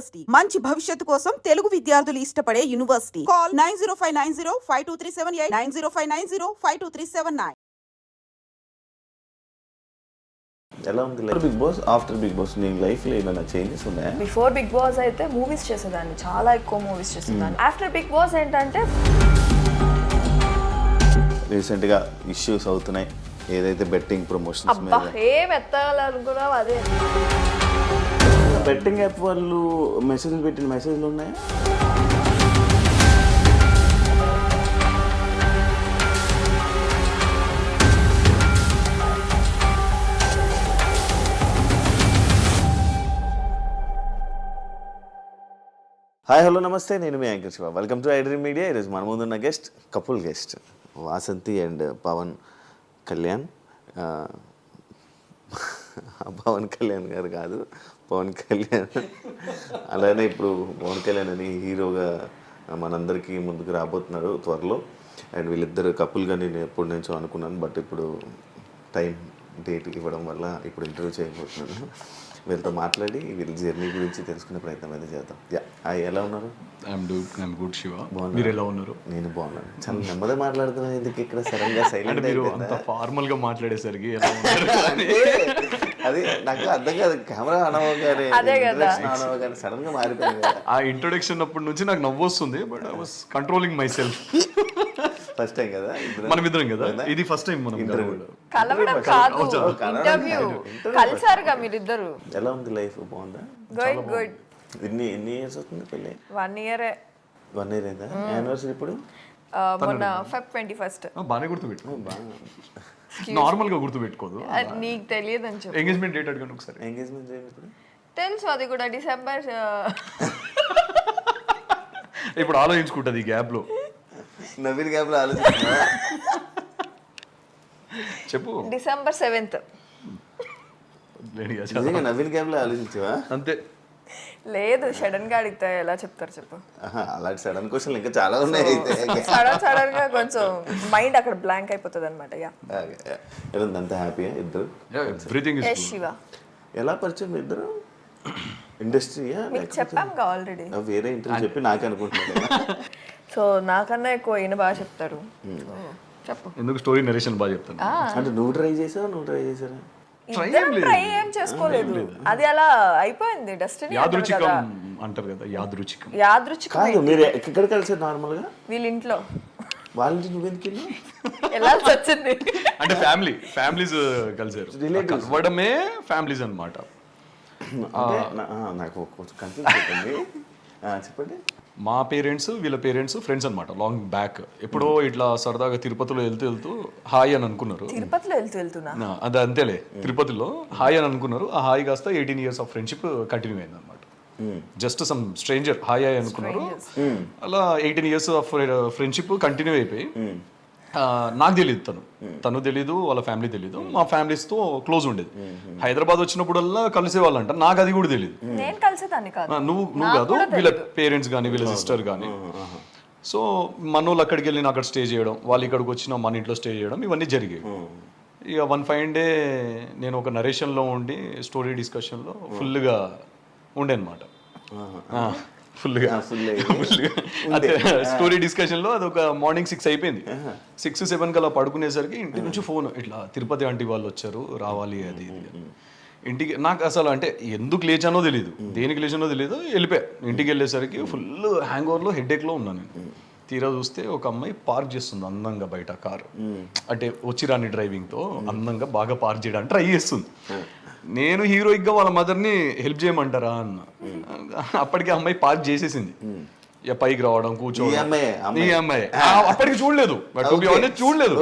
University మంచి భవిష్యత్తు కోసం తెలుగు విద్యార్థులు ఇష్టపడే యూనివర్సిటీ. కాల్ 9059052378 9059052379. ఎలా ఉంది Bigg Boss after Bigg Boss నీ లైఫ్ లో ఏమైనా చేంజెస్ ఉన్నాయా? బిఫోర్ బిగ్ బాస్ అయితే మూవీస్ చేసేదాన్ని, చాలా ఎక్కువ మూవీస్ చేసేదాన్ని. ఆఫ్టర్ బిగ్ బాస్ ఏంటంటే రీసెంట్ గా ఇష్యూస్ అవుతున్నాయి, ఏదైతే బెట్టింగ్ ప్రమోషన్స్ అబ్బా ఏం ఎత్తాలనుకున్నావు అదే. బెట్టింగ్ యాప్ వాళ్ళు మెసేజ్లు పెట్టిన మెసేజ్లు ఉన్నాయా? హాయ్ హలో నమస్తే, నేను మీ anchor Shiva. Welcome to iDream media. ఈరోజు మన ముందున్న guest couple guest Vasanthi and Pawan Kalyan. Pawan Kalyan garu కాదు, పవన్ కళ్యాణ్. అలానే ఇప్పుడు పవన్ కళ్యాణ్ అని హీరోగా మనందరికీ ముందుకు రాబోతున్నారు త్వరలో. అండ్ వీళ్ళిద్దరు కపుల్గా నేను ఎప్పటి నుంచో అనుకున్నాను, బట్ ఇప్పుడు టైం డేట్ ఇవ్వడం వల్ల ఇప్పుడు ఇంటర్వ్యూ చేయబోతున్నాను. వీళ్ళతో మాట్లాడి వీళ్ళ జర్నీ గురించి తెలుసుకునే ప్రయత్నం అయితే చేద్దాం. ఎలా ఉన్నారు? I'm good Shiva. మీరు ఎలా ఉన్నారు? నేను బాగున్నాను. చాలా నెమ్మదిగా మాట్లాడుతున్నాను, ఎందుకు ఇక్కడ సడన్ గా సైలెంట్ మీరు అంత ఫార్మల్ గా మాట్లాడేసరికి ఎలా ఉన్నారు? అది నాకు అర్థం కాదు. కెమెరా అనవగానే సడన్ గా మారిపోయింది. ఆ ఇంట్రొడక్షన్ అప్పటి నుంచి నాకు నవ్వు వస్తుంది, but I was controlling my self. First time కదా మనం ఇద్దరం కదా, ఇది ఫస్ట్ టైం మనం కలవడం కాదు, ఇంటర్వ్యూ. కలిసారుగా మీరిద్దరు. ఎలా ఉంది లైఫ్? బాగుందా? Good good. ఎన్ని ఇయర్స్ అవుతుంది పెళ్ళి? 1 year. 1 year అయిందా? యానివర్సరీ ఇప్పుడు మొన్న Feb 21st. బాగానే గుర్తుపెట్టుకో. నార్మల్ గా గుర్తుపెట్టుకోదు. నీకు తెలియదు అని చెప్పి. ఎంగేజ్మెంట్ డేట్ అడగండి ఒకసారి. ఎంగేజ్మెంట్ ఇప్పుడు తెలుసు, అది కూడా December. ఇప్పుడు ఆలోచించుకుంటుంది ఈ గ్యాప్ లో. నవీన్ గ్యాప్ లో ఆలోచిస్తున్నా. చెప్పు. December 7th. నవీన్ గ్యాప్ లో ఆలోచించవా? అంతే. లేదు, సడన్ గా అడిగితే ఎలా చెప్తారు చెప్పు. అలాంటి సడన్ క్వశ్చన్ ఇంకా చాలా ఉన్నాయి. సడన్ గా కొంచెం మైండ్ అక్కడ బ్లాంక్ అయిపోతుంది అనమాట. అంత హ్యాపీయా ఇద్దరు? Everything is good. శివ, ఎలా పరిచయం ఇద్దరు? ఇండస్ట్రీయా? చెప్పాంగా ఆల్రెడీ. వేరే ఇంటర్వ్యూ చెప్పి నాకు అనుకుంటున్నాను. సో నాకన్నా ఎక్కువ ఈయన బాగా చెప్తారు. చెప్పు. ఎందుకు స్టోరీ నరేషన్ బాగా చెప్తాను. అంటే నువ్వు ట్రై చేసారా? ట్రై ఏం చేసుకోలేదు, అది అలా అయిపోయింది. డెస్టినీ యాదృచ్ఛికం అంటారు కదా, యాదృచ్ఛికం. మీరు ఎక్కడ కలిసారు నార్మల్ గా? వీళ్ళ ఇంట్లో. వాళ్ళ ఇంటి నువ్వెందుకు వెళ్ళాల్సి వచ్చింది. అంటే ఫ్యామిలీస్ కలిసారు. కలవడమే ఫ్యామిలీస్ అన్నమాట. నాకు కొంచెం కన్ఫ్యూజ్ అవుతుంది, చెప్పండి. మా పేరెంట్స్ వీళ్ళ పేరెంట్స్ ఫ్రెండ్స్ అనమాట, లాంగ్ బ్యాక్. ఎప్పుడో ఇట్లా సరదాగా తిరుపతిలో వెళ్తూ హాయ్ అని అనుకున్నారు. తిరుపతిలో వెళ్తున్నా అది అంతేలే, తిరుపతిలో హాయ్ అని అనుకున్నారు. ఆ హాయ్ కాస్త 18 years ఆఫ్ ఫ్రెండ్షిప్ కంటిన్యూ అయింది అనమాట. జస్ట్ సమ్ స్ట్రేంజర్ హాయ్ అనుకున్నారు, అలా 18 years ఆఫ్ ఫ్రెండ్షిప్ కంటిన్యూ అయిపోయి. నాకు తెలియదు, తను తెలీదు, వాళ్ళ ఫ్యామిలీ తెలీదు. మా ఫ్యామిలీస్తో క్లోజ్ ఉండేది. హైదరాబాద్ వచ్చినప్పుడల్లా కలిసేవాళ్ళంట, నాకు అది కూడా తెలియదు. నేను కలిసేదాన్ని కాదు. నువ్వు కాదు, వీళ్ళ పేరెంట్స్ కానీ వీళ్ళ సిస్టర్ కానీ. సో మనోళ్ళు అక్కడికి వెళ్ళి అక్కడ స్టే చేయడం, వాళ్ళు ఇక్కడికి వచ్చిన మన ఇంట్లో స్టే చేయడం, ఇవన్నీ జరిగాయి. ఇక వన్ ఫైన్ డే నేను ఒక నరేషన్లో ఉండి స్టోరీ డిస్కషన్లో ఫుల్గా ఉండే అనమాట. ఫుల్గా అదే స్టోరీ డిస్కషన్లో అది ఒక మార్నింగ్ 6 అయిపోయింది. 6-7 కల్లా పడుకునేసరికి ఇంటి నుంచి ఫోన్, ఇట్లా తిరుపతి ఆంటీ వాళ్ళు వచ్చారు, రావాలి అది ఇది. ఇంటికి నాకు అసలు అంటే ఎందుకు లేచానో తెలియదు, దేనికి లేచానో తెలియదు. వెళ్ళిపోయా. ఇంటికి వెళ్ళేసరికి ఫుల్ హ్యాంగ్ ఓవర్లో హెడేక్లో ఉన్నాను నేను. తీరా చూస్తే ఒక అమ్మాయి పార్క్ చేస్తుంది అందంగా బయట కారు, అంటే వచ్చిరాని డ్రైవింగ్తో అందంగా బాగా పార్క్ చేయడానికి ట్రై చేస్తుంది. నేను హీరోయిక్గా వాళ్ళ మదర్ని హెల్ప్ చేయమంటారా అన్న. అప్పటికి అమ్మాయి పార్క్ చేసేసింది. ఇక పైకి రావడం, కూర్చోవడం. ఈ అమ్మాయి అప్పటికి చూడలేదు, చూడలేదు.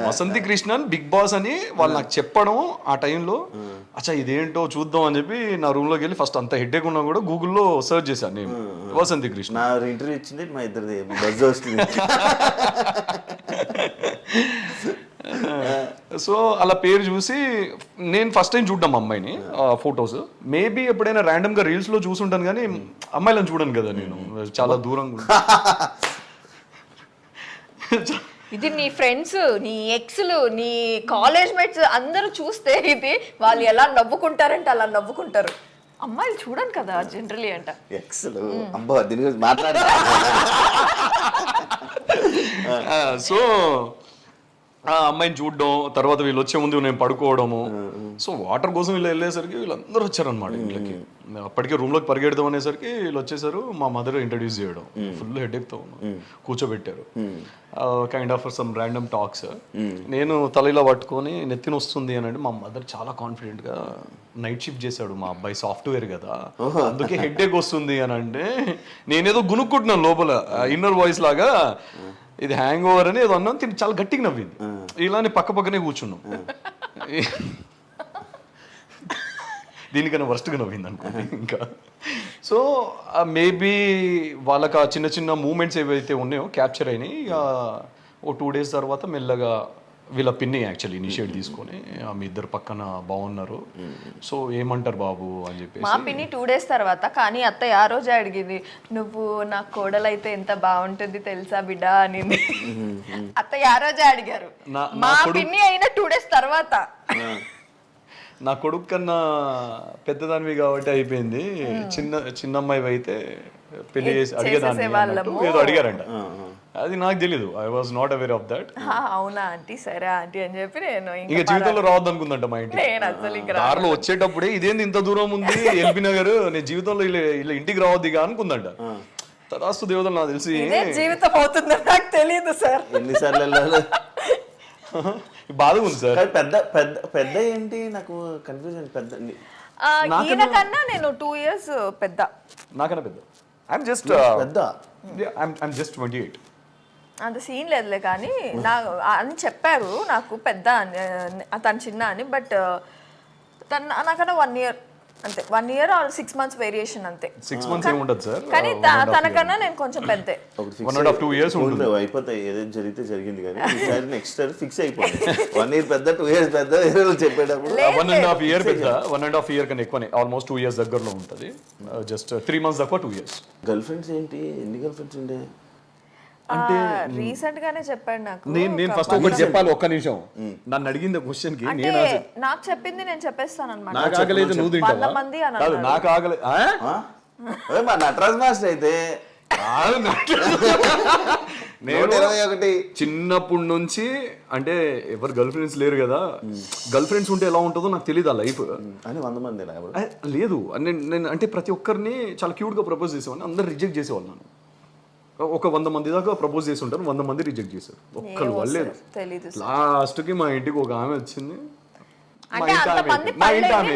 వసంతి కృష్ణన్ బిగ్ బాస్ అని వాళ్ళు నాకు చెప్పడం ఆ టైంలో, అచ్చా ఇదేంటో చూద్దాం అని చెప్పి నా రూమ్ లోకి వెళ్ళి ఫస్ట్ అంత హెడ్ఏక్ ఉన్నా కూడా గూగుల్లో సర్చ్ చేశాను నేను వసంతి కృష్ణ. ఇంటర్వ్యూ ఇచ్చింది మా ఇద్దరిది బజ్ వస్తుంది. సో అలా పేరు చూసి నేను ఫస్ట్ టైం చూడ్డాం అమ్మాయిని, ఫొటోస్. మేబీ ఎప్పుడైనా ర్యాండమ్గా రీల్స్లో చూసుంటాను కానీ అమ్మాయిలను చూడను కదా నేను, చాలా దూరంగా. ఇది నీ ఫ్రెండ్స్, నీ ఎక్స్లు, నీ కాలేజ్ మేట్స్ అందరూ చూస్తే ఇది వాళ్ళు ఎలా నవ్వుకుంటారంటే అలా నవ్వుకుంటారు. అమ్మాయిలు చూడను కదా జనరలీ అంట. ఎక్సలు అబ్బా దీని గురించి మాట్లాడ. సో ఆ అమ్మాయిని చూడడం, తర్వాత వీళ్ళు వచ్చే ముందు నేను పడుకోవడము. సో వాటర్ కోసం వీళ్ళు వెళ్ళేసరికి వీళ్ళందరూ వచ్చారనమాట ఇంట్లోకి. అప్పటికే రూమ్లోకి పరిగెడదాం అనేసరికి వీళ్ళు వచ్చేసారు. మా మదర్ ఇంట్రడ్యూస్ చేయడం, ఫుల్ హెడేక్తో ఉన్నాను, కూర్చోబెట్టారు. Kind of some random talks. నేను తల ఇలా పట్టుకొని నెత్తిన వస్తుంది అని అంటే మా మదర్ చాలా కాన్ఫిడెంట్గా, నైట్ షిఫ్ట్ చేశాడు మా అబ్బాయి, సాఫ్ట్వేర్ కదా అందుకే హెడేక్ వస్తుంది అని అంటే, నేనేదో గునుక్కుంటున్నాను లోపల ఇన్నర్ వాయిస్ లాగా, ఇది హ్యాంగ్ ఓవర్ అని ఏదో అన్నాను. తిని చాలా గట్టిగా నవ్వింది. ఇలానే పక్క పక్కనే కూర్చున్నాం. దీనికన్నా వర్స్ట్గా నవ్వింది అనుకోండి ఇంకా. సో మేబీ వాళ్ళకి ఆ చిన్న చిన్న మూమెంట్స్ ఏవైతే ఉన్నాయో క్యాప్చర్ అయినాయి. ఇక ఓ 2 days తర్వాత మెల్లగా వీళ్ళ పిన్ని యాక్చువల్లీ ఇనిషియేట్ తీసుకొని మీ ఇద్దరు పక్కన బాగున్నారు, సో ఏమంటారు బాబు అని చెప్పేసి. మా పిన్ని 2 days తర్వాత, కానీ అత్తయ్య ఆ రోజే అడిగింది, నువ్వు నా కోడలైతే ఎంత బాగుంటుంది తెలుసా బిడ్డ అనింది. అత్తయ్య ఆ రోజే అడిగారు. మా పిన్ని అయిన 2 days తర్వాత. నా కొడుకు కన్నా పెద్దదానివి కాబట్టి అయిపోయింది. చిన్న అమ్మాయి అయితే పెళ్లి చేసి అడిగేదాన్ని ఏదో అడిగారంట. అది నాకు తెలీదు. I was not aware of that. అవునా ఆంటీ, సరే ఆంటీ అని చెప్పి నేను ఇంకా జీవితంలో రావద్దు అనుకుందంట మా ఇంటికి. దారిలో వచ్చేటప్పుడే ఇదేంది ఇంత దూరం ఉంది ఎల్బీ నగర్, నేను జీవితంలో ఇలా ఇంటికి రావద్దు ఇక అనుకుందంట. తదాస్తు దేవతలు నాకు తెలిసి జీవితం అవుతుందో నాకు తెలియదు సార్. ఎన్నిసార్లు బాధ ఉంది సార్. పెద్ద పెద్ద పెద్ద ఏంటి నాకు కన్ఫ్యూజన్. పెద్ద ఈయన కన్నా నేను 2 years పెద్ద. నాకన్నా పెద్ద. ఐఎమ్ జస్ట్ పెద్ద. I'm just 28. అంత సీన్ లేదులే, కానీ నా అని చెప్పారు నాకు పెద్ద అని, తను చిన్న అని. బట్ తను నాకన్నా 1 year అంతే. 1 year or 6 months వేరియేషన్ అంతే. 6 months ఏమి ఉండదు సార్. కానీ తనకన్నా నేను కొంచెం పెద్దే. 1.5-2 years ఉంటుంది. అయిపోతాయి, ఏదైనా జరిగితే జరిగింది. కానీ ఈసారి నెక్స్ట్ ఇయర్ ఫిక్స్ అయిపోయింది. 1 year పెద్ద, 2 years పెద్ద చెప్పేటప్పుడు 1.5 year పెద్ద. 1.5 year కన్నా ఎక్కువనే, ఆల్మోస్ట్ 2 years దగ్గరలో ఉంటుంది. జస్ట్ 3 months తక్కువ 2 years. గర్ల్ ఫ్రెండ్స్ ఏంటి, ఎన్ని గర్ల్ ఫ్రెండ్స్ ఉండే? అంటే రీసెంట్ గానే చెప్పాడు నాకు. నేను ఫస్ట్ ఒకటి చెప్పాలి, ఒక్క నిమిషం. నన్ను అడిగింది క్వశ్చన్ కి నేను నాకు చెప్పింది నేను చెప్పేస్తాను అన్నమాట. నాకు ఆగలేదు, నువ్వు తింటావా? 100 మంది అని కాదు, నాకు ఆగలేదు. మా నటరాజ్ మాస్టర్ అయితే నేను చిన్నప్పటి నుంచి, అంటే ఎవరు గర్ల్ ఫ్రెండ్స్ లేరు కదా, గర్ల్ ఫ్రెండ్స్ ఉంటే ఎలా ఉంటుందో నాకు తెలియదు ఆ లైఫ్ అని. 100 మంది లేదు. నేను అంటే ప్రతి ఒక్కరిని చాలా క్యూట్ గా ప్రపోజ్ చేసేవాడిని, అందరు రిజెక్ట్ చేసేవాళ్ళు. నన్ను ఒక 100 మంది దాకా ప్రపోజ్ చేసి ఉంటారు, 100 మంది రిజెక్ట్ చేశారు, ఒక్కరు వాళ్ళలేదు. లాస్ట్ కి మా ఇంటికి ఒక ఆమె వచ్చింది. అంటే అంతమంది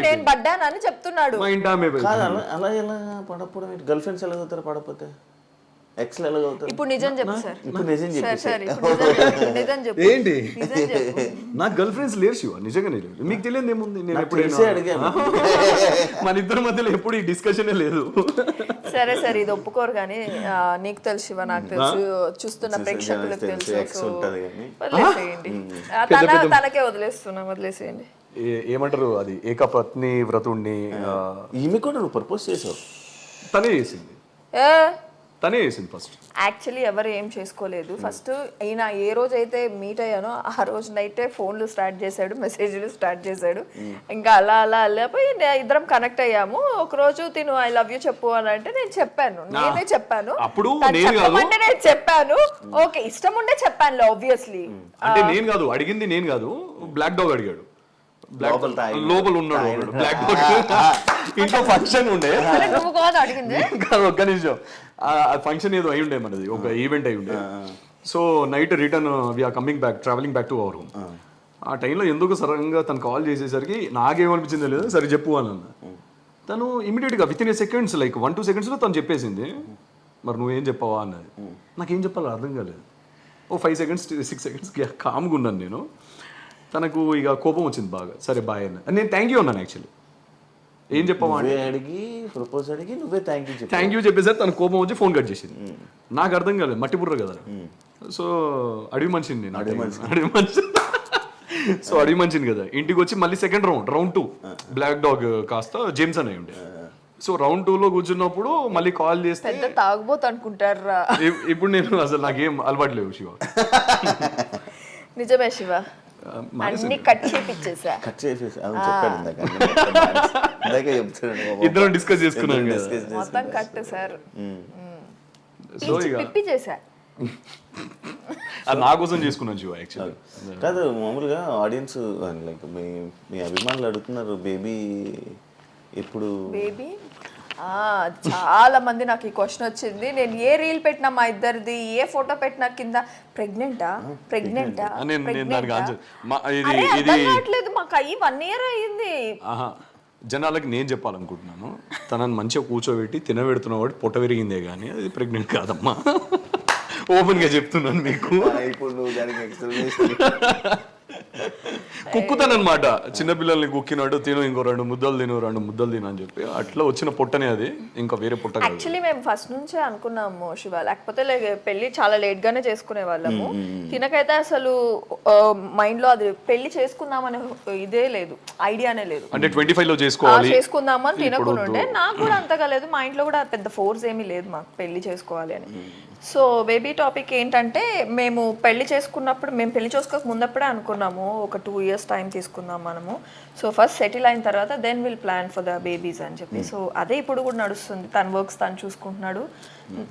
నేను పడ్డానని చెప్తున్నాడు. మా ఇంటి ఆమె అలా ఎలా పడకపోవడం? గర్ల్ ఫ్రెండ్స్ ఎలా అవుతారు పడకపోతే? ఎక్స్ ఎలా అవుతారు? ఇప్పుడు నిజం చెప్పు సార్. ఇప్పుడు నిజం నిజం చెప్పు. ఏంటి? నాకు గర్ల్ ఫ్రెండ్స్ లేరు శివ, నిజంగానే లేరు. మీకు తెలియదు ఏముంది, నేను ఎప్పుడైనా అడిగాను. మన ఇద్దరి మధ్యలో ఎప్పుడు ఈ డిస్కషనే లేదు. సరే సరే, ఇది ఒప్పుకోరు కానీ నీకు తెలుసు శివ, నాకు తెలుసు, చూస్తున్న ప్రేక్షకులకు తెలుసు. వదిలేసేయండి, తనకే వదిలేసేయండి. ఏమంటారు అది, ఏకపత్ని వ్రతుణ్ణి. ఈమె కూడా నువ్వు ప్రపోజ్ చేసావు? తనే చేసింది. తనే చేసింది ఫస్ట్. యాక్చువల్లీ ఎవరు ఏం చేసుకోలేదు. ఫస్ట్ ఈయన ఏ రోజు అయితే మీట్ అయ్యానో ఆ రోజు నైటే ఫోన్లు స్టార్ట్ చేశాడు, మెసేజ్లు స్టార్ట్ చేశాడు. ఇంకా అలా అలా వెళ్ళిపోయి ఇద్దరం కనెక్ట్ అయ్యాము. ఒక రోజు తిను ఐ లవ్ యూ చెప్పు అని అంటే నేను చెప్పాను, నేనే చెప్పాను. అప్పుడు చెప్పమంటే నేను చెప్పాను, ఓకే ఇష్టం ఉండే చెప్పాను ఆబ్వియస్లీ. అంటే నేను కాదు అడిగింది, నేను కాదు, బ్లాక్ డాగ్ అడిగాడు. లోపల ఉన్నాడు బ్లాక్ డాగ్. ఇంట్లో ఫంక్షన్ ఉండే, ఒక్క నిమిషం, ఫంక్షన్ ఏదో అయి ఉండే, మనది ఒక ఈవెంట్ అయి ఉండే. So night return we're coming back, traveling back to our room. ఆ టైంలో ఎందుకు సడన్గా తను కాల్ చేసేసరికి నాకేమనిపించిందో లేదు, సరే చెప్పు అని అన్న. తను ఇమీడియట్గా with in a seconds, like 1-2 seconds తను చెప్పేసింది. మరి నువ్వేం చెప్పావా అన్నది. నాకేం చెప్పాలో అర్థం కాలేదు. ఓ 5 seconds 6 seconds కామ్గా ఉన్నాను నేను. తనకు ఇక కోపం వచ్చింది బాగా. సరే బాయ్ అన్న, నేను థ్యాంక్ యూ అన్నాను. యాక్చువల్లీ ఏం చెప్పావా అడిగి ప్రపోజ్ అడిగి నువ్వే థ్యాంక్ యూ చెప్పేసరి తన కోపం వచ్చి ఫోన్ కట్ చేసింది. నాకు అర్థం కాలేదు, మట్టి బుర్ర కదా. సో అడవి మనిషిని నేను, అడవి మనిషి. సో అడవి మనిషిని కదా, ఇంటికి వచ్చి మళ్ళీ సెకండ్ రౌండ్ 2 బ్లాక్ డాగ్ కాస్త జేమ్స్ అని ఉండే. సో రౌండ్ 2లో కూర్చున్నప్పుడు మళ్ళీ కాల్ చేస్తే తాగబోతు అనుకుంటారా. ఇప్పుడు నేను అసలు నాకేం అలవాటు లేవు శివ. నిజమే శివ, అన్ని కట్ చేపిచ్చేసా. కట్ చేసేసి అది చెప్పాడు ఇందాక చెప్తాడు. ఇద్దరం డిస్కస్ చేసుకున్నాం కదా. మొత్తం కట్ సార్. సో ఇక పిప్పి చేసా. అది నా కోసం చేసుకున్నాను జీవ యాక్చువల్లీ. కాదు మామూలుగా ఆడియన్స్ లైక్ మీ అభిమానులు అడుగుతున్నారు బేబీ ఎప్పుడు. బేబీ చాలా మంది నాకు ఈ క్వశ్చన్ వచ్చింది. నేను ఏ రీల్ పెట్టినా మా ఇద్దరిది, ఏ ఫోటో పెట్టినా కింద ప్రెగ్నెంటా దానికి ఆన్సర్ మాకు అయ్యి 1 year అయ్యింది. జనాలకి నేను చెప్పాలనుకుంటున్నాను, తనని మంచిగా కూర్చోబెట్టి తినబెడుతున్నవాడు పొట్ట విరిగిందే కానీ అది ప్రెగ్నెంట్ కాదమ్మా. ఓపెన్ గా చెప్తున్నాను మీకు. ఇప్పుడు నువ్వు దానికి ఎక్స్ప్లెనేషన్ కుక్కుతానమాట. చిన్నపిల్లల్ని కుక్కినాడు, తిను ఇంకో 2 ముద్దలు తిను 2 ముద్దలు తిను అని చెప్పి అట్లా వచ్చిన పొట్టనే అది, ఇంకా వేరే పొట్ట కాదు. యాక్చువల్లీ మేము ఫస్ట్ నుంచే అనుకున్నాము శివ, లేకపోతే పెళ్లి చాలా లేట్ గానే చేసుకునే వాళ్ళము. తినకైతే అసలు మైండ్ లో అది పెళ్లి చేసుకుందామనే ఇదే లేదు, ఐడియానే లేదు. అంటే 25 లో చేసుకోవాలి చేసుకుందామని తినకుండా ఉంటే నాకు కూడా అంతగా లేదు, మా ఇంట్లో కూడా పెద్ద ఫోర్స్ ఏమీ లేదు మాకు పెళ్లి చేసుకోవాలి అని. సో బేబీ టాపిక్ ఏంటంటే, మేము పెళ్లి చేసుకున్నప్పుడు, మేము పెళ్లి చేసుకోక ముందప్పుడే అనుకున్నాము ఒక 2 years టైం తీసుకుందాం మనము. సో ఫస్ట్ సెటిల్ అయిన తర్వాత then will plan for the babies అని చెప్పి. సో అదే ఇప్పుడు కూడా నడుస్తుంది. తన వర్క్స్ తను చూసుకుంటున్నాడు,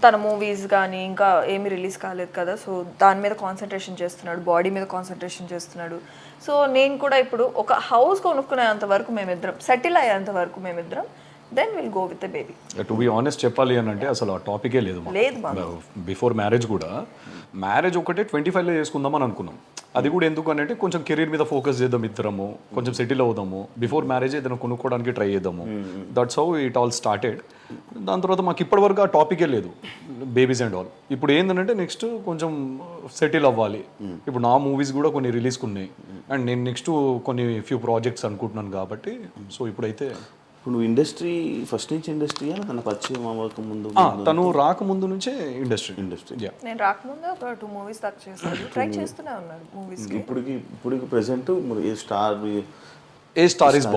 తన మూవీస్ కానీ ఇంకా ఏమీ రిలీజ్ కాలేదు కదా, సో దాని మీద కాన్సన్ట్రేషన్ చేస్తున్నాడు, బాడీ మీద కాన్సన్ట్రేషన్ చేస్తున్నాడు. సో నేను కూడా ఇప్పుడు ఒక హౌస్ కొనుక్కునేంత వరకు మేమిద్దరం, సెటిల్ అయ్యేంత వరకు మేమిద్దరం, then will go with the baby. To be honest చెప్పాలి అని అంటే అసలు ఆ టాపికే లేదు బిఫోర్ మ్యారేజ్ కూడా. మ్యారేజ్ ఒకటే 25 లో చేసుకుందాం అని అనుకున్నాం. అది కూడా ఎందుకు అని అంటే కొంచెం కెరీర్ మీద ఫోకస్ చేద్దాం ఇద్దరము, కొంచెం సెటిల్ అవుదాము, బిఫోర్ మ్యారేజ్ ఏదైనా కొనుక్కోవడానికి ట్రై చేద్దాము. That's how it all started. దాని తర్వాత మాకు ఇప్పటివరకు ఆ టాపికే లేదు బేబీస్ అండ్ ఆల్. ఇప్పుడు ఏంటంటే నెక్స్ట్ కొంచెం సెటిల్ అవ్వాలి. ఇప్పుడు నా మూవీస్ కూడా కొన్ని రిలీజ్కి ఉన్నాయి అండ్ నేను నెక్స్ట్ కొన్ని ఫ్యూ ప్రాజెక్ట్స్ అనుకుంటున్నాను కాబట్టి. సో ఇప్పుడైతే ఇప్పుడు నువ్వు ఇండస్ట్రీ ఫస్ట్ నుంచి ఇండస్ట్రీ తన పరిచయం అవ్వక ముందు తను రాకముందు నుంచే ఇండస్ట్రీ. నేను రాకముందు ఒక 2 movies దాకా చేస్తాను, ట్రై చేస్తూనే ఉన్నాను మూవీస్. ఇప్పుడు present A star is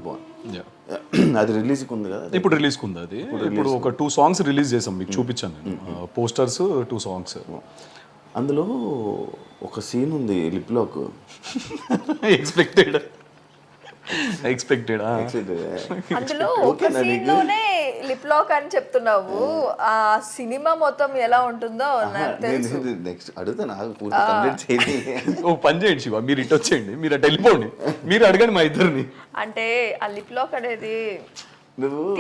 Born అది రిలీజ్ ఉంది కదా. ఇప్పుడు రిలీజ్ ఉంది అది. ఇప్పుడు ఒక 2 songs రిలీజ్ చేసాం, మీకు చూపించాను నేను పోస్టర్స్ 2 songs. అందులో ఒక సీన్ ఉంది లిప్ లాక్. ఎక్స్పెక్టెడ్ అందులో ఒక సీన్ లోనే లిప్ లాక్ అని చెప్తున్నావు. ఆ సినిమా మొత్తం ఎలా ఉంటుందో నాకు తెలుసు. నెక్స్ట్ అడుగుతా, నాకు పూర్తి కంప్లీట్ చేయండి. ఓ పని చేయండి శివ, మీరు ఇటు వచ్చేయండి, మీరు అటు వెళ్ళిపోండి, మీరు అడగండి మా ఇద్దరిని. అంటే ఆ లిప్ లాక్ అనేది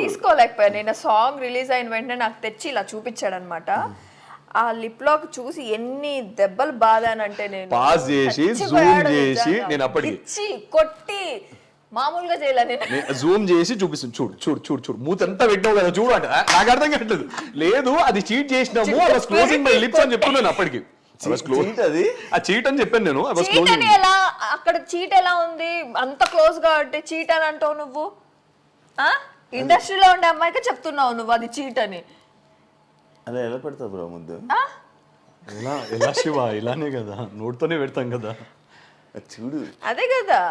తీసుకోలేకపోయా నేను. సాంగ్ రిలీజ్ అయిన వెంటనే నాకు తెచ్చి ఇలా చూపించాడు అనమాట. ఆ లిప్ లాక్ చూసి ఎన్ని దెబ్బలు బాధానంటే, నేను పాస్ చేసి జూమ్ చేసి నేను అప్పటికి కొట్టి మామూలుగా చేయాల, నేను జూమ్ చేసి చూపిస్తుంది. చూడు చూడు చూడు చూడు మూతంతా పెట్టావు కదా చూడు అంటే నాకు అర్థం కావట్లేదు. లేదు అది చీట్ చేసినాము, I was closing my lips అని చెప్తున్నాను అప్పటికి. అది ఆ చీట్ అని చెప్పాను నేను. ఎలా అక్కడ చీట్ ఎలా ఉంది, అంత క్లోజ్ కాబట్టి చీట్ అని అంటావు నువ్వు? ఇండస్ట్రీలో ఉండే అమ్మాయికి చెప్తున్నావు నువ్వు అది చీట్ అని. అలా ఎలా పెడతావు బ్రో ముద్దు? ఎలా శివ, ఇలానే కదా, నోటితోనే పెడతాం కదా. చూడు అదే కదా,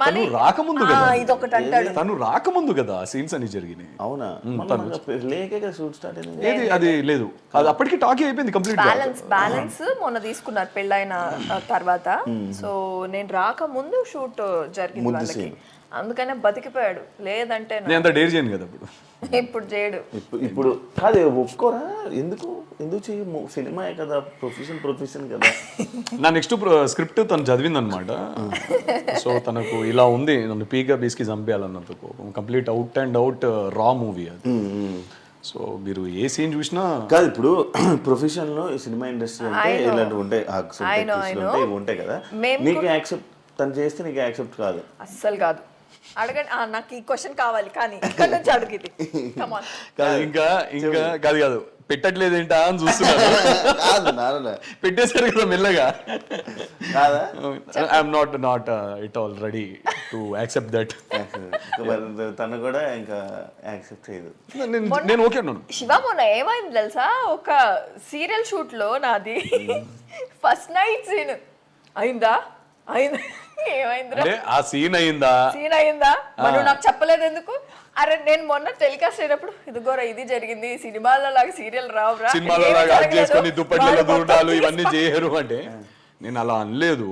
తను రాకముందు కదా, ఇదొకటి అంటాడు, తను రాకముందు కదా సీన్స్ అని జరిగినాయి. అవునా? షూట్ స్టార్ట్ అయింది. ఏది అది లేదు, అది అప్పటికి టాకీ అయిపోయింది కంప్లీట్. బ్యాలెన్స్ మొన్న తీసుకున్నారు పెళ్ళైన తర్వాత. సో నేను రాకముందు షూట్ జరిగింది వాళ్ళకి, అందుకనే బతికిపోయాడు. లేదంటే నేను అంత డేర్ చేయను కదా ఇప్పుడు చేయడు. ఇప్పుడు కాదు ఒప్పుకోరా? ఎందుకు చెయ్యి? సినిమాయే కదా, ప్రొఫెషన్ కదా. నా నెక్స్ట్ స్క్రిప్ట్ తను చదివింది అనమాట. సో తనకు ఇలా ఉంది, నన్ను పీగా బీస్కి చంపేయాలన్నంత కోపం. కంప్లీట్ అవుట్ అండ్ అవుట్ రా మూవీ అది. సో మీరు ఏ సీన్ చూసినా కాదు. ఇప్పుడు ప్రొఫెషన్ లో సినిమా ఇండస్ట్రీ అంటే ఇలాంటివి ఉంటాయి, ఉంటాయి కదా. నీకు యాక్సెప్ట్, తను చేస్తే నీకు యాక్సెప్ట్ కాదు? అస్సలు కాదు. అడగండి, నాకు ఈ క్వశ్చన్ కావాలి కానీ ఇక్కడ నుంచి అడిగింది. ఇంకా కాదు పెట్టట్లేదేంటా అని చూస్తున్నాను. పెట్టేశారు కదా మెల్లగా. I'm not it all ready to accept that. తను కూడా ఇంకా యాక్సెప్ట్ చేయదు. నేను ఓకే అన్నాను. శివ మొన్న ఏమైంది తెలుసా, ఒక సీరియల్ షూట్ లో నాది ఫస్ట్ నైట్ సీన్ అయిందా? అంటే ఆ సీన్ అయిందా మరి నాకు చెప్పలేదు ఎందుకు? అరే నేను మొన్న టెలికాస్ట్ అయినప్పుడు ఇదిగోరా ఇది జరిగింది, సినిమాలో లాగా సీరియల్ రావురా, సినిమాలో లాగా చేసుకొని దుప్పట్లలో దూడాలు ఇవన్నీ చేయరు అంటే నేను అలా అనలేదు.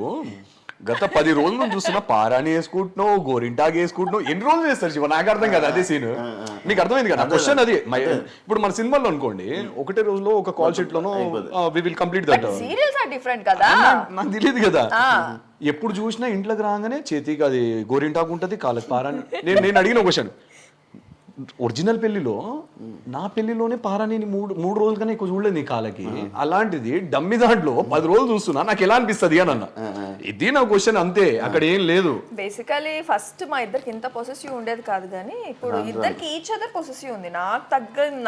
గత 10 రోజుల నుంచి చూస్తున్నా పారాని వేసుకుంటున్నావు, గోరింటాగ్ వేసుకుంటున్నావు. ఎన్ని రోజులు చేస్తారు శివ? నాకు అర్థం కదా అదే సీన్. మీకు అర్థమైంది కదా క్వశ్చన్ అది. ఇప్పుడు మన సినిమాలో అనుకోండి, ఒకటే రోజులో ఒక కాల్ షీట్ లోనో we will complete that. Serials are different కదా. నాకు తెలియదు కదా. ఎప్పుడు చూసినా ఇంట్లోకి రాగానే చేతికి అది గోరింటాకు ఉంటుంది, కాళ్ళకి పారాని. నేను అడిగిన క్వశ్చన్, ఒరిజినల్ పెళ్లిలో నా పెళ్లిలోనే పారాని మూడు రోజులు కన్నా ఎక్కువ చూడలేదు నీ కాళ్ళకి. అలాంటిది డమ్మి దాంట్లో 10 రోజులు చూస్తున్నా, నాకు ఎలా అనిపిస్తుంది అని అన్న. ఇది నా క్వశ్చన్ అంతే, అక్కడ ఏం లేదు. బేసికలీ ఫస్ట్ మా ఇద్దరికి ఇంత పొసెసివ్ ఉండేది కాదు, కానీ ఇప్పుడు ఇద్దరికి ఈచ్ అదర్ పొసెసివ్ ఉంది.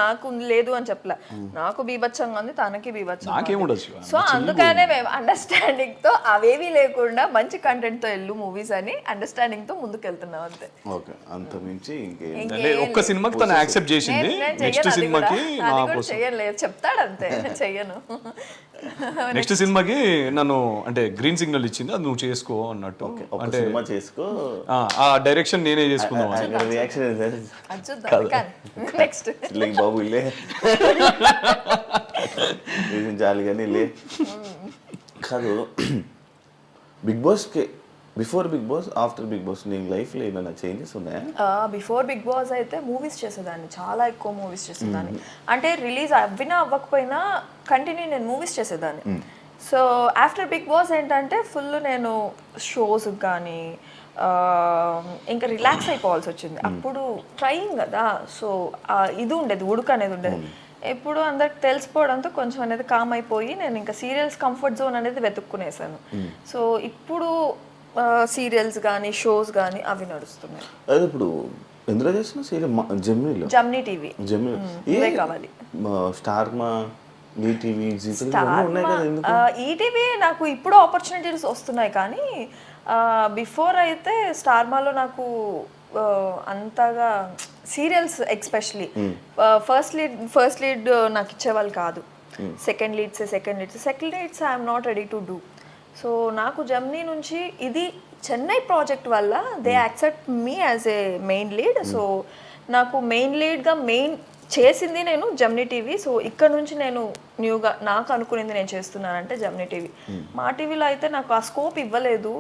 నాకు లేదు అని చెప్పలే, నాకు బీభత్సంగా ఉంది, తనకి బీభత్సంగా. నాకేముండదు. సో అందుకనే మేము అండర్స్టాండింగ్ తో అవేవి లేకుండా మంచి కంటెంట్ తో వెళ్ళు మూవీస్ అని అండర్స్టాండింగ్ తో ముందుకు వెళ్తున్నాం అంతే. ఓకే, అంత మించి ఒక్క సినిమాకి తను యాక్సెప్ట్ చేసింది, నెక్స్ట్ సినిమాకి చెయ్యలేదు చెప్తాడంతే, చెయ్యను. నెక్స్ట్ సినిమాకి నన్ను అంటే గ్రీన్ సిగ్నల్ ఇచ్చింది, అది నువ్వు చేసుకో అన్నట్టు. అంటే సినిమా చేసుకో, ఆ డైరెక్షన్ నేనే చేసుకుందాం. రియాక్షన్ నెక్స్ట్ బాబు ఇల్లే చాలు కానీ లే కాదు. బిగ్ బాస్కి before Bigg Boss, after Bigg Boss నీ లైఫ్లో ఏమైనా చేంజెస్ ఉన్నాయా? బిఫోర్ బిగ్ బాస్ అయితే మూవీస్ చేసేదాన్ని, చాలా ఎక్కువ మూవీస్ చేసేదాన్ని. అంటే రిలీజ్ అవ్వినా అవ్వకపోయినా కంటిన్యూ నేను మూవీస్ చేసేదాన్ని. సో ఆఫ్టర్ బిగ్ బాస్ ఏంటంటే ఫుల్ నేను షోస్ కానీ ఇంకా రిలాక్స్ అయిపోవాల్సి వచ్చింది. అప్పుడు ట్రైయింగ్ కదా, సో ఇది ఉండేది, ఉడుకు అనేది ఉండేది. ఇప్పుడు అందరికి తెలిసిపోవడంతో కొంచెం అనేది కామ్ అయిపోయి నేను ఇంకా సీరియల్స్ కంఫర్ట్ జోన్ అనేది వెతుక్కునేసాను. సో ఇప్పుడు సీరియల్స్ కానీ షోస్ కానీ అవి నడుస్తున్నాయి. అది ఇప్పుడు ఎందులో చేస్తున్నా సీరియల్? జెమినీలో, జమ్నీ టీవీ. జెమినీ కావాలి, స్టార్ మా, ఈటీవీ, ఈటీవీ నాకు ఇప్పుడు ఆపర్చునిటీస్ వస్తున్నాయి, కానీ బిఫోర్ అయితే స్టార్ మాలో నాకు అంతగా సీరియల్స్ ఎక్స్పెషలీ ఫస్ట్ లీడ్ నాకు ఇచ్చేవాళ్ళు కాదు. Second leads I'm not ready to do. So నాకు జమ్నీ నుంచి ఇది చెన్నై ప్రాజెక్ట్ వల్ల they accept me as a main lead. So నాకు మెయిన్ లీడ్గా చేసింది నేను జమ్నీ టీవీ. సో ఇక్కడ నుంచి నేను న్యూగా నాకు అనుకునేది నేను చేస్తున్నానంటే జమ్నీ టీవీ. మా టీవీలో అయితే నాకు ఆ స్కోప్ ఇవ్వలేదు,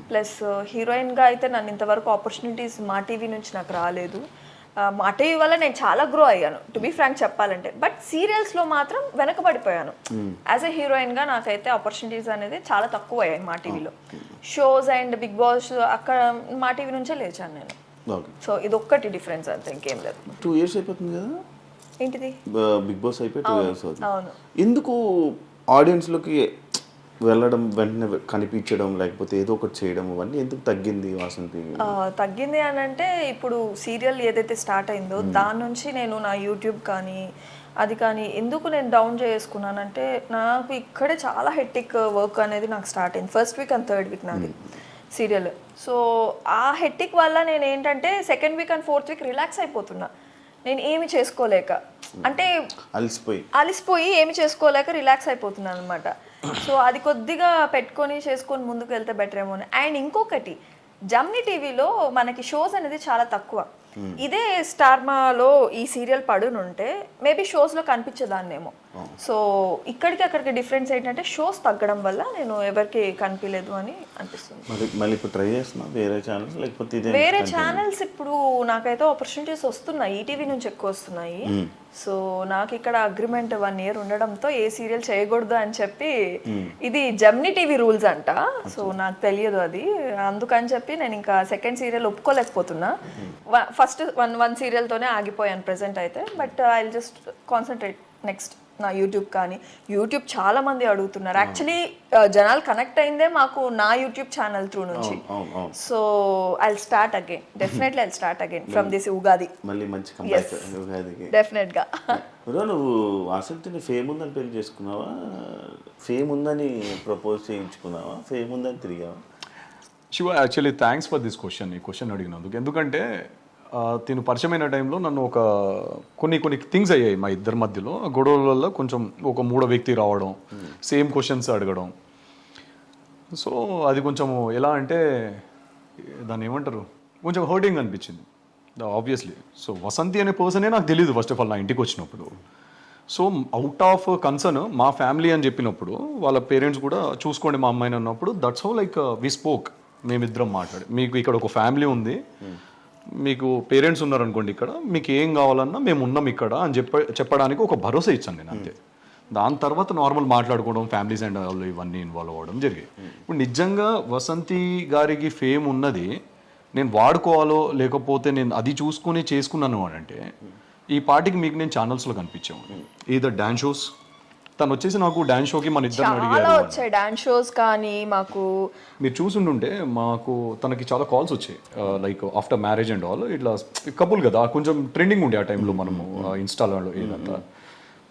ప్లస్ హీరోయిన్గా అయితే నన్ను ఇంతవరకు ఆపర్చునిటీస్ మా టీవీ నుంచి నాకు రాలేదు. మా టీవీ వల్ల నేను చాలా గ్రో అయ్యాను, టు బీ ఫ్రాంక్ చెప్పాలంటే. బట్ సీరియల్స్లో మాత్రం వెనకబడిపోయాను. యాజ్ ఎ హీరోయిన్గా నాకైతే ఆపర్చునిటీస్ అనేది చాలా తక్కువ అయ్యాయి మా టీవీలో. షోస్ అండ్ బిగ్ బాస్ అక్కడ మా టీవీ నుంచే లేచాను నేను. సో ఇది ఒక్కటి డిఫరెన్స్ అంతే, ఇంకేం లేదు. 2 years అయిపోతుంది కదా ఏంటిది బిగ్ బాస్ అయిపోయి 2 years అవుతుంది. అవును. ఎందుకు ఆడియన్స్లోకి వెళ్ళడం, వెంటనే కనిపించడం, లేకపోతే ఏదో ఒకటి చేయడం, అవన్నీ ఎందుకు తగ్గింది వాసంతి? తగ్గింది అని అంటే ఇప్పుడు సీరియల్ ఏదైతే స్టార్ట్ అయిందో దాని నుంచి నేను నా యూట్యూబ్ కానీ అది కానీ ఎందుకు నేను డౌన్ చేసుకున్నానంటే నాకు ఇక్కడే చాలా హెక్టిక్ వర్క్ అనేది నాకు స్టార్ట్ అయింది. First week and third week నాది సీరియల్. సో ఆ హెక్టిక్ వల్ల నేను ఏంటంటే second week and fourth week relax అయిపోతున్నా. నేను ఏమి చేసుకోలేక, అంటే అలిసిపోయి ఏమి చేసుకోలేక రిలాక్స్ అయిపోతున్నాను అనమాట. సో అది కొద్దిగా పెట్టుకొని చేసుకొని ముందుకు వెళ్తే బెటర్ ఏమో. అండ్ ఇంకొకటి, జమ్నీ టీవీలో మనకి షోస్ అనేది చాలా తక్కువ. ఇదే స్టార్మాలో ఈ సీరియల్ పడునుంటే మేబీ షోస్లో కనిపించేదాన్నేమో. సో ఇక్కడికి అక్కడికి డిఫరెన్స్ ఏంటంటే షోస్ తగ్గడం వల్ల నేను ఎవరికి కనిపించలేదు అని అనిపిస్తుంది. వేరే ఛానల్స్ ఇప్పుడు నాకైతే ఆపర్చునిటీస్ వస్తున్నాయి, ఈటీవీ నుంచి ఎక్కువ వస్తున్నాయి. సో నాకు ఇక్కడ అగ్రిమెంట్ 1 year ఉండడంతో ఏ సీరియల్ చేయకూడదు అని చెప్పి, ఇది జమ్నీ టీవీ రూల్స్ అంట. సో నాకు తెలియదు అది, అందుకని చెప్పి నేను ఇంకా సెకండ్ సీరియల్ ఒప్పుకోలేకపోతున్నా. ఫస్ట్ వన్ సీరియల్తోనే ఆగిపోయాను ప్రెసెంట్ అయితే. But I will just concentrate next నా యూట్యూబ్ కానీ. యూట్యూబ్ చాలా మంది అడుగుతున్నారు, యాక్చువల్లీ జనాలు కనెక్ట్ అయిందే మాకు నా యూట్యూబ్ ఛానల్ త్రూ నుంచి. So I will start again, definitely I will start again from this Ugadi. మళ్ళీ మంచి కంబ్యాక్ ఉగాదికి డెఫినెట్గా. నువ్వు ఆసక్తిని ఫేమ్ ఉందని పెళ్లి చేసుకున్నావా, ఫేమ్ ఉందని ప్రపోజ్ చేయించుకున్నావా, ఫేమ్ ఉందని తిరిగావా? Shiva, actually thanks for this question, ఈ క్వశ్చన్ అడిగినందుకు. ఎందుకంటే తిను పరిచయమైన టైంలో నన్ను కొన్ని థింగ్స్ అయ్యాయి మా ఇద్దరి మధ్యలో. గొడవల వల్ల కొంచెం ఒక 3వ వ్యక్తి రావడం, సేమ్ క్వశ్చన్స్ అడగడం. సో అది కొంచెం ఎలా అంటే దాన్ని ఏమంటారు, కొంచెం హర్టింగ్ అనిపించింది ఆబ్వియస్లీ. సో వసంతి అనే పర్సనే నాకు తెలియదు ఫస్ట్ ఆఫ్ ఆల్ నా ఇంటికి వచ్చినప్పుడు. సో అవుట్ ఆఫ్ కన్సర్న్ మా ఫ్యామిలీ అని చెప్పినప్పుడు వాళ్ళ పేరెంట్స్ కూడా చూసుకోండి మా అమ్మాయిని అన్నప్పుడు that's how like we spoke, మేమిద్దరం మాట్లాడి మీకు ఇక్కడ ఒక ఫ్యామిలీ ఉంది, మీకు పేరెంట్స్ ఉన్నారనుకోండి ఇక్కడ, మీకు ఏం కావాలన్నా మేము ఉన్నాం ఇక్కడ అని చెప్పడానికి ఒక భరోసా ఇచ్చాను నేను అంతే. దాని తర్వాత నార్మల్ మాట్లాడుకోవడం, ఫ్యామిలీస్ అండ్ వాళ్ళు ఇవన్నీ ఇన్వాల్వ్ అవ్వడం జరిగాయి. ఇప్పుడు నిజంగా వసంతి గారికి ఫేమ్ ఉన్నది నేను వాడుకోవాలో లేకపోతే నేను అది చూసుకుని చేసుకున్నాను అని అంటే ఈ పార్టీకి మీకు నేను ఛానల్స్లో కనిపించాము. ఏదో డాన్స్ షోస్, తను వచ్చేసి నాకు డాన్స్ షోకి మన ఇద్దరు చాలా అడిగారు. వచ్చాయి డాన్స్ షోస్ కానీ మాకు. మీరు చూసుంటుంటే మాకు తనకి చాలా కాల్స్ వచ్చాయి like after marriage and all, ఇట్లా కపుల్ కదా కొంచెం ట్రెండింగ్ ఉండే ఆ టైంలో మనము ఇన్స్టాలో ఏదంతా.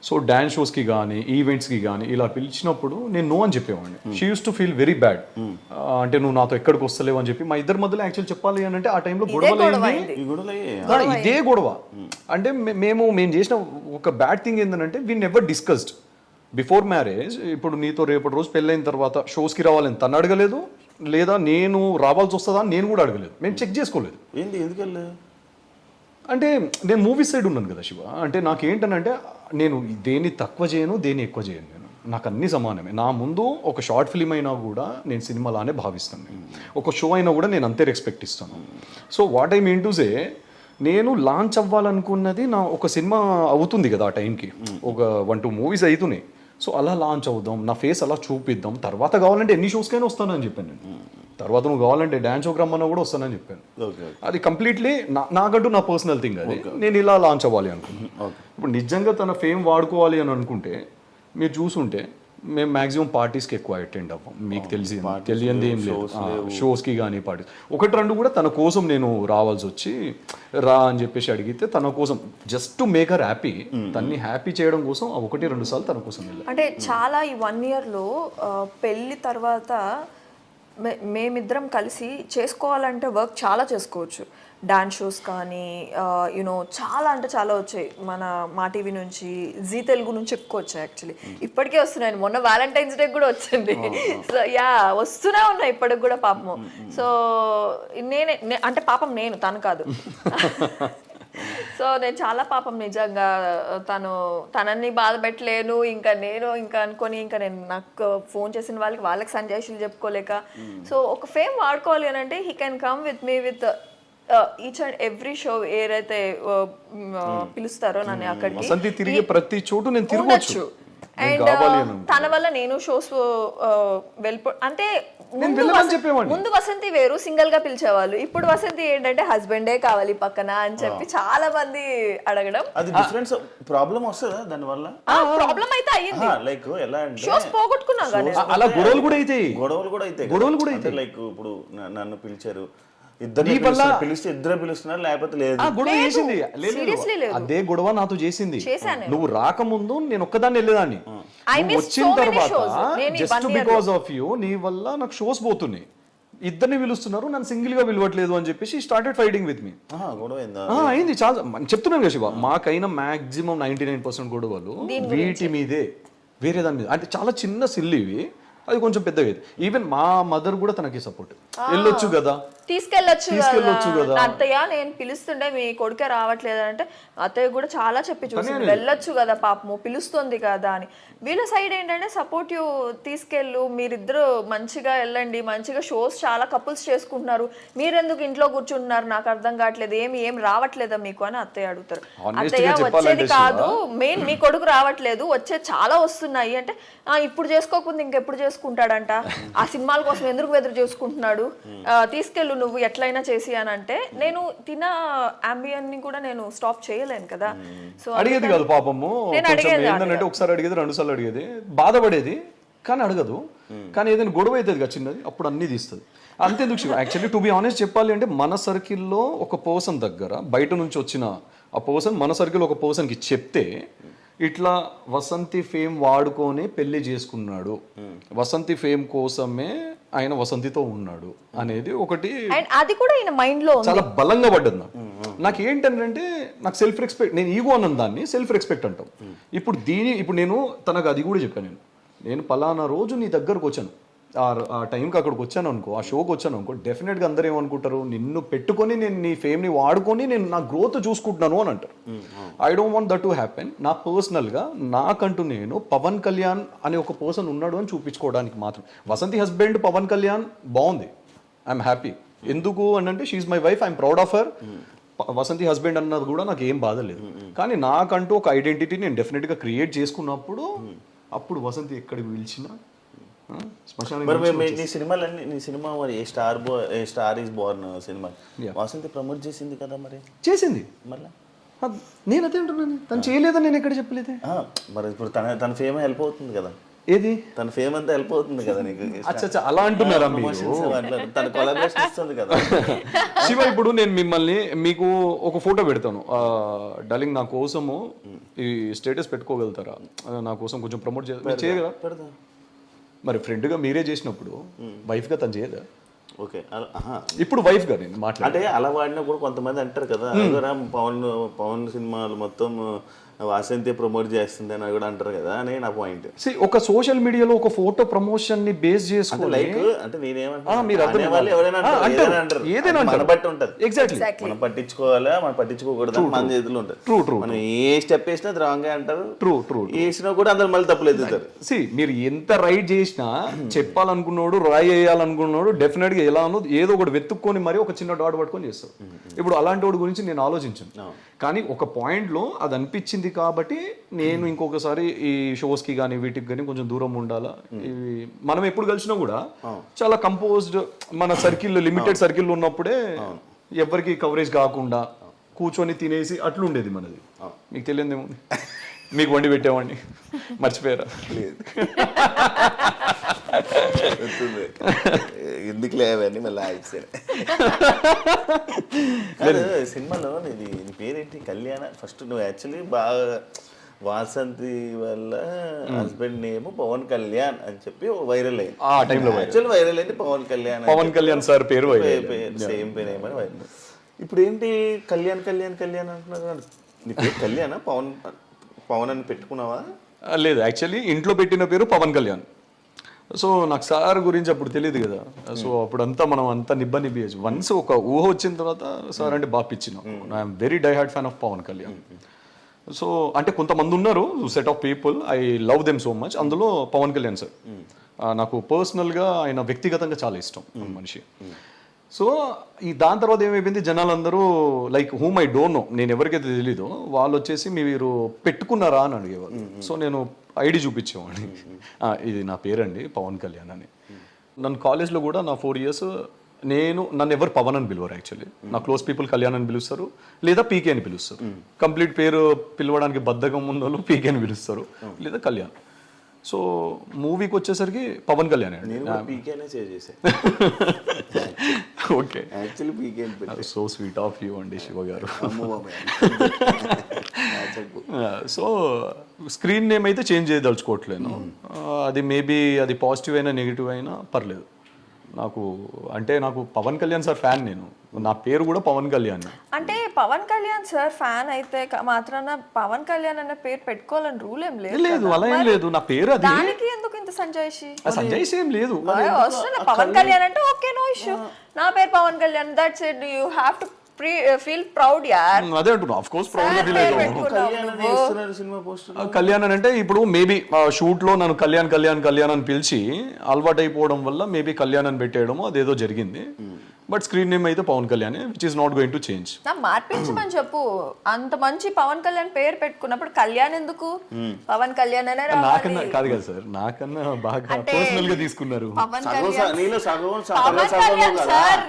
సో డాన్స్ షోస్కి కానీ ఈవెంట్స్కి కానీ ఇలా పిలిచినప్పుడు నేను నో అని చెప్పేవాడిని. She use to feel very bad, అంటే నువ్వు నాతో ఎక్కడికి వస్తలేవు అని చెప్పి. మా ఇద్దరి మధ్యలో యాక్చువల్ చెప్పాలి అని అంటే ఆ టైంలో ఇదే గొడవ. అంటే మేము చేసిన ఒక బ్యాడ్ థింగ్ ఏంటంటే we never discussed before marriage. ఇప్పుడు నీతో రేపటి రోజు పెళ్ళైన తర్వాత షోస్కి రావాలని తను అడగలేదు, లేదా నేను రావాల్సి వస్తుందా అని నేను కూడా అడగలేదు. మేము చెక్ చేసుకోలేదు. ఏంది ఎందుకెళ్ళలేదు అంటే నేను మూవీ సైడ్ ఉన్నాను కదా శివ. అంటే నాకేంటనంటే నేను దేన్ని తక్కువ చేయను, దేన్ని ఎక్కువ చేయను. నేను నాకు అన్ని సమానమే. నా ముందు ఒక షార్ట్ ఫిల్మ్ అయినా కూడా నేను సినిమాలానే భావిస్తాను. నేను ఒక షో అయినా కూడా నేను అంతే రెస్పెక్ట్ ఇస్తాను. So what I mean to say, నేను లాంచ్ అవ్వాలనుకున్నది నా ఒక సినిమా అవుతుంది కదా ఆ టైంకి, ఒక 1-2 మూవీస్ అవుతున్నాయి. సో అలా లాంచ్ అవుదాం, నా ఫేస్ అలా చూపిద్దాం, తర్వాత కావాలంటే ఎన్ని షోస్కైనా వస్తానని చెప్పాను నేను. తర్వాత నువ్వు కావాలంటే డాన్స్ షోకి రమ్మన్నా కూడా వస్తానని చెప్పాను. అది కంప్లీట్లీ నాకంటూ నా పర్సనల్ థింగ్. అది నేను ఇలా లాంచ్ అవ్వాలి అనుకున్నాను. ఇప్పుడు నిజంగా తన ఫేమ్ వాడుకోవాలి అని అనుకుంటే మీరు చూసుంటే మేము మ్యాక్సిమం పార్టీస్కి ఎక్కువ అటెండ్ అవ్వం. మీకు తెలియంది ఏం లేదు. షోస్కి కానీ పార్టీస్ 1-2 కూడా తన కోసం నేను రావాల్సి వచ్చి రా అని చెప్పేసి అడిగితే తన కోసం just to make her happy, తన్ని హ్యాపీ చేయడం కోసం 1-2 సార్లు తన కోసం వెళ్ళాను. అంటే చాలా ఈ 1 ఇయర్లో పెళ్ళి తర్వాత మేమిద్దరం కలిసి చేసుకోవాలంటే వర్క్ చాలా చేసుకోవచ్చు. డాన్స్ షోస్ కానీ యూనో చాలా అంటే చాలా వచ్చాయి. మన మా టీవీ నుంచి, జీ తెలుగు నుంచి ఎక్కువ వచ్చాయి. యాక్చువల్లీ ఇప్పటికే వస్తున్నాయి. మొన్న వ్యాలంటైన్స్ డే కూడా వచ్చింది. సో యా వస్తూనే ఉన్నాయి ఇప్పటికి కూడా పాపం. సో నేనే అంటే పాపం నేను, తను కాదు. సో నేను చాలా పాపం నిజంగా తనని బాధ పెట్టలేను ఇంకా నేను ఇంకా అనుకొని ఇంకా నేను నాకు ఫోన్ చేసిన వాళ్ళకి సంజాయిషులు చెప్పుకోలేక. సో ఒక ఫేమ్ వాడుకోవాలి అని అంటే he can come with me with each and every show ఏదైతే పిలుస్తారో నన్ను అక్కడికి తిరిగే ప్రతి చోటు నేను తిరగొచ్చు. అండ్ తన వల్ల నేను షోస్ అంటే ముందు వసంతి వేరు సింగిల్ గా పిలిచేవాళ్ళు. ఇప్పుడు వసంతి ఏంటంటే హస్బెండే కావాలి పక్కన అని చెప్పి చాలా మంది అడగడం. అది డిఫరెన్స్ ప్రాబ్లం వస్తుందా దాని వల్ల? ప్రాబ్లం అయితే అయ్యింది. లైక్ ఎలా అంటే షోస్ పోగొట్టుకున్నాం కానీ అలా గొడవలు కూడా అయితే లైక్ ఇప్పుడు నన్ను పిలిచారు, పిలిస్తే ఇద్దరు పిలుస్తున్నారు, లేకపోతే లేదు. అదే గొడవ నాతో చేసింది. నువ్వు రాకముందు నేను ఒక్కదాన్ని వెళ్ళేదాన్ని. వచ్చిన తర్వాత జస్ట్ బికాస్ ఆఫ్ యూ నీ వల్ల నాకు షోస్ పోతున్నాయి, ఇద్దరిని పిలుస్తున్నారు, నన్ను సింగిల్ గా పిలవట్లేదు అని చెప్పేసి స్టార్టెడ్ ఫైటింగ్ విత్ మీ. అయింది చాలా. చెప్తున్నాను కదా శివ, మాకైనా మాక్సిమం 99% గొడవలు వీటి మీదే, వేరే దాని మీద. అంటే చాలా చిన్న సిల్లివి, అది కొంచెం పెద్దగా. ఈవెన్ మా మదర్ కూడా తనకి సపోర్ట్, వెళ్ళొచ్చు కదా, తీసుకెళ్ళొచ్చు కదా అత్తయ్య, నేను పిలుస్తుండే మీ కొడుకే రావట్లేదు అంటే అత్తయ్య కూడా చాలా చెప్పి చూసింది, వెళ్ళొచ్చు కదా పాపము పిలుస్తుంది కదా అని. వీళ్ళ సైడ్ ఏంటంటే సపోర్టివ్, తీసుకెళ్ళు, మీరిద్దరు మంచిగా వెళ్ళండి, మంచిగా షోస్ చాలా కపుల్స్ చేసుకుంటున్నారు, మీరెందుకు ఇంట్లో కూర్చుంటున్నారు, నాకు అర్థం కావట్లేదు, ఏం రావట్లేదా మీకు అని అత్తయ్య అడుగుతారు. అత్తయ్య వచ్చేది కాదు, మెయిన్ మీ కొడుకు రావట్లేదు, వచ్చేది చాలా వస్తున్నాయి అంటే ఇప్పుడు చేసుకోకుండా ఇంకెప్పుడు చేసుకుంటాడంట, ఆ సినిమాల కోసం ఎందుకు ఎదురు చేసుకుంటున్నాడు, తీసుకెళ్ళు నువ్వు ఎట్లయినా చేసి అని అంటే నేను తిన అంబియన్ ని కూడా నేను స్టాప్ చేయలేను కదా. సో అడిగేది కాదు పాపము, ఏంటంటే ఒకసారి అడిగేది, 2 సార్లు అడిగేది, బాధపడేది కానీ అడగదు. కానీ ఏదైనా గొడవ అవుతుంది కదా చిన్నది, అప్పుడు అన్ని తీస్తుంది. అంతేందుకు Shiva, actually to be honest చెప్పాలి అంటే మన సర్కిల్లో ఒక పర్సన్ దగ్గర బయట నుంచి వచ్చిన ఆ పర్సన్ మన సర్కిల్ ఒక పర్సన్కి చెప్తే ఇట్లా వసంతి ఫేమ్ వాడుకొని పెళ్లి చేసుకున్నాడు, వసంతి ఫేమ్ కోసమే ఆయన వసంతితో ఉన్నాడు అనేది ఒకటి, అది కూడా ఈయన మైండ్ లో చాలా బలంగా పడ్డది నాకు. ఏంటంటే నాకు సెల్ఫ్ రెస్పెక్ట్, నేను ఈగో అన్న దాన్ని సెల్ఫ్ రెస్పెక్ట్ అంటాం. ఇప్పుడు నేను తనకు అది కూడా చెప్పాను, నేను పలానా రోజు నీ దగ్గరకు వచ్చాను, ఆ టైంకి అక్కడికి వచ్చాను అనుకో, ఆ షోకి వచ్చాను అనుకో, డెఫినెట్గా అందరూ ఏమనుకుంటారు, నిన్ను పెట్టుకొని నేను నీ ఫేమ్ని వాడుకొని నేను నా గ్రోత్ చూసుకుంటున్నాను అని అంటారు. I don't want that to happen. నా పర్సనల్గా నాకంటూ నేను పవన్ కళ్యాణ్ అనే ఒక పర్సన్ ఉన్నాడు అని చూపించుకోవడానికి మాత్రం. వసంతి హస్బెండ్ పవన్ కళ్యాణ్ బాగుంది, ఐఎమ్ హ్యాపీ. ఎందుకు అని అంటే she's my wife, I'm proud of her. Vasanthi husband అన్నది కూడా నాకు ఏం బాధ లేదు. కానీ నాకంటూ ఒక ఐడెంటిటీ నేను డెఫినెట్గా క్రియేట్ చేసుకున్నప్పుడు అప్పుడు వసంతి ఎక్కడికి పిలిచినా నీ సినిమాలన్నీ, నీ సినిమా మరి a star is born cinema Vasanthi promote చేసింది కదా, మరి చేసింది. మళ్ళీ నేను అదే అంటున్నాను, తను చేయలేదని నేను ఎక్కడ చెప్పలేదే. మరి ఇప్పుడు తన ఫేమ్ హెల్ప్ అవుతుంది కదా. ఏది తన ఫేమ్ అంతా హెల్ప్ అవుతుంది కదా నీకు. అచ్చా అలా అంటున్నారా మీరు? తన కొలాబరేషన్ ఇస్తుంది కదా. శివ, ఇప్పుడు నేను మిమ్మల్ని మీకు ఒక ఫోటో పెడతాను, డార్లింగ్ నా కోసము ఈ స్టేటస్ పెట్టుకోగలుగుతారా, నా కోసం కొంచెం ప్రమోట్ చేయగలరా? పెడతా. మరి ఫ్రెండ్గా మీరే చేసినప్పుడు వైఫ్గా తను చేయదా? ఓకే, ఇప్పుడు వైఫ్గా నేను మాట్లాడే అంటే అలా వాడినా కూడా కొంతమంది అంటారు కదా, పవన్ సినిమాలు మొత్తం వాసంతి ప్రమోట్ చేస్తుంది అని కూడా అంటారు కదా అని నా పాయింట్. ఒక సోషల్ మీడియాలో ఒక ఫోటో ప్రమోషన్ ని బేస్ చేసుకుని లైక్ అంటే ఏదైనా మన బట్టి ఉంటది. ఎగ్జాక్ట్లీ, మనం పట్టించుకోవాలా మనం పట్టించుకోకూడదు మన చేతిలో ఉంటది. True true. మనం ఏ స్టెప్ వేసినా అది రాంగ్ అంటారు. True true. వేసినా కూడా అందరు మళ్ళీ తప్పులేదు. మీరు ఎంత రైట్ చేసినా చెప్పాలనుకున్నాడు, రాయి వేయాలనుకున్నాడు డెఫినెట్ గా ఎలా ఉన్నది ఏదో ఒకటి వెతుక్కొని మరి ఒక చిన్న డాట్ పట్టుకొని చేస్తాడు. ఇప్పుడు అలాంటి వాడి గురించి నేను ఆలోచించాను, కానీ ఒక పాయింట్ లో అది అనిపించింది కాబట్టి నేను ఇంకొకసారి ఈ షోస్ కి కానీ వీటికి కానీ కొంచెం దూరం ఉండాలా. మనం ఎప్పుడు కలిసినా కూడా చాలా కంపోజ్డ్, మన సర్కిల్ లిమిటెడ్ సర్కిల్ ఉన్నప్పుడే ఎవరికి కవరేజ్ కాకుండా కూర్చొని తినేసి అట్లుండేది మనది. మీకు తెలియదేమో, మీకు వండి పెట్టేవాడిని మర్చిపోయారా? లేదు, ఎందుకు లేవని మళ్ళీ సినిమాలో నీ పేరేంటి? కళ్యాణ. ఫస్ట్ నువ్వు యాక్చువల్లీ బాగా వాసంతి వల్ల హస్బెండ్ నేమ్ పవన్ కళ్యాణ్ అని చెప్పి వైరల్ అయింది. ఆ టైంలో యాక్చువల్ వైరల్ అయింది పవన్ కళ్యాణ్ సార్ పేరు సేమ్ పేరు ఏమని వైరల్. ఇప్పుడు ఏంటి కళ్యాణ్ కళ్యాణ్ కళ్యాణ్ అంటున్నారు? నీ పేరు కళ్యాణ్ పవన్ అని పెట్టుకున్నావా? లేదు, యాక్చువల్లీ ఇంట్లో పెట్టిన పేరు పవన్ కళ్యాణ్. సో నాకు సార్ గురించి అప్పుడు తెలియదు కదా, సో అప్పుడంతా మనం అంతా నిబ్బనిబ్బేయచ్చు. వన్స్ ఒక ఊహ వచ్చిన తర్వాత సార్ అంటే బాగా పిచ్చిన. I'm very die heart fan of Pawan Kalyan. So అంటే కొంతమంది ఉన్నారు set of people, I love them so much. అందులో పవన్ కళ్యాణ్ సార్ నాకు పర్సనల్గా, ఆయన వ్యక్తిగతంగా చాలా ఇష్టం మనిషి. సో దాని తర్వాత ఏమైపోయింది, జనాలందరూ like whom I don't know, నేను ఎవరికైతే తెలీదో వాళ్ళు వచ్చేసి మీరు పెట్టుకున్నారా అని అడిగేవాళ్ళు. సో నేను ఐడి చూపించేవాడిని, ఇది నా పేరండి పవన్ కళ్యాణ్ అని. నన్ను కాలేజ్లో కూడా నా 4 years నన్ను ఎవరు పవన్ అని పిలవరు. యాక్చువల్లీ నా క్లోజ్ పీపుల్ కళ్యాణ్ అని పిలుస్తారు, లేదా పీకే అని పిలుస్తారు. కంప్లీట్ పేరు పిలవడానికి బద్ధకం ఉన్న వాళ్ళు పీకే అని పిలుస్తారు, లేదా కళ్యాణ్. సో మూవీకి వచ్చేసరికి పవన్ కళ్యాణ్ అండి. Okay, so sweet of you అండి శివ గారు. సో స్క్రీన్ నేమ్ అయితే చేంజ్ చేయదలుచుకోవట్లేను. అది మేబీ అది పాజిటివ్ అయినా నెగిటివ్ అయినా పర్లేదు నాకు. అంటే నాకు పవన్ కళ్యాణ్ సార్ ఫ్యాన్, నేను నా పేరు కూడా పవన్ కళ్యాణ్. అంటే పవన్ కళ్యాణ్ సార్ ఫ్యాన్ అయితే మాత్రాన పవన్ కళ్యాణ్ అనే పేరు పెట్టుకోవాలని రూల్ ఏం లేదు. లేదు, అలా ఏం లేదు. నా పేరు అది. దానికి ఎందుకు ఇంత సంజయ్షి? సంజయ్షి ఏం లేదు. పవన్ కళ్యాణ్ అంటే ఓకే, నో ఇష్యూ. నా పేరు Pawan Kalyan, that's it. You have to feel proud యార్. అదే అంటున్నా, ఆఫ్ కోర్స్ ప్రౌడ్ ఫీల్ అవుతాను. కళ్యాణ్ అంటే ఇప్పుడు మేబీ షూట్ లో నన్ను కళ్యాణ్ కళ్యాణ్ కళ్యాణ్ అని పిలిచి అలవాటు అయిపోవడం వల్ల మేబీ కళ్యాణ్ అని పెట్టేయడము అదేదో జరిగింది. బట్ స్క్రీన్ నేమ్ అయితే Pawan Kalyan, which is not going to change. నా మార్పించమని చెప్పు. అంత మంచి పవన్ కళ్యాణ్ పేరు పెట్టుకున్నప్పుడు కళ్యాణ్ ఎందుకు? పవన్ కళ్యాణ్ అనే రావాలి. నాకన్నా కాదు కదా సార్, నాకన్నా బాగా పర్సనల్ గా తీసుకున్నారు. Pawan Kalyan sir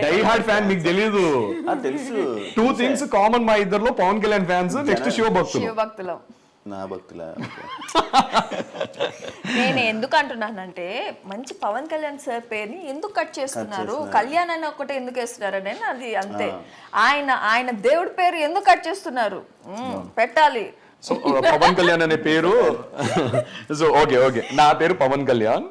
die hard fan, మీకు తెలియదు. తెలుసు. 2 things కామన్ మా ఇద్దరులో, పవన్ కళ్యాణ్ ఫ్యాన్స్, నెక్స్ట్ శివభక్తులు. నా భక్తుల. నేను ఎందుకు అంటున్నానంటే మంచి పవన్ కళ్యాణ్ సార్ పేరుని ఎందుకు కట్ చేస్తున్నారు, కళ్యాణ్ అని ఒకటే ఎందుకు వేస్తున్నారు అని. అది అంతే. ఆయన దేవుడి పేరు ఎందుకు కట్ చేస్తున్నారు? పెట్టాలి. సో పవన్ కళ్యాణ్ అనే పేరు, సో ఓకే నా పేరు పవన్ కళ్యాణ్.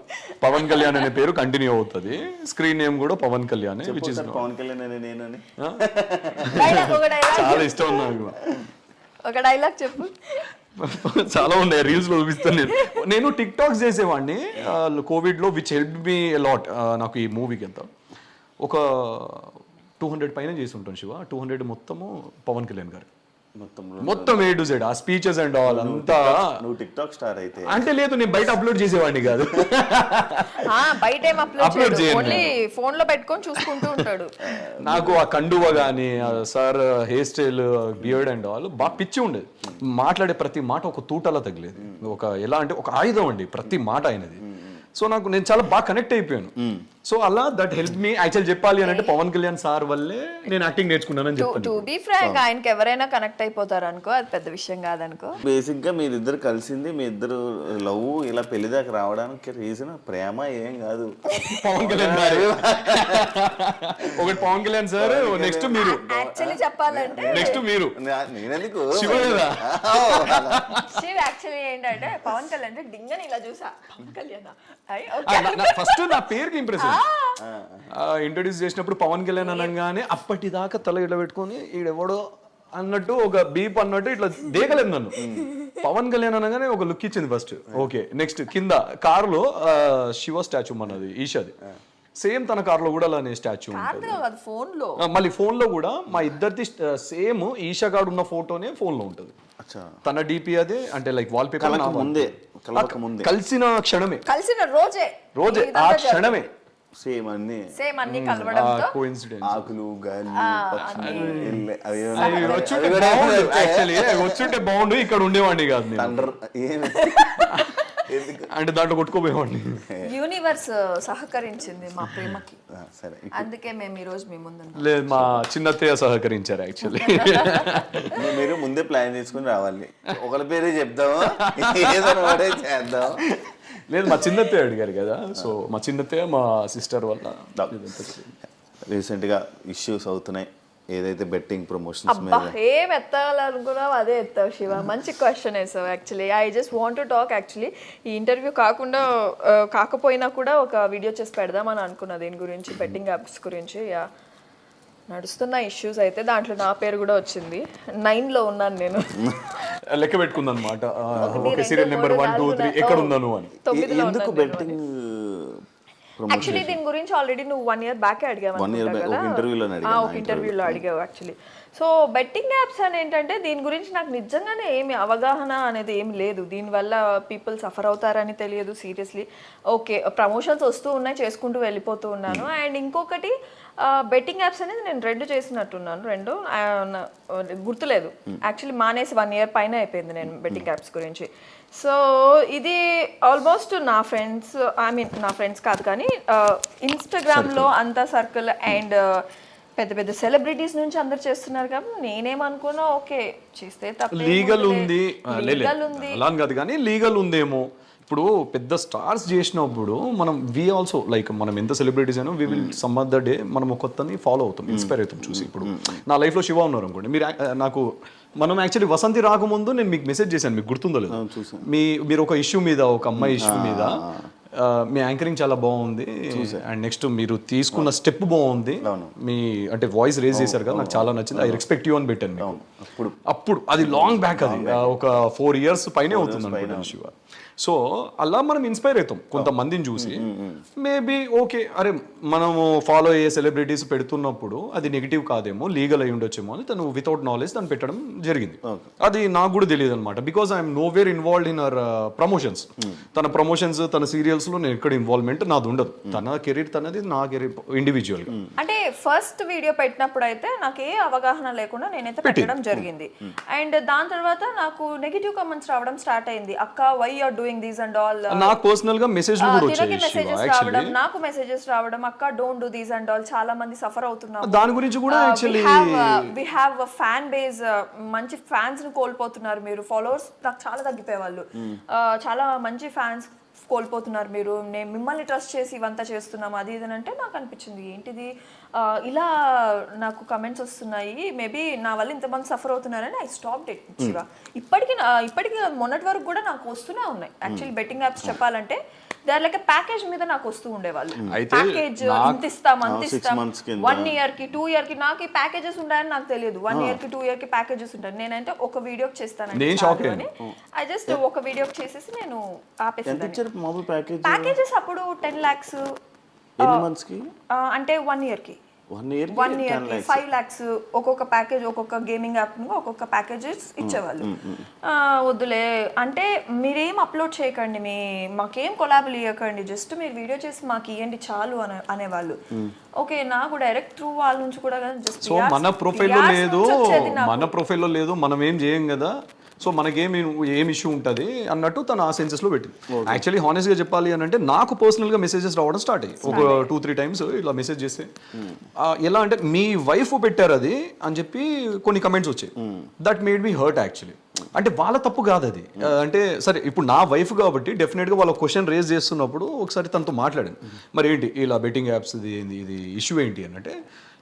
పవన్ కళ్యాణ్ అనే పేరు కంటిన్యూ అవుతుంది. స్క్రీన్ నేమ్ కూడా పవన్ కళ్యాణ్, విచ్ ఇస్ పవన్ కళ్యాణ్ అనే నేనని. చాలా ఇష్టం నాకు. ఒక డైలాగ్ చెప్పు. చాలా ఉన్నాయి రీల్స్ లో చూపిస్తాను నేను టిక్ టాక్స్ చేసేవాడిని కోవిడ్ లో విచ్ హెల్ప్ మీ లాట్. నాకు ఈ మూవీకి ఎంత ఒక 200 పైన చేసి ఉంటాను శివ. 200 మొత్తము పవన్ కళ్యాణ్ గారు మొత్తం A to Z, ఆ స్పీచెస్ అండ్ ఆల్ అంతా. నువ్వు టిక్ టాక్ స్టార్ అయితే అంటే లేదు, నేను బయట అప్లోడ్ చేసేవాడిని కాదు. బయట ఏం అప్లోడ్ చేయను, ఓన్లీ ఫోన్ లో పెట్టుకొని చూసుకుంటూ ఉంటాడు. నాకు ఆ కండువ కానీ sir hair style beard and all బాగా పిచ్చి ఉండేది. మాట్లాడే ప్రతి మాట ఒక తూటలా తగిలేది. ఒక ఎలా అంటే ఒక ఆయుధం అండి ప్రతి మాట అయినది. సో నేను చాలా బాగా కనెక్ట్ అయిపోయాను. సో అలా దట్ హెల్ప్ మీ. యాక్చువల్ చెప్పాలి అని అంటే పవన్ కళ్యాణ్ సార్ వల్లే నేను యాక్టింగ్ నేర్చుకున్నానని చెప్తాను. టు బి ఫ్రాంక్, ఆయనకి ఎవరైనా కనెక్ట్ అయిపోతారు అనుకో, అది పెద్ద విషయం కాదనుకో. బేసిక్ గా మీరిద్దరు కలిసింది, మీ ఇద్దరు లవ్ ఇలా పెళ్లి దాకా రావడానికి రీజన్ ప్రేమ ఏం కాదు. పవన్ కళ్యాణ్ గారు ఒకటి పవన్ కళ్యాణ్ సార్, నెక్స్ట్ మీరు, యాక్చువల్లీ చెప్పాలంటే నెక్స్ట్ మీరు, నేనెందుకు శివ కదా. శివ్ యాక్చువల్లీ ఏంటంటే పవన్ కళ్యాణ్ అంటే డింగని ఇలా చూసా, పవన్ కళ్యాణ్ ఫస్ట్ నా పేరుకి ఇంప్రెస్ ఇంట్రొడ్యూస్ చేసినప్పుడు పవన్ కళ్యాణ్ అనగానే అప్పటిదాకా తల ఇట్లా పెట్టుకొని ఈడెవడో అన్నట్టు ఒక బీప్ అన్నట్టు ఇట్లా దేగలేదు నన్ను. పవన్ కళ్యాణ్ అనగానే ఒక లుక్ ఇచ్చింది ఫస్ట్. ఓకే, నెక్స్ట్ కింద కారులో శివ స్టాచ్యూ మనది ఈషాది, సేమ్ తన కార్లో కూడా అలానే స్టాచ్యూ ఉంటుంది. ఫోన్ లో మళ్ళీ ఫోన్ లో కూడా మా ఇద్దరిది సేమ్ ఈషా గాడు ఉన్న ఫోటోనే ఫోన్ లో ఉంటుంది. తన డిపి అదే, అంటే లైక్ వాల్ పేపర్ ముందే కలిసిన క్షణమే, కలిసిన రోజే ఆ క్షణమే సేమ్ అన్ని కలవడంతో కోఇన్సిడెన్స్. ఆకులు గాలి వచ్చుంటే బాగుండు, ఇక్కడ ఉండేవాడిని కాదు నేను. అంటే దాంట్లో కొట్టుకోపోయేవాడిని. యూనివర్స్ సహకరించింది మా ప్రేమకి, అందుకే మేము ఈ రోజు మీ ముందు. లేదు, మా చిన్నత్తయ్య సహకరించారు యాక్చువల్లీ. మీరు ముందే ప్లాన్ చేసుకుని రావాలి. ఒకరి పేరే చెప్దాము, ఏదో చేద్దాం. లేదు, మా చిన్నత్తయ్య అడిగారు కదా, సో మా చిన్నత్తయ్య మా సిస్టర్ వల్ల. రీసెంట్గా ఇష్యూస్ అవుతున్నాయి ఏదైతే బెట్టింగ్ ప్రమోషన్స్ మీద. ఏం ఎత్తాలనుకున్నావు అదే ఎత్తావు శివ, మంచి క్వశ్చన్ వేసావు. Actually I just want to talk. Actually ఈ ఇంటర్వ్యూ కాకపోయినా కూడా ఒక వీడియో చేసి పెడదామని అనుకున్నా దీని గురించి, బెట్టింగ్ యాప్స్ గురించి. నడుస్తున్న ఇష్యూస్ అయితే దాంట్లో నా పేరు కూడా వచ్చింది. 9లో ఉన్నాను నేను. లెక్క పెట్టుకుంది అనమాట, సీరియల్ నెంబర్ 1 2 3 ఎక్కడ ఉన్నాను అని. ఎందుకు బెట్టింగ్? యాక్చువల్లీ దీని గురించి ఆల్రెడీ నువ్వు 1 year బ్యాక్ అడిగావు, ఒక ఇంటర్వ్యూలో అడిగావు యాక్చువల్లీ. సో బెట్టింగ్ యాప్స్ అని ఏంటంటే దీని గురించి నాకు నిజంగానే ఏమి అవగాహన అనేది ఏమి లేదు. దీనివల్ల పీపుల్ సఫర్ అవుతారని తెలియదు సీరియస్లీ. ఓకే, ప్రమోషన్స్ వస్తూ ఉన్నాయి, చేసుకుంటూ వెళ్ళిపోతూ ఉన్నాను. అండ్ ఇంకొకటి బెట్టింగ్ యాప్స్ అనేది నేను 2 చేసినట్టున్నాను, 2 గుర్తులేదు యాక్చువల్లీ. మానేసి 1 year పైన అయిపోయింది నేను బెట్టింగ్ యాప్స్ గురించి. సో ఇది ఆల్మోస్ట్ నా ఫ్రెండ్స్, నా ఫ్రెండ్స్ కాదు కానీ ఇన్స్టాగ్రామ్లో అంతా సర్కిల్ అండ్ పెద్ద పెద్ద సెలబ్రిటీస్ నుంచి అందరు చేస్తున్నారు కాబట్టి నేనేమనుకున్నా ఓకే చేస్తే తప్ప లీగల్ ఉంది అలా కాదు కానీ లీగల్ ఉందేమో. ఇప్పుడు పెద్ద స్టార్స్ చేసినప్పుడు మనం ఆల్సో లైక్ మనం ఎంత సెలబ్రిటీస్ అయినా we will some of the day మనం కొత్తని ఫాలో అవుతాం, ఇన్స్పైర్ అవుతాం చూసి. ఇప్పుడు నా లైఫ్లో శివ ఉన్నారు అనుకోండి, నాకు మనం యాక్చువల్లీ వసంతి రాకముందు నేను మీకు మెసేజ్ చేశాను, మీకు గుర్తుందో లేదు. మీరు ఒక ఇష్యూ మీద, ఒక అమ్మాయి ఇష్యూ మీద మీ యాంకరింగ్ చాలా బాగుంది అండ్ నెక్స్ట్ మీరు తీసుకున్న స్టెప్ బాగుంది, మీ అంటే వాయిస్ రేజ్ చేశారు కదా, నాకు చాలా నచ్చింది, ఐ రెస్పెక్ట్ యూ అని పెట్టాను. అప్పుడు అది లాంగ్ బ్యాక్, అది ఒక 4 years పైనే అవుతుంది అనుకుంటాను శివ. సో అలా మనం ఇన్స్పైర్ అవుతాం కొంతమందిని చూసి. మేబీ ఓకే, అరే మనము ఫాలో అయ్యే సెలబ్రిటీస్ పెడుతున్నప్పుడు అది నెగిటివ్ కాదేమో, లీగల్ అయి ఉండొచ్చేమో అని తను వితౌట్ నాలెడ్జ్ తను పెట్టడం జరిగింది. అది నాకు కూడా తెలియదు అనమాట, because I'm know where involved in our promotions. తన ప్రమోషన్స్, తన సీరియల్స్ లో నేను ఎక్కడ ఇన్వాల్వ్మెంట్ నాది ఉండదు. తన కెరీర్ తనది, నా కెరీర్ ఇండివిజువల్ గా. అంటే ఫస్ట్ వీడియో పెట్టినప్పుడు అయితే నాకు ఏ అవగాహన లేకుండా నేనైతే పెట్టడం జరిగింది. అండ్ దాని తర్వాత నాకు నెగిటివ్ కామెంట్స్ రావడం స్టార్ట్ అయింది. అక్క why are doing these and all. నాకు పర్సనల్ గా మెసేజ్లు కూడా వచ్చాయి, నాకు మెసేజెస్ రావడం, అక్క don't do these and all, చాలా మంది సఫర్ అవుతున్నారు. దాని గురించి కూడా actually we have a fan base, మంచి ఫ్యాన్స్ ని కోల్పోతున్నారు మీరు. ఫాలోవర్స్ నాకు చాలా తగ్గిపోయేవాళ్ళు, చాలా మంచి ఫ్యాన్స్ కోల్పోతున్నారు మీరు. నేను మిమ్మల్ని ట్రస్ట్ చేసి ఇవంతా చేస్తున్నాం అది ఇది అంటే నాకు అనిపించింది ఏంటిది ఇలా నాకు కమెంట్స్ వస్తున్నాయి, మేబీ నా వల్ల ఇంతమంది సఫర్ అవుతున్నారని ఐ స్టాప్డ్ ఇట్ శివ. ఇప్పటికీ మొన్నటి వరకు కూడా నాకు వస్తూనే ఉన్నాయి యాక్చువల్లీ బెట్టింగ్ యాప్స్ చెప్పాలంటే. దే ఆర్ లైక్ ప్యాకేజ్ మీద నాకు వస్తూ ఉండేవాళ్ళు. అయితే ప్యాకేజ్ ఇంత ఇస్తాం అంత 6 ఇస్తాం, months కింద. 1 year కి 2 year కి. నాకు ఈ ప్యాకేజెస్ ఉంటాయని నాకు తెలియదు. 1 year కి 2 year కి ప్యాకేజెస్ ఉంటాయి. నేనైతే ఒక వీడియోకి చేస్తానండి, నేను షాక్ అయ్యాను. ఐ జస్ట్ ఒక వీడియోకి చేసేసి నేను ఎంత ఆపేసాను. ఇచ్చారు మామూలు ప్యాకేజ్? ప్యాకేజెస్ అప్పుడు 10 lakhs ఎన్ని months కి? అంటే 1 year కి 1 year 1 year కి 5 lakhs ఒక్కొక్క ప్యాకేజ్, ఒక్కొక్క గేమింగ్ యాప్ ఒక్కొక్క ప్యాకేజెస్ ఇచ్చేవాళ్ళు. వద్దులే అంటే మీరేం అప్లోడ్ చేయకండి, మాకేం కొలాబులు ఇవ్వకండి, జస్ట్ మీరు వీడియో చేసి మాకు ఇవ్వండి చాలు అనేవాళ్ళు. ఓకే, నాకు డైరెక్ట్ త్రూ వాళ్ళ నుంచి కూడా జస్ట్ సో మన ప్రొఫైల్లో లేదు, మనం ఏం చేయం కదా, సో మనకేం ఇష్యూ ఉంటుంది అన్నట్టు తను ఆ సెన్సెస్లో పెట్టింది. యాక్చువల్లీ హానెస్ట్గా చెప్పాలి అని అంటే నాకు పర్సనల్గా మెసేజెస్ రావడం స్టార్ట్ అయ్యి ఒక 2-3 times ఇలా మెసేజ్ చేస్తే ఎలా అంటే మీ వైఫ్ పెట్టారు అది అని చెప్పి కొన్ని కమెంట్స్ వచ్చాయి. That made me hurt actually. అంటే వాళ్ళ తప్పు కాదు అది. అంటే సరే ఇప్పుడు నా వైఫ్ కాబట్టి డెఫినెట్గా వాళ్ళ క్వశ్చన్ రేజ్ చేస్తున్నప్పుడు ఒకసారి తనతో మాట్లాడాను, మరి ఏంటి ఇలా బెట్టింగ్ యాప్స్ ఇది ఇష్యూ ఏంటి అని. అంటే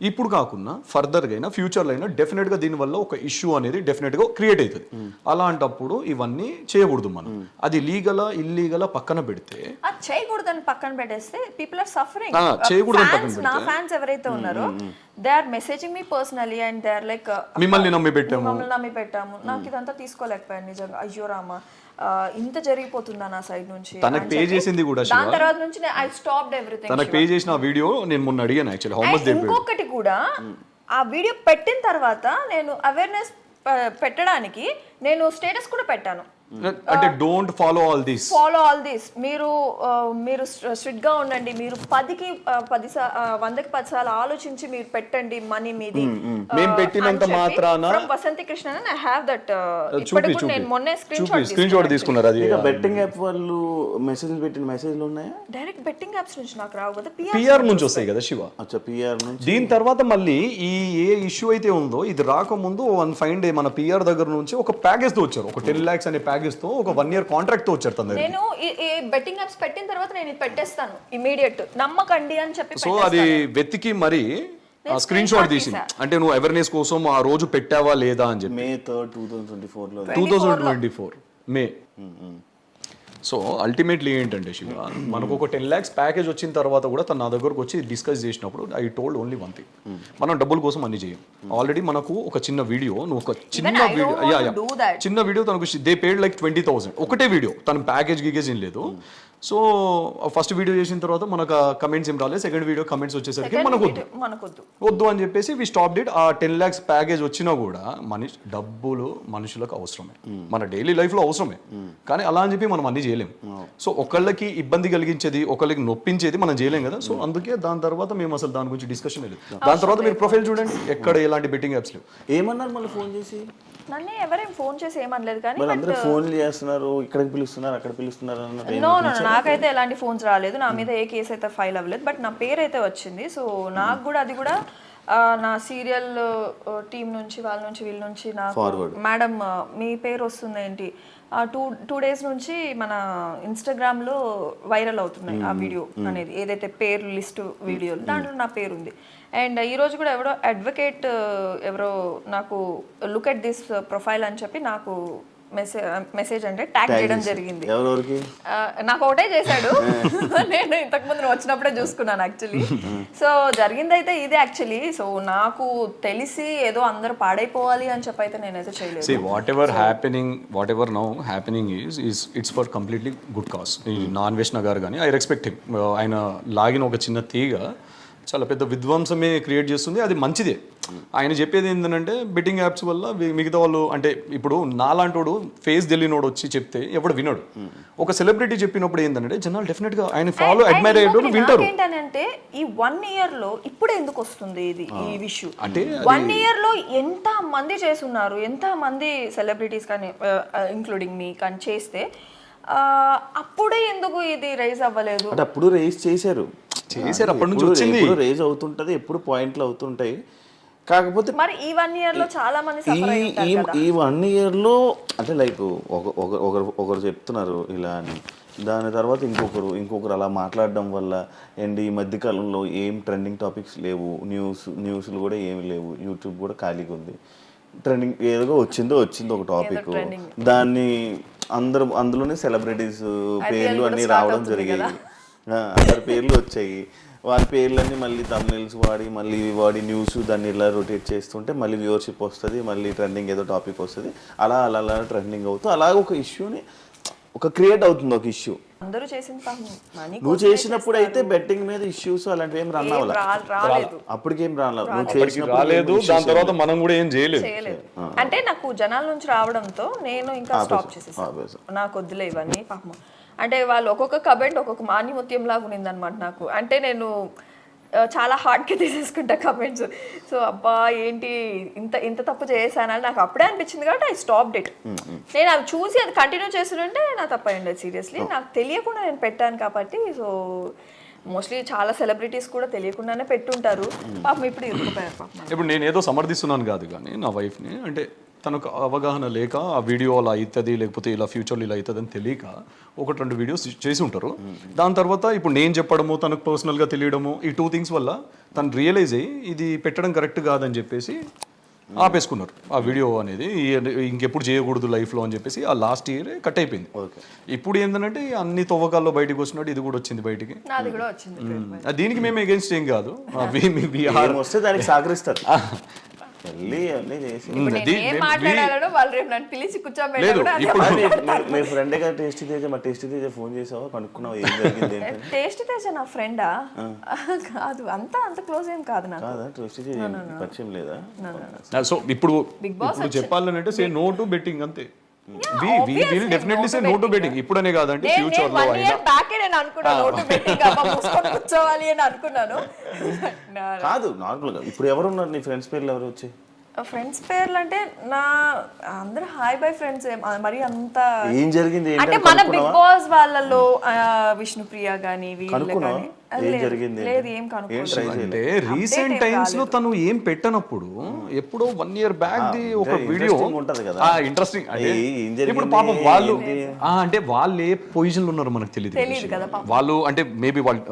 ఇప్పుడు కాకుండా ఫర్దర్గా అయినా ఫ్యూచర్లో అయినా డెఫినెట్గా దీనివల్ల ఒక ఇష్యూ అనేది డెఫినెట్గా క్రియేట్ అవుతుంది. అలాంటప్పుడు ఇవన్నీ చేయకూడదు మనం. అది లీగలా ఇల్లీగలా పక్కన పెడితే, అది చేయకూడదని పక్కన పెట్టేస్తే పీపుల్ ఆర్ సఫరింగ్. చేయకూడదని పక్కన నా పెడితే ఫ్యాన్స్ ఎవరైతే ఉన్నారో they are messaging me personally and they are like మిమ్మల్ని నమ్మి పెట్టాము, నాకు ఇదంతా తీసుకోలేకపోయాను నిజంగా, అయ్యో రామా ఇంత జరిగిపోతుందా నా సైడ్ నుంచి. తనకు పే చేసింది కూడా దాని తర్వాత నుంచి ఐ స్టాప్డ్ ఎవ్రీథింగ్. తనకు పే చేసిన ఆ వీడియో నేను మొన్న అడిగాను actually how much they paid. ఇంకొకటి కూడా ఆ వీడియో పెట్టిన తర్వాత నేను అవేర్నెస్ పెట్టడానికి నేను స్టేటస్ కూడా పెట్టాను, అంటే డోంట్ ఫాలో ఆల్ దిస్. మీరు స్ట్రిక్ట్ గా ఉండండి, మీరు 100కి 10 సార్లు ఆలోచించి మీరు పెట్టండి మనీ మీది. మేము పెట్టినంత మాత్రాన Vasanthi Krishna I have that. ఇప్పటికి నేను మొన్నే స్క్రీన్ షాట్ తీసుకున్నారు. అది బెట్టింగ్ యాప్ వాళ్ళు మెసేజ్లు పెట్టిన మెసేజ్లు ఉన్నాయా? డైరెక్ట్ బెట్టింగ్ యాప్స్ నుంచి నాకు రావు కదా, పిఆర్ నుంచి వస్తాయి కదా శివ. అచ్చా, పిఆర్ నుంచి. దీని తర్వాత మళ్ళీ ఏ ఇష్యూ అయితే ఉందో ఇది రాకముందు వన్ ఫైన్ డే మన పిఆర్ దగ్గర నుంచి ఒక ప్యాకేజ్ తో వచ్చారు, ఒక 10 lakhs అనే ప్యాకేజ్ తో ఒక 1 year కాంట్రాక్ట్ తో వచ్చారు తన దగ్గర. నేను ఈ బెట్టింగ్ యాప్స్ పెట్టిన తర్వాత నేను ఇది పెట్టేస్తాను ఇమీడియట్, నమ్మకండి అని చెప్పి. సో అది వెతికి మరి స్క్రీన్ షాట్ తీసి, అంటే నువ్వు అవేర్నెస్ కోసం ఆ రోజు పెట్టావా లేదా అని చెప్పి. May 3rd, 2024 2024 మే. సో అల్టిమేట్లీ ఏంటంటే శివ, మనకు ఒక 10 lakhs ప్యాకేజ్ వచ్చిన తర్వాత కూడా తను నా దగ్గరకు వచ్చి డిస్కస్ చేసినప్పుడు I told only one thing, మనం డబ్బుల కోసం అన్ని చేయం. ఆల్రెడీ మనకు ఒక చిన్న వీడియో, నువ్వు ఒక చిన్న వీడియో తనకు దే పేడ్ లైక్ 20,000 ఒకటే వీడియో, తన ప్యాకేజ్ గీకేజ్ ఏం లేదు. సో ఫస్ట్ వీడియో చేసిన తర్వాత మనకు కమెంట్స్ ఏం రాలేదు, సెకండ్ వీడియో కమెంట్స్ వచ్చేసరికి మనకు వద్దు అని చెప్పేసి వి స్టాప్ ఇట్. ఆ 10 lakhs ప్యాకేజ్ వచ్చినా కూడా డబ్బులు మనుషులకు అవసరమే, మన డైలీ లైఫ్లో అవసరమే, కానీ అలా అని చెప్పి మనం అన్ని చేయలేం. సో ఒకళ్ళకి ఇబ్బంది కలిగించేది, ఒకళ్ళకి నొప్పించేది మనం చేయలేం కదా. సో అందుకే దాని తర్వాత మేము అసలు దాని గురించి డిస్కషన్ లేదు. దాని తర్వాత మీరు ప్రొఫైల్ చూడండి, ఎక్కడ ఎలాంటి బెట్టింగ్ యాప్స్ లేవు. ఏమన్నారు మళ్ళీ ఫోన్ చేసి? నన్ను ఎవరేం ఫోన్ చేసి ఏమనలేదు, కానీ అందరూ ఫోన్లు చేస్తున్నారు, ఇక్కడికి పిలుస్తున్నారు అక్కడ పిలుస్తున్నారు అన్నట్టు. నో నాకైతే ఎలాంటి ఫోన్స్ రాలేదు, నా మీద ఏ కేసు అయితే ఫైల్ అవ్వలేదు, బట్ నా పేరు అయితే వచ్చింది. సో నాకు కూడా అది కూడా నా సీరియల్ టీం నుంచి వాళ్ళ నుంచి వీళ్ళ నుంచి నాకు మేడం మీ పేరు వస్తుంది ఏంటి, 2 days నుంచి మన ఇన్స్టాగ్రామ్లో వైరల్ అవుతున్నాయి ఆ వీడియో అనేది, ఏదైతే పేరు లిస్ట్ వీడియోలు దాంట్లో నా పేరు ఉంది. అండ్ ఈరోజు కూడా ఎవరో అడ్వకేట్ ఎవరో నాకు లుక్ ఎట్ దిస్ ప్రొఫైల్ అని చెప్పి నాకు మెసేజ్ అంటే ట్యాగ్ చేయడం జరిగింది. నాకు ఒకటే చేశాడు, నేను ఇంతకుముందు వచ్చినప్పుడే చూసుకున్నాను యాక్చువల్లీ. సో జరిగింది అయితే ఇదే యాక్చువల్లీ. సో నాకు తెలిసి ఏదో అందరూ పాడైపోవాలి అని చెప్పి అయితే నేనైతే చేయలేదు. What ever now happening is it's for completely good cause. ఈ నాన్వేష్ణ గారు కానీ ఐ రెస్పెక్ట్ హిమ్. ఆయన లాగిన ఒక చిన్న తీగ చాలా పెద్ద విధ్వంసమే క్రియేట్ చేస్తుంది, అది మంచిదే. ఆయన చెప్పేది ఏంటంటే బెట్టింగ్ యాప్స్ వల్ల మిగతా వాళ్ళు, అంటే ఇప్పుడు నాలాంటోడు ఫేస్ తెలియనోడు వచ్చి చెప్తే ఎవడు వినడు. ఒక సెలబ్రిటీ చెప్పినప్పుడు ఏంటంటే జనాలు డెఫినెట్ గా ఆయన ఫాలో అడ్మైర్ అయ్యేటోళ్ళు వింటారు. ఏంటంటే ఈ 1 year లో ఇప్పుడే ఎందుకు వస్తుంది ఇది ఈ ఇష్యూ? అంటే 1 year లో ఎంత మంది చేస్తున్నారు, ఎంత మంది సెలబ్రిటీస్ కానీ ఇంక్లూడింగ్ మీ కానీ చేస్తే అప్పుడే ఎందుకు ఇది రైజ్ అవ్వలేదు? అంటే అప్పుడు రైజ్ చేశారు అప్పటి నుంచి వచ్చింది, రేజ్ అవుతుంటది, ఎప్పుడు పాయింట్లు అవుతుంటాయి. కాకపోతే మరి ఈ 1 year లో చాలా మంది సఫర్ అయ్యి ఉంటారు కదా. ఈ 1 year లో అంటే లైక్ ఒకరు చెప్తున్నారు ఇలా అని, దాని తర్వాత ఇంకొకరు అలా మాట్లాడడం వల్ల అండ్ ఈ మధ్యకాలంలో ఏం ట్రెండింగ్ టాపిక్స్ లేవు, న్యూస్లు కూడా ఏమి లేవు, యూట్యూబ్ కూడా ఖాళీగా ఉంది. ట్రెండింగ్ ఏదో వచ్చిందో ఒక టాపిక్, దాన్ని అందులోనే సెలబ్రిటీస్ పేర్లు అన్నీ రావడం జరిగాయి. అందరి పేర్లు వచ్చాయి. వాళ్ళ పేర్లన్నీ మళ్ళీ తమిళస్ వాడి న్యూస్ దాన్ని ఇలా రొటేట్ చేస్తుంటే మళ్ళీ వ్యూవర్షిప్ వస్తుంది, మళ్ళీ ట్రెండింగ్ ఏదో టాపిక్ వస్తుంది. అలా ట్రెండింగ్ అవుతూ అలాగ ఒక ఇష్యూని ఒక క్రియేట్ అవుతుంది ఒక ఇష్యూ. అందరూ చేసిన నువ్వు చేసినప్పుడు అయితే బెట్టింగ్ మీద ఇష్యూస్ అలాంటివి ఏం రాలేదు. అప్పటికేం రాలేదు. నువ్వు రాలేదు. చేసినప్పుడు దాని తర్వాత మనం కూడా ఏం చేయలేదు. అంటే నాకు జనాల నుంచి రావడంతో నేను ఇంకా స్టాప్ చేసేసాను. నాకు వద్దులే ఇవన్నీ పాపం. అంటే వాళ్ళు ఒక్కొక్క కమెంట్ ఒక్కొక్క మాన్యముత్యం లాగా ఉన్నింది అనమాట నాకు. అంటే నేను చాలా హార్డ్గా తీసేసుకుంటా కమెంట్స్. సో అబ్బా ఏంటి ఇంత తప్పు చేశానని నాకు అప్పుడే అనిపించింది కాబట్టి ఐ స్టాప్డ్ ఇట్. నేను అవి చూసి అది కంటిన్యూ చేస్తుంటే నా తప్ప ఉండేది. సీరియస్లీ నాకు తెలియకుండా నేను పెట్టాను కాబట్టి. సో మోస్ట్లీ చాలా సెలబ్రిటీస్ కూడా తెలియకుండానే పెట్టుంటారు పాపం. ఇప్పుడు ఇరుక్కుపోయారు పాపం. ఇప్పుడు నేను ఏదో సమర్థిస్తున్నాను కాదు కానీ నా వైఫ్ని, అంటే తనకు అవగాహన లేక ఆ వీడియో అలా అవుతుంది లేకపోతే ఇలా ఫ్యూచర్లో ఇలా అవుతుంది అని తెలియక 1-2 వీడియోస్ చేసి ఉంటారు. దాని తర్వాత ఇప్పుడు నేను చెప్పడము తనకు పర్సనల్గా తెలియడము ఈ 2 థింగ్స్ వల్ల తను రియలైజ్ అయ్యి ఇది పెట్టడం కరెక్ట్ కాదని చెప్పేసి ఆపేసుకున్నారు ఆ వీడియో అనేది. ఇంకెప్పుడు చేయకూడదు లైఫ్లో అని చెప్పేసి ఆ లాస్ట్ ఇయర్ కట్ అయిపోయింది. ఇప్పుడు ఏంటంటే అన్ని తవ్వకాల్లో బయటకు వచ్చినట్టు ఇది కూడా వచ్చింది బయటికి. నాది కూడా వచ్చింది. దీనికి మేము ఎగెన్స్ట్ ఏం కాదు, వస్తే దానికి సహకరిస్తారు. మీ ఫ్రెండ్ టేస్టీ తేజ ఫోన్ చేసావా, కనుక్కున్నావా ఏం జరిగింది? టేస్టీ తేజ నా ఫ్రెండా? కాదు, అంత క్లోజ్ ఏం కాదు నాకు. కాదా? టేస్టీ తేజ పరిచయం లేదా? సో ఇప్పుడు చెప్పాలంటే సే నో టు బెట్టింగ్ అంతే. We will definitely say no to betting. ఇప్పుడనే కాదంటే ఫ్యూచర్ లో అయినా. నేను అనుకున్నాను నో టు బెట్టింగ్ అబ్బా మూసుకొని కూర్చోవాలి అని అనుకున్నాను. కాదు నార్మల్ గా ఇప్పుడు ఎవరు ఉన్నారు నీ ఫ్రెండ్స్ పేర్లు ఎవరు వచ్చి? ఫ్రెండ్స్ పేర్లు అంటే నా అందరూ హాయ్ బై ఫ్రెండ్స్. మరి అంత ఏం జరిగింది అంటే మన బిగ్ బాస్ వాళ్ళలో విష్ణుప్రియ గానీ వీళ్ళు గానీ లేదు ఏం అంటే రీసెంట్ టైమ్స్ లో తను ఏం పెట్టనప్పుడు ఎప్పుడో 1 year బ్యాక్ ది ఒక వీడియో ఇంట్రెస్టింగ్. ఇప్పుడు పాపం వాళ్ళు అంటే వాళ్ళు ఏ పొజిషన్ లో ఉన్నారో మనకు తెలియదు కదా. వాళ్ళు అంటే మేబీ వాళ్ళు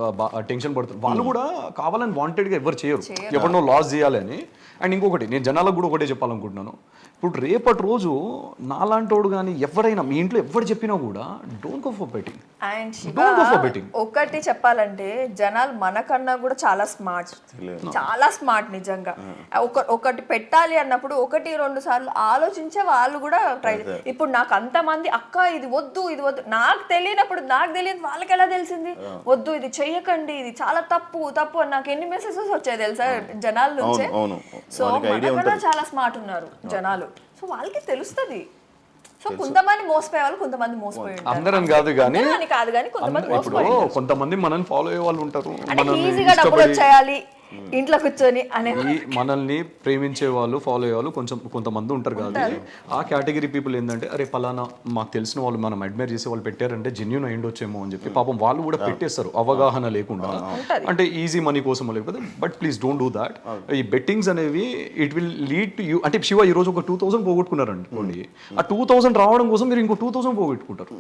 టెన్షన్ పడుతున్నారు. వాళ్ళు కూడా కావాలని వాంటెడ్ గా ఎవరు చేయరు, ఎప్పుడో లాస్ చేయాలని. అండ్ ఇంకొకటి నేను జనాలకు కూడా ఒకటే చెప్పాలనుకుంటున్నాను, ఇప్పుడు రేపటి రోజు నాలాంటోడు కానీ ఎవరైనా మీ ఇంట్లో ఎవరు చెప్పినా కూడా డోంట్ గో ఫర్ బెట్టింగ్. ఒకటి చెప్పాలంటే జనాలు మనకన్నా కూడా చాలా స్మార్ట్ నిజంగా. ఒకటి పెట్టాలి అన్నప్పుడు 1-2 సార్లు ఆలోచించే వాళ్ళు కూడా ట్రై. ఇప్పుడు నాకు అంతమంది అక్క ఇది వద్దు నాకు తెలియనప్పుడు నాకు తెలియదు వాళ్ళకి ఎలా తెలిసింది? వద్దు ఇది చెయ్యకండి, ఇది చాలా తప్పు అని నాకు ఎన్ని మెసేజెస్ వచ్చాయి తెలుసా జనాల నుంచే. సో మనకన్నా చాలా స్మార్ట్ ఉన్నారు జనాలు. సో వాళ్ళకి తెలుస్తుంది. సో కొంతమంది మోసపోయే వాళ్ళు కొంతమంది మోసపోయి అందరం కాదు కానీ కొంతమంది మనల్ని ఫాలో అయ్యే వాళ్ళు ఉంటారు. ఈజీగా డబ్బులు వచ్చేయాలి ఇంట్లో కూర్చొని అనేది. మనల్ని ప్రేమించే వాళ్ళు ఫాలో అయ్యే వాళ్ళు కొంతమంది ఉంటారు కదా. ఆ కేటగిరీ పీపుల్ ఏంటంటే అరే పలానా మాకు తెలిసిన వాళ్ళు మనం అడ్మైర్ చేసే వాళ్ళు పెట్టారంటే జెన్యూన్ అయ్యిండొచ్చేమో అని చెప్పి పాపం వాళ్ళు కూడా పెట్టేస్తారు అవగాహన లేకుండా, అంటే ఈజీ మనీ కోసం లేకపోతే. But please don't do that. ఈ బెట్టింగ్స్ అనేవి it will lead to you. అంటే శివ ఈ రోజు ఒక 2000 పోగొట్టుకున్నారు అనుకోండి, ఆ 2000 రావడం కోసం మీరు ఇంకో 2000 పోగొట్టుకుంటారు.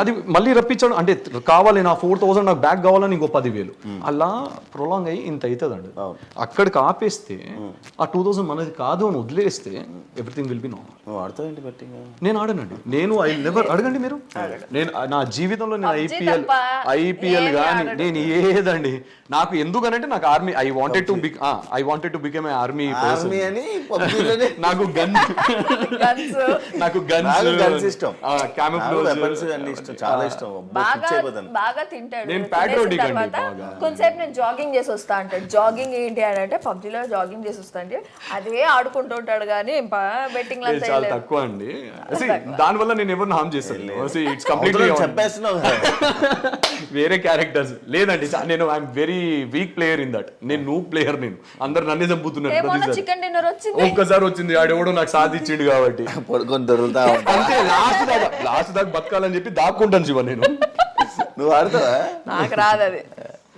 అది మళ్ళీ రప్పించడం అంటే కావాలి నా 4000 నాకు బ్యాక్ కావాలని ఇంకో 10,000 అలా ప్రొలాంగ్ అయ్యి ఇంత అవుతుందండి. అక్కడికి ఆపేస్తే ఆ 2000 మనది కాదు అని వదిలేస్తే ఎవ్రీథింగ్ విల్ బి నార్మల్. నేను ఆడనండి. నేను ఐ నెవర్ అడగండి మీరు. నేను నా జీవితంలో నేను ఐపీఎల్ కానీ నేను ఏదండి నాకు ఎందుకనంటే నాకు army I wanted to become a army person. నాకు గన్స్ ఇష్టం, క్యామోఫ్లేజ్ ఇష్టం, చాలా ఇష్టం, బాగా తింటాడు. నేను ప్యాట్రియాటిక్ అండి. కొంచెంసేపు నేను జాగింగ్ చేసి వస్తా అంటాడు. జాగింగ్ ఏంటి అని అంటే పబ్జీలో జాగింగ్ చేసి వస్తా అంటే అదే ఆడుకుంటూ ఉంటాడు కానీ బెట్టింగ్ చాలా తక్కువ అండి. దాని వల్ల నేను ఎవరిని హామ్ చేస్తాను. ఇట్స్ కంప్లీట్లీ వేరే క్యారెక్టర్స్ లేదండి. నేను I'm very weak player in that. నేను నూబ్ ప్లేయర్. నేను అందరు నన్నే చంపుతున్నారు. చికెన్ డిన్నర్ ఒక్కసారి వచ్చింది ఆడెవడో నాకు సాధించిండు కాబట్టి పడుకొని దొరుకుతా అంతే. లాస్ట్ దాకా బతకాలని చెప్పి దాక్కుంటాను శివ నేను. నువ్వు ఆడతావా? నాకు రాదు అది.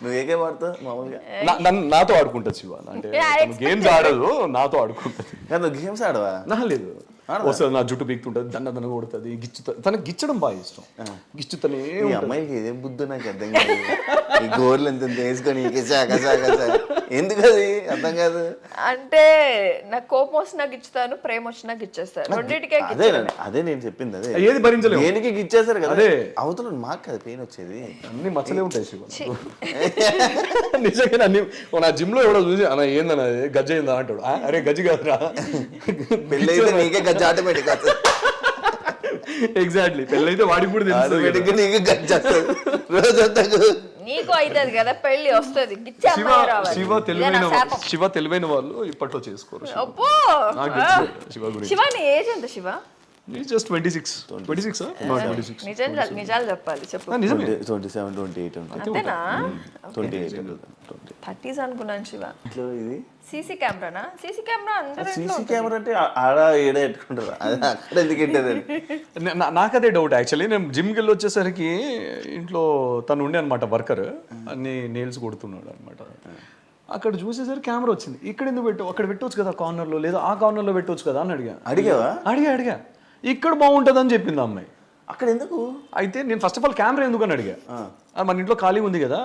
నువ్వు ఏకే వాడుతావు మామూలుగా? నాతో ఆడుకుంటా శివ. అంటే గేమ్స్ ఆడదు, నాతో ఆడుకుంటా. గేమ్స్ ఆడవా? లేదు వస్తుంది నా జుట్టు పీకుతుంటుంది దండ కొడుతుంది తనకి గిచ్చడం బాగా ఇష్టం గిచ్చుతనే ఈ అమ్మాయికి ఏదేం బుద్ధి నాకు అర్థం కాదు. ఈ గోర్లు ఎంత వేసుకొని ఎందుకు అది అర్థం కాదు. అంటే నాకు కోపం వచ్చినా గిచ్చుతాను, ప్రేమ వచ్చినా గిచ్చేస్తాను, రెండింటికే అదే నేను చెప్పింది. అదే ఏది భరించలేము. దేనికి గిచ్చేస్తారు కదా. అదే అవతల మాకు కదా పెయిన్ వచ్చేది. అన్ని మచ్చలే ఉంటాయి శివ. నిజంగా అన్ని నా జిమ్ లో ఎవడో చూసి అన్న ఏందన్న గజ్జ అయిందా అంటాడు. అరే గజ్జి కాదురా, పెళ్ళైతే నీకే గజ్జ ఆటోమేటిక్ ఎగ్జాక్ట్లీ. పెళ్ళైతే వాడికి కూడా తెలుసు నీకే గజ్జ రోజంతా. నీకు అవుతుంది కదా పెళ్లి వస్తుంది. శివ తెలివైన వాళ్ళు ఇప్పట్లో చేసుకోరు. అబ్బో నాకు తెలుసు శివ గురించి. శివ నీ ఏజ్ ఎంత శివ? జస్ట్ 26. నిజాలు చెప్పాలి చెప్పు. 27, 28 అంతేనా? 28. 30s అనుకున్నాను శివ. ఇది సీసీ కెమెరానా? సీసీ కెమెరా అందరూ సీసీ కెమెరా అంటే ఆడ ఏడ పెట్టుకుంటారు, అక్కడ ఎందుకు పెట్టేది? నాకు అదే డౌట్ యాక్చువల్లీ. నేను జిమ్కి వెళ్ళి వచ్చేసరికి ఇంట్లో తను ఉండే అనమాట వర్కర్, అన్ని నెయిల్స్ కొడుతున్నాడు అనమాట. అక్కడ చూసేసరికి కెమెరా వచ్చింది. ఇక్కడ ఎందుకు పెట్టు, అక్కడ పెట్టవచ్చు కదా కార్నర్లో, లేదా ఆ కార్నర్లో పెట్టవచ్చు కదా అని అడిగావా? అడిగా ఇక్కడ బాగుంటుంది అని చెప్పింది ఆ అమ్మాయి. అక్కడ ఎందుకు? అయితే నేను ఫస్ట్ ఆఫ్ ఆల్ కెమెరా ఎందుకు అని అడిగా. మన ఇంట్లో ఖాళీ ఉంది కదా,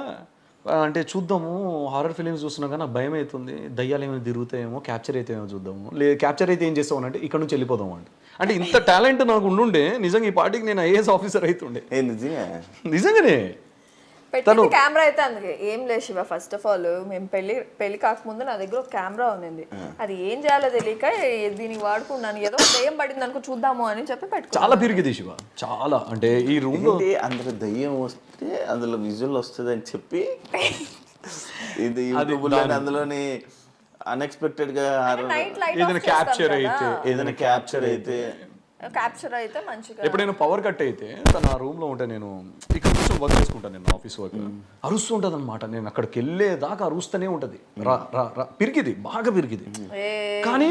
అంటే చూద్దాము హారర్ ఫిలిమ్స్ చూస్తున్నాం కానీ నాకు భయం అవుతుంది, దయ్యాలు ఏమైనా తిరుగుతాయేమో, క్యాప్చర్ అయితే ఏమో చూద్దాము, లేదు క్యాప్చర్ అయితే ఏం చేస్తావు అంటే ఇక్కడ నుంచి వెళ్ళిపోదాం అంటే ఇంత టాలెంట్ నాకు ఉండుండే నిజంగా ఈ పార్టీకి నేను ఐఏఎస్ ఆఫీసర్ అవుతుండే. నిజంగానే పెట్టింది కెమెరా అయితే. అందుకే ఏం లేదు శివ, ఫస్ట్ ఆఫ్ ఆల్ మేము పెళ్లి కాకముందు నా దగ్గర ఒక కెమెరా ఉంది. అది ఏం చేయాలో తెలియక దీనికి వాడుకున్నాను. ఏదో దయ్యం పడింది అనుకో చూద్దాము అని చెప్పి పెట్టుకో. చాలా పెరిగింది శివ, చాలా. అంటే ఈ రూమ్ లో అందులో దయ్యం వస్తే అందులో విజువల్ వస్తుంది అని చెప్పి ఇది అందులోని అన్ఎక్స్పెక్టెడ్ గా ఏదైనా క్యాప్చర్ అయితే మంచిగా. ఎప్పుడైనా పవర్ కట్ అయితే తను ఆ రూమ్ లో ఉంటే నేను ఇక్కడ కూర్చొని వర్క్ చేసుకుంటాను. నేను ఆఫీస్ వర్క్ అరుస్తూ ఉంటుంది అనమాట. నేను అక్కడికి వెళ్ళేదాకా అరుస్తూనే ఉంటది. పిరికిది, బాగా పిరికిది. కానీ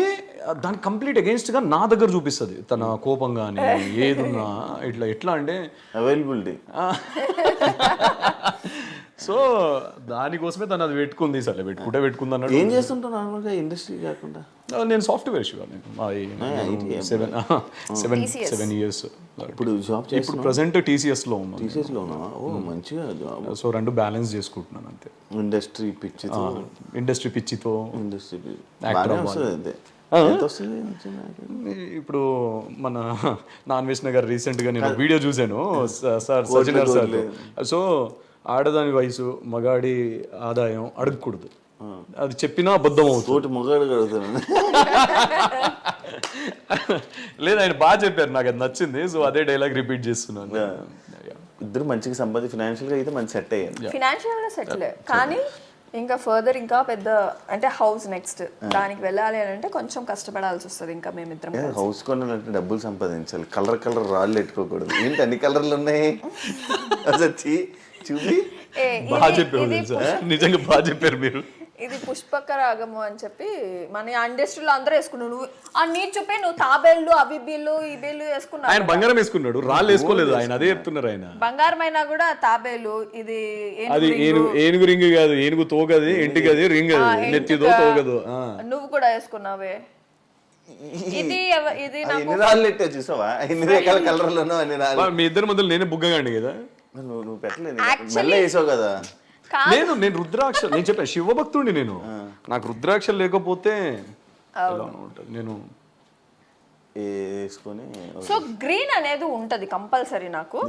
దానికి కంప్లీట్ అగేన్స్ట్ గా నా దగ్గర చూపిస్తుంది తన కోపం కానీ ఏదున్నా. ఎట్లా అంటే అవైలబిలిటీ. సో దానికోసమే తను అది పెట్టుకుంది. సరే పెట్టుకుంది అన్నాడు. ఏం చేస్తుంటావు నార్మల్గా ఇండస్ట్రీ కాకుండా? నేను సాఫ్ట్వేర్ శివ. నేను 7 years. ఇప్పుడు జాబ్ ఇప్పుడు ప్రెసెంట్ TCS లో ఉన్నాను. TCS లో ఉన్నావా? ఓ మంచిగా జాబ్. సో రెండు బ్యాలెన్స్ చేసుకుంటున్నాను అంతే. ఇండస్ట్రీ పిచ్చితో ఇప్పుడు మన నాన్ వెజ్ గారు రీసెంట్ గా నేను వీడియో చూసాను సార్ సజ్జనర్ సార్. సో ఆడదాని వయసు మగాడి ఆదాయం అడగకూడదు, అది చెప్పినా అబద్ధం అవుతుంది. మగాడు అడుగుతాను లేదు ఆయన బాగా చెప్పారు, నాకు అది నచ్చింది. సో అదే డైలాగ్ రిపీట్ చేస్తున్నాను. ఇద్దరు మంచిగా సంపాదించి ఫినాన్షియల్ గా అయితే మంచి సెట్ అయ్యారు. ఫినాన్షియల్ గా సెటిల్. కానీ ఇంకా ఫర్దర్ ఇంకా పెద్ద అంటే హౌస్ నెక్స్ట్ దానికి వెళ్ళాలి అని అంటే కొంచెం కష్టపడాల్సి వస్తుంది. ఇంకా మేమిద్దరం హౌస్ కొనాలంటే డబ్బులు సంపాదించాలి. కలర్ రాళ్ళు పెట్టుకోకూడదు. ఏంటి అన్ని కలర్లు ఉన్నాయి చూపి. బాగా చెప్పారు, నిజంగా బాగా చెప్పారు మీరు. ఇది పుష్పక రాగము అని చెప్పి మన ఇండస్ట్రీలో అందరూ వేసుకున్నావు. నువ్వు ఆ నీ చూపే నువ్వు తాబేళ్ళు అవి బిల్లు ఈ బిల్లు వేసుకున్నావు. ఆయన బంగారం వేసుకున్నాడు, రాళ్ళు వేసుకోలేదు. ఆయన అదే చెప్తున్నారు. ఆయన బంగారం అయినా కూడా తాబేలు. ఇది అది ఏనుగు రింగ్ కాదు, ఏనుగు తోగది, ఇంటికి రింగ్ అది, నెత్తిదో తోగదు. నువ్వు కూడా వేసుకున్నావే. ఇది ఎన్ని రాళ్ళు ఎట్టే చూసావా? ఎన్ని రకాల కలర్లు ఉన్నావు అన్ని రాళ్ళు. మీ ఇద్దరి మధ్యలో నేనే బుగ్గగాండి కదా. నువ్వు పెట్టలేదు, మెల్ల వేసావు కదా. లేదు నేను రుద్రాక్ష, నేను చెప్పాను శివభక్తుడిని నేను. నాకు రుద్రాక్ష లేకపోతే నేను వేసుకొని. సో గ్రీన్ అనేది ఉంటది కంపల్సరీ నాకు.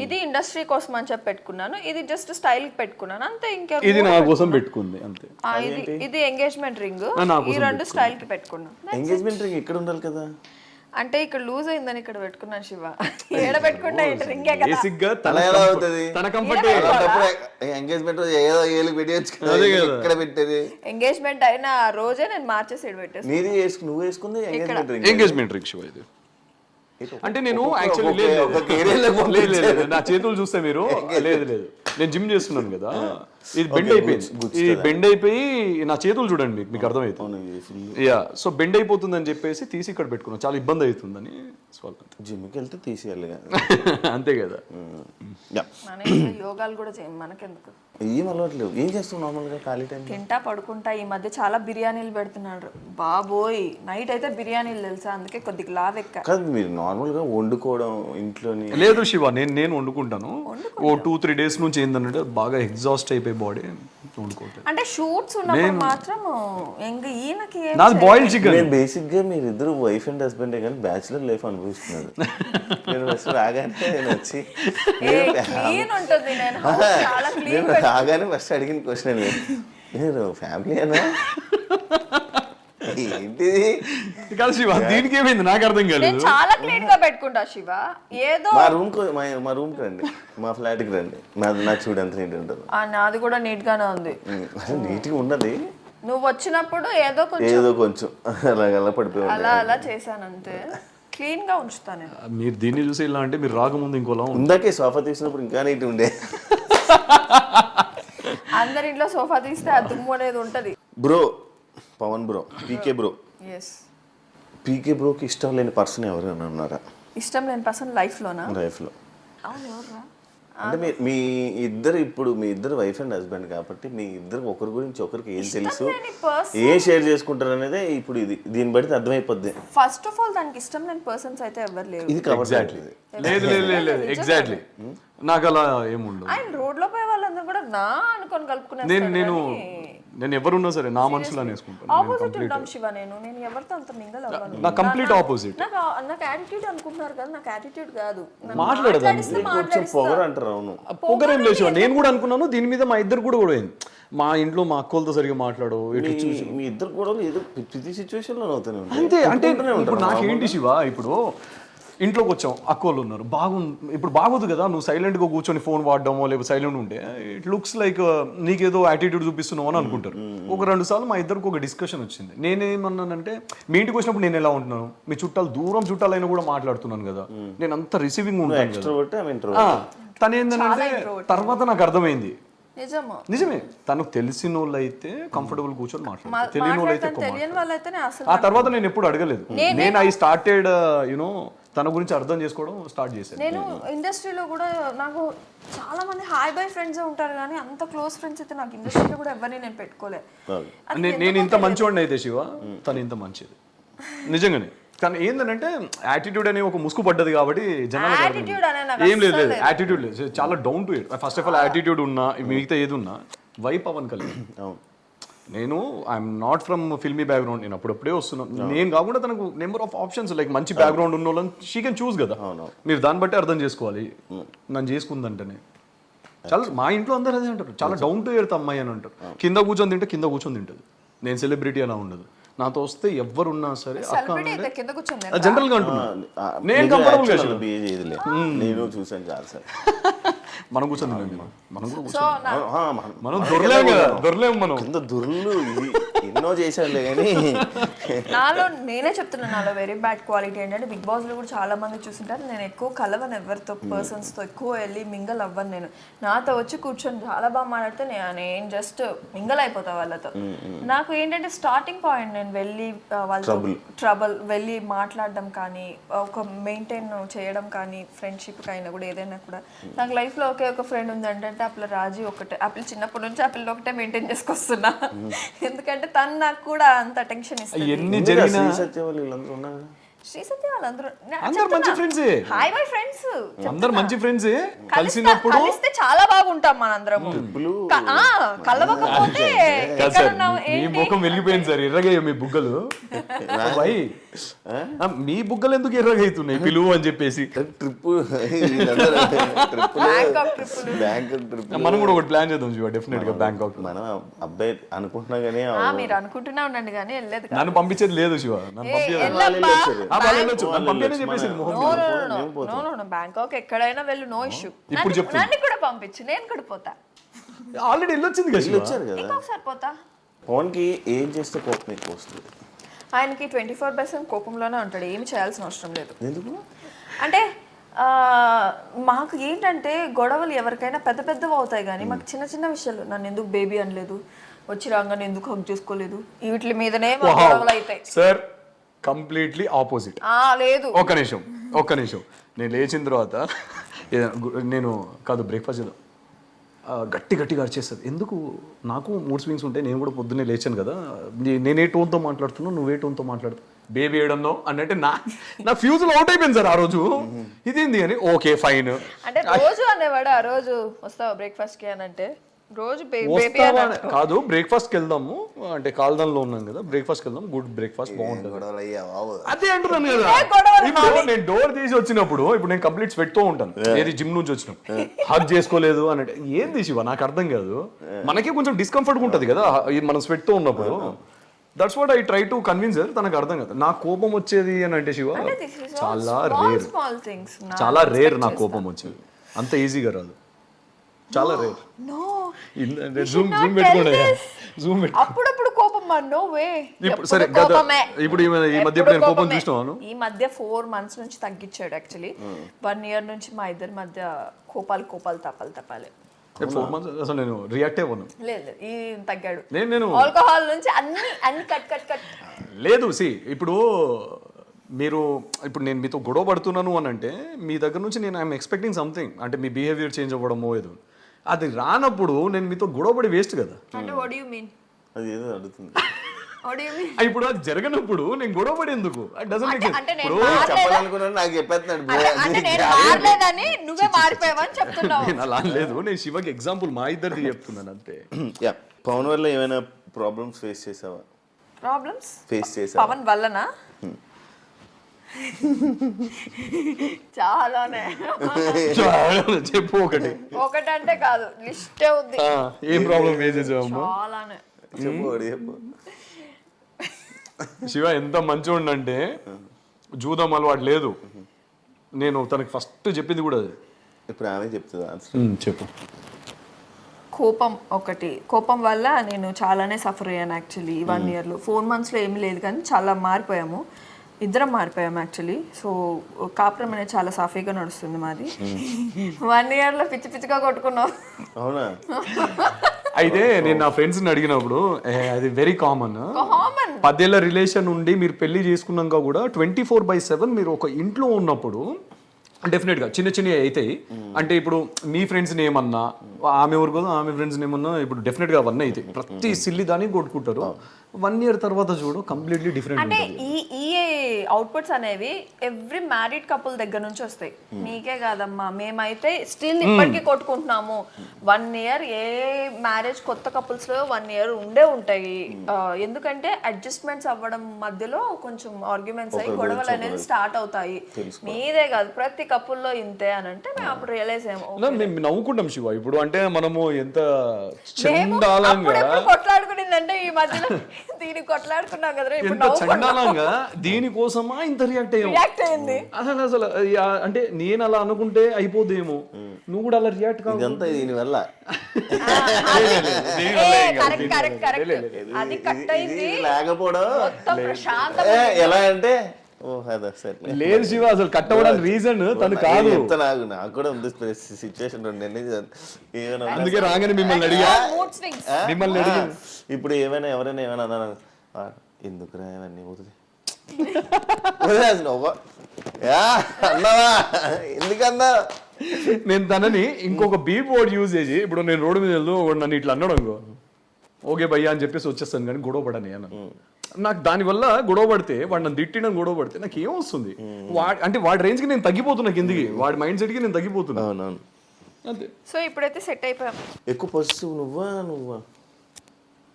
ఇది ఇండస్ట్రీ కోసం అని చెప్పి పెట్టుకున్నాను, ఇది జస్ట్ స్టైల్ పెట్టుకున్నాను అంతే. ఇంకా ఇది నా కోసం పెట్టుకుంది అంతే. ఇది ఎంగేజ్మెంట్ రింగ్. ఈ రెండు స్టైల్ కి పెట్టుకున్నాను. ఎంగేజ్మెంట్ రింగ్ ఇక్కడ ఉండాలి కదా. అంటే ఇక్కడ లూజ్ అయిందని ఇక్కడ పెట్టుకున్నాను శివ. ఏడ పెట్టుకుంటా రింగే కదా. బేసిక్గా తన కంఫర్ట్. ఎంగేజ్మెంట్ ఏదో ఏలు పెట్టేయచ్చు కదా, ఇక్కడ పెట్టేది. ఎంగేజ్మెంట్ అయిన రోజే నేను మార్చేసి పెట్టేసి. నీది నువ్వు వేసుకుంది ఎంగేజ్మెంట్ రింగ్ శివ ఇది. అంటే నేను యాక్చువల్లీ లేదు నా చేతులు చూస్తే మీరు లేదు నేను జిమ్ చేస్తున్నాను కదా. ఇది బెండ్ అయిపోయింది, ఈ బెండ్ అయిపోయి నా చేతులు చూడండి మీకు అర్థమవుతుంది. యా, సో బెండ్ అయిపోతుందని చెప్పేసి తీసి ఇక్కడ పెట్టుకున్నాం, చాలా ఇబ్బంది అవుతుందని. జిమ్కి వెళ్తే తీసేయాలి అంతే కదా. మన ఇంట్లో యోగాలు కూడా చేయం, మనకెందుకు. ఏం అలవాట్లేవు. ఏం చేస్తావు నార్మల్గా ఖాళీ టైం? తింటా పడుకుంటా. ఈ మధ్య చాలా బిర్యానీలు పెడుతున్నాడు బాబోయ్, నైట్ అయితే బిర్యానీలు తెలుసా, అందుకే కొద్దిగా లావెక్క. కాదు మీరు నార్మల్గా వండుకోవడం ఇంట్లోని? లేదు శివ, నేను వండుకుంటాను. ఓ 2-3 days నుంచి ఏంటంటే బాగా ఎగ్జాస్ట్ అయిపోయి బాడీ వండుకుంటాను. అంటే షూట్స్ ఉన్నప్పుడు మాత్రం ఇంక ఈయనకి ఏం నాది బాయిల్డ్ చికెన్. నేను బేసిక్గా మీరిద్దరు వైఫ్ అండ్ హస్బెండే కానీ బ్యాచులర్ లైఫ్ అనుభవిస్తున్నాను. నేను ఫస్ట్ రాగానే నేను వచ్చి క్లీన్ ఉంటుంది, నేను చాలా క్లీన్ రాగానే ఫస్ట్ అడిగిన క్వశ్చన్ మీరు ఫ్యామిలీ అనా ఏంటిది కాదు శివ, దీనికి ఏమైంది నాకు అర్థం కాలేదు. నేను చాలా క్లీన్ గా పెట్టుకుంటా శివ. ఏదో మా రూమ్కి రండి, మా ఫ్లాట్కి రండి, నాకు చూడు ఎంత నీట్ ఉంటుంది. నాది కూడా నీట్ గానే ఉంది. నీట్గా ఉన్నది, నువ్వు వచ్చినప్పుడు ఏదో కొంచెం అలా పడిపోయి అలా చేశాను అంతే. క్లీన్ గా ఉంచుతా నేను. మీరు దీన్ని చూసి ఇలా అంటే మీరు రాకముందు ఇంకోలా ఇందాకే సోఫా తీసినప్పుడు ఇంకా నీట్ ఉండే. అందరి ఇంట్లో సోఫా తీస్తే ఆ దుమ్ము అనేది ఉంటది. బ్రో పవన్ బ్రో, పీకే బ్రో, పీకే బ్రోకి ఇష్టం లేని పర్సన్ ఎవరైనా ఉన్నారా? ఇష్టం లేని పర్సన్ లైఫ్లోనా? లైఫ్లో అవును, ఎవర్రా? అంటే మీ ఇద్దరు వైఫ్ అండ్ హస్బెండ్ కాబట్టి మీ ఇద్దరు ఒకరి గురించి ఒకరికి ఏం తెలుసు, ఏం షేర్ చేసుకుంటారు అనేది ఇప్పుడు దీన్ని బట్టి అర్థమైపోద్ది. ఫస్ట్ ఆఫ్ ఆల్ దానికి ఇష్టం లేని పర్సన్స్ అయితే ఎవరు లేరు. ఇది కవర్ లేదు ఎగ్జాక్ట్లీ నాకు అలా ఏముండదు. ఆయన రోడ్ లో పోయే వాళ్ళందరూ కూడా నా అనుకొని కలుపుకునే నేను ఎవరున్నా సరే నా మనసులో వేసుకుంటాను. ఆపోజిట్ ఉంటాం శివ. నేను ఎవరితో అంత మింగల్ అవ్వను. నా కంప్లీట్ ఆపోజిట్. నాకు యాటిట్యూడ్ అనుకుంటున్నారు కదా, నాకు యాటిట్యూడ్ కాదు. కొంచెం పొగరు అంటారు. అవును, పొగరేం లేదు. నేను కూడా అనుకున్నాను దీని మీద. మా ఇద్దరు కూడా పోయింది. మా ఇంట్లో మా అక్కలతో సరిగ్గా మాట్లాడు. మీ ఇద్దరు కూడా ఏదో ప్రతి సిచ్యువేషన్ లో అవుతానే అంతే. అంటే ఇప్పుడు నాకేంటి శివ, ఇప్పుడు ఇంట్లోకి వచ్చాం, అక్కోళ్ళు ఉన్నారు, ఇప్పుడు బాగోదు కదా నువ్వు సైలెంట్గా కూర్చొని ఫోన్ వాడడమో లేకపోతే సైలెంట్ ఉంటే. ఇట్ లుక్స్ లైక్ నీకేదో యాటిట్యూడ్ చూపిస్తున్నావు అని అనుకుంటారు. ఒక 2 సార్లు మా ఇద్దరికి ఒక డిస్కషన్ వచ్చింది. నేనేమన్నానంటే మీ ఇంటికి వచ్చినప్పుడు నేను ఎలా ఉంటున్నాను, మీ చుట్టాలు దూరం చుట్టాలైనా కూడా మాట్లాడుతున్నాను కదా, నేను అంత రిసీవింగ్ ఉంటాను కదా. తను ఏంటంటే తర్వాత నాకు అర్థమైంది నిజమే, తనకు తెలిసిన వాళ్ళు అయితే కంఫర్టబుల్ కూర్చొని మాట్లాడతారు, తెలియని వాళ్ళు అయితే ఆ తర్వాత నేను ఎప్పుడు అడగలేదు. నేను ఐ స్టార్టెడ్ యునో తన గురించి అర్థం చేసుకోవడం స్టార్ట్ చేశాను. నేను ఇండస్ట్రీలో కూడా నాకు చాలా మంది హాయ్ బై ఫ్రెండ్స్ ఉంటారు కానీ అంత క్లోజ్ ఫ్రెండ్స్ అయితే నాకు ఇండస్ట్రీలో కూడా ఎవరిని నేను పెట్టుకోలేదు. నేను ఇంత మంచివాడిని అయితే శివ, తను ఇంత మంచిది నిజంగానే. కానీ ఏంటంటే యాటిట్యూడ్ అనే ఒక ముసుగు పడ్డది కాబట్టి జనాలు ఏం లేదు యాటిట్యూడ్ లేదు, చాలా down to it. First of all attitude ఉన్నా మిగతా ఏది ఉన్నా వై పవన్ కళ్యాణ్. నేను I'm not from filmy background, నేను అప్పుడప్పుడే వస్తున్నాను. నేను కాకుండా తనకు నెంబర్ ఆఫ్ ఆప్షన్స్ లైక్ మంచి బ్యాక్గ్రౌండ్ ఉన్న వాళ్ళని షీ కెన్ చూస్ కదా. మీరు దాన్ని బట్టి అర్థం చేసుకోవాలి. నన్ను చేసుకుందంటేనే చాలా మా ఇంట్లో అందరూ అదే అంటారు, చాలా డౌన్ టు ఎర్త్ అమ్మాయి అని అంటారు. కింద కూర్చొని తింటే కింద కూర్చొని తింటుంది. నేను సెలబ్రిటీ అలా ఉండదు. నాతో వస్తే ఎవరున్నా సరే జనరల్ గా అంటున్నా, నేను కంఫర్టబుల్ గా నేను చూసాను చాలా సార్. మనం కూర్చొని మనం దొరలేము కదా, దొరలేము మనం. కింద దొరలు ఎన్నో చేశానులే కానీ నాలో నేనే చెప్తున్నాను, నాలో వెరీ బ్యాడ్ క్వాలిటీ ఏంటంటే బిగ్ బాస్ లో కూడా చాలా మంది చూసింటారు, నేను ఎక్కువ కలవను ఎవరితో, పర్సన్స్ తో ఎక్కువ వెళ్ళి మింగల్ అవ్వను. నేను నాతో వచ్చి కూర్చొని చాలా బాగా మాట్లాడితే నేను జస్ట్ మింగల్ అయిపోతా వాళ్ళతో. నాకు ఏంటంటే స్టార్టింగ్ పాయింట్ నేను వెళ్ళి వాళ్ళతో ట్రబుల్ వెళ్ళి మాట్లాడడం కానీ ఒక మెయింటైన్ చేయడం కానీ ఫ్రెండ్షిప్ అయినా కూడా ఏదైనా కూడా. నాకు లైఫ్ లో ఒకే ఒక ఫ్రెండ్ ఉంది అంటే అప్పుడు రాజీ ఒకటే. అప్పుడు చిన్నప్పటి నుంచి అప్పుడు ఒకటే మెయింటైన్ చేసుకొస్తున్నా, ఎందుకంటే తను నాకు కూడా అంత టెన్షన్ ఇస్తుంది. శ్రీ సత్య వాళ్ళందరూ మంచి ఫ్రెండ్స్, హాయ్ బై ఫ్రెండ్స్, అందరు మంచి ఫ్రెండ్స్. కలిసినప్పుడు కలిస్తే చాలా బాగుంటాం మనందరం. కలవకపోతే మీ ముఖం వెళ్ళిపోయింది సార్, ఎర్రగా మీ బుగ్గలు. మీ బుగ్గలు ఎందుకు ఎర్రగా అవుతున్నాయి పిలువు అని చెప్పేసి. మనం కూడా ఒకటి ప్లాన్ చేద్దాం చూడ, డెఫినెట్ గా బ్యాంకాక్. మనం అబ్బాయి అనుకుంటున్నా కానీ మీరు అనుకుంటున్నా ఉండండి కానీ వెళ్ళలేదు. నన్ను పంపించేది లేదు శివ, బ్యాంకాక్ ఎక్కడైనా వెళ్ళు, నో ఇష్యూ. నన్ను కూడా పంపించు, నేను కూడా పోతా. ఆల్రెడీ వెళ్ళొచ్చింది కదా, ఒకసారి పోతా. పవన్ కి ఏం చేస్తే కోపం ఎక్కువ వస్తుంది? ఆయనకి 24/7 కోపంలోనే ఉంటాడు, ఏమి చేయాల్సిన అవసరం లేదు. ఎందుకు అంటే మాకు ఏంటంటే గొడవలు ఎవరికైనా పెద్ద పెద్దవి అవుతాయి కానీ మాకు చిన్న చిన్న విషయాలు, నన్ను ఎందుకు బేబీ అనలేదు, వచ్చి రాగానే ఎందుకు హక్ చేసుకోలేదు, వీటి మీదనే మాకు గొడవలు అవుతాయి. Sir completely opposite. లేదు ఒక్క నిమిషం నేను లేచిన తర్వాత నేను కాదు బ్రేక్ఫాస్ట్ చేద్దాం గట్టిగా అరిచేస్తుంది. ఎందుకు నాకు మూడ్ స్వింగ్స్ ఉంటాయి, నేను కూడా పొద్దున్నే లేచాను కదా, నేనే టోన్తో మాట్లాడుతున్నావు, నువ్వే టోన్తో మాట్లాడుతావు, బేబీ వేయడంలో అంటే నా ఫ్యూజులు అవుట్ అయిపోయింది సార్ ఆ రోజు. ఇదేంది అని ఓకే ఫైన్ అంటే రోజు అనేవాడు, ఆ రోజు వస్తావా బ్రేక్ఫాస్ట్కి అని అంటే రోజు కాదు బ్రేక్ఫాస్ట్కి వెళ్దాము అంటే కాల్దాన్లో ఉన్నాం కదా, బ్రేక్ఫాస్ట్కి వెళ్దాం, గుడ్ బ్రేక్ఫాస్ట్ బాగుంటుంది అదే అంటున్నాను కదా. ఇప్పుడు నేను డోర్ తీసి వచ్చినప్పుడు ఇప్పుడు నేను కంప్లీట్ స్వెట్ తో ఉంటాను, ఏది జిమ్ నుంచి వచ్చినప్పుడు హగ్ చేసుకోలేదు అని ఏంది శివ నాకు అర్థం కాదు. మనకి కొంచెం డిస్కంఫర్ట్ ఉంటుంది కదా మనం స్వెట్ తో ఉన్నప్పుడు. That's what I try to convince her. తనకు అర్థం కదా నా కోపం వచ్చేది అని అంటే శివ చాలా రేర్ నా కోపం వచ్చేది, అంత ఈజీగా రాదు, చాలా రేర్. జూమ్ అప్పుడప్పుడు కోపం నో వే. సరే ఇప్పుడు ఈ మధ్య నేను కోపం చూసినాను. ఈ మధ్య 4 months నుంచి తగ్గించాడు. యాక్చువల్లీ 1 year నుంచి మా ఇద్దరి మధ్య కోపాలు తప్పాలి. 4 months అసలు నేను రియాక్ట్ అవ్వను. లేదు ఈ తగ్గాడు. నేను ఆల్కహాల్ నుంచి అన్ని కట్ లేదు. సి ఇప్పుడు నేను మీతో గొడవ పడుతున్నాను అని అంటే మీ దగ్గర నుంచి నేను ఐఎమ్ ఎక్స్పెక్టింగ్ సంథింగ్, అంటే మీ బిహేవియర్ చేంజ్ అవ్వడమో ఏదో. అది రానప్పుడు నేను మీతో గొడవపడి వేస్ట్ కదా. అంటే వాట్ డు యు మీన్? అది ఏదో అడుగుతుంది. What do you mean? ఇప్పుడు అది జరగనప్పుడు నేను గొడవపడి ఎందుకు? అంటే నేను చెప్పాలనుకున్నాను, నాకు చెప్పేస్తున్నాడు. అంటే నేను మారలేదని నువ్వే మారిపోయావని చెప్తున్నావు. నేను అలా లేదు, నేను శివకి ఎగ్జాంపుల్ మా ఇద్దరిది చెప్తున్నాను అంతే. పవన్ వల్ల ఏమైనా ప్రాబ్లమ్స్ ఫేస్ చేసావా? ప్రాబ్లమ్స్ ఫేస్ చేసావా పవన్ వల్లనా? చాలానే. చెప్పు ఒకటంటే కాదు, లిస్టే ఉంది. ఏం ప్రాబ్లం ఫేస్ చేసావమ్మా? చాలానే. చెప్పు. శివ ఎంత మంచిగా అంటే జూదం అలవాటు లేదు. నేను తనకి ఫస్ట్ చెప్పింది కూడా అది. ఇప్పుడు ఆమె చెప్తుందా? చెప్పు. కోపం వల్ల నేను చాలానే సఫర్ అయ్యాను యాక్చువల్లీ. 1 yearలో 4 monthsలో ఏమీ లేదు కానీ చాలా మారిపోయాము, ఇద్దరం మారిపోయాము యాక్చువల్లీ. సో కాపురం అనేది చాలా సాఫీగా నడుస్తుంది మాది. 1 yearలో పిచ్చిగా కొట్టుకున్నాం. అవునా? అయితే నేను నా ఫ్రెండ్స్ని అడిగినప్పుడు అది వెరీ కామన్. 10 ఏళ్ల రిలేషన్ ఉండి మీరు పెళ్లి చేసుకున్నాక కూడా 24/7 మీరు ఒక ఇంట్లో ఉన్నప్పుడు డెఫినెట్గా చిన్న అవుతాయి. అంటే ఇప్పుడు మీ ఫ్రెండ్స్ని ఏమన్నా ఆమె ఎవరు కదా ఆమె ఫ్రెండ్స్ని ఏమన్నా ఇప్పుడు డెఫినెట్గా అవన్నీ అవుతాయి. ప్రతి సిల్లి దానికి కొట్టుకుంటారు. 1 year తర్వాత చూడు కంప్లీట్లీ డిఫరెంట్. అంటే ఈ అవుట్పుట్స్ అనేవి ఎవ్రీ మ్యారీడ్ కపుల్ దగ్గర నుంచి వస్తాయి. నీకే కాదమ్మా, మేమైతే స్టిల్ ఇప్పటికీ కొట్టుకుంటున్నాము. 1 year ఏ మ్యారేజ్ కొత్త కపుల్స్ లో 1 year ఉండే ఉంటాయి. ఎందుకంటే అడ్జస్ట్మెంట్స్ అవ్వడం మధ్యలో కొంచెం ఆర్గ్యుమెంట్స్ అయ్యి గొడవలు అనేది స్టార్ట్ అవుతాయి. మీదే కాదు ప్రతి కపుల్లో ఇంతే అని అంటే మేము అప్పుడు రియలైజ్ మేము నవ్వుకుంటాం శివ. ఇప్పుడు అంటే మనము ఎంత చండాలంగా కొట్లాడుకునిందంటే ఈ మధ్యలో దీనికి కొట్లాడుకున్నాం కదా, ఎంత చండాలంగా దీనికోసమా ఇంత రియాక్ట్ అయ్యింది. అసలు అంటే నేను అలా అనుకుంటే అయిపోదేమో, నువ్వు కూడా అలా రియాక్ట్ కాదు. దీనివల్ల అది కట్ అయింది లేకపోవడం ఎలా అంటే లేదు శివ, అసలు కట్ అవ్వడానికి రీజన్ తను కాదు. నాకు కూడా ఉంది సిచ్యువేషన్. అందుకే రాగానే మిమ్మల్ని అడిగా. ఇప్పుడు ఎవరైనా ఏమైనా అన్నా ఎందుకురా ఇవన్నీ పోతుంది అన్నావా ఎందుకన్నా నేను తనని ఇంకొక బీప్ వర్డ్ యూజ్ చేసి ఇప్పుడు నేను రోడ్డు మీద వెళ్తూ నన్ను ఇట్లా అన్నాడు అనుకో, ఓకే భయ్యా అని చెప్పేసి వచ్చేస్తాను, కానీ గొడవ పడని అన్న. నాకు దానివల్ల గొడవ పడితే వాడు నన్ను తిట్టిన గొడవ పడితే నాకు ఏమొస్తుంది? అంటే వాడి రేంజ్కి నేను తగ్గిపోతున్నా, కిందికి వాడి మైండ్ సెట్కి నేను తగ్గిపోతున్నా అంతే. సో ఇప్పుడైతే సెట్ అయిపోయాం. ఎక్కువ పాజిటివ్ నువ్వా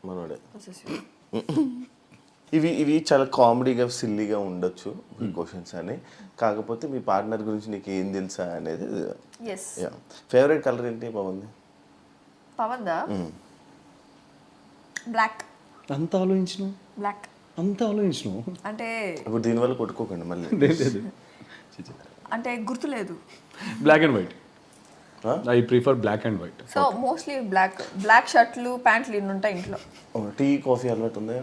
మనోడే. ఇవి చాలా కామెడీగా సిల్లీగా ఉండొచ్చు ఈ క్వశ్చన్స్ అని. కాకపోతే మీ పార్ట్నర్ గురించి నీకు ఏం తెలుసా అనేది. ఫేవరెట్ కలర్ ఏంటి పవన్దా? బ్లాక్. అంత ఆలోచించను అంటే ఇప్పుడు దీనివల్ల కొట్టుకోకండి మళ్ళీ. అంటే గుర్తులేదు. Black and white. I prefer black and white. So mostly black షర్ట్లు ప్యాంట్లు ఇన్ని ఉంటాయి ఇంట్లో. టీ కాఫీ అలవాటు ఉందా?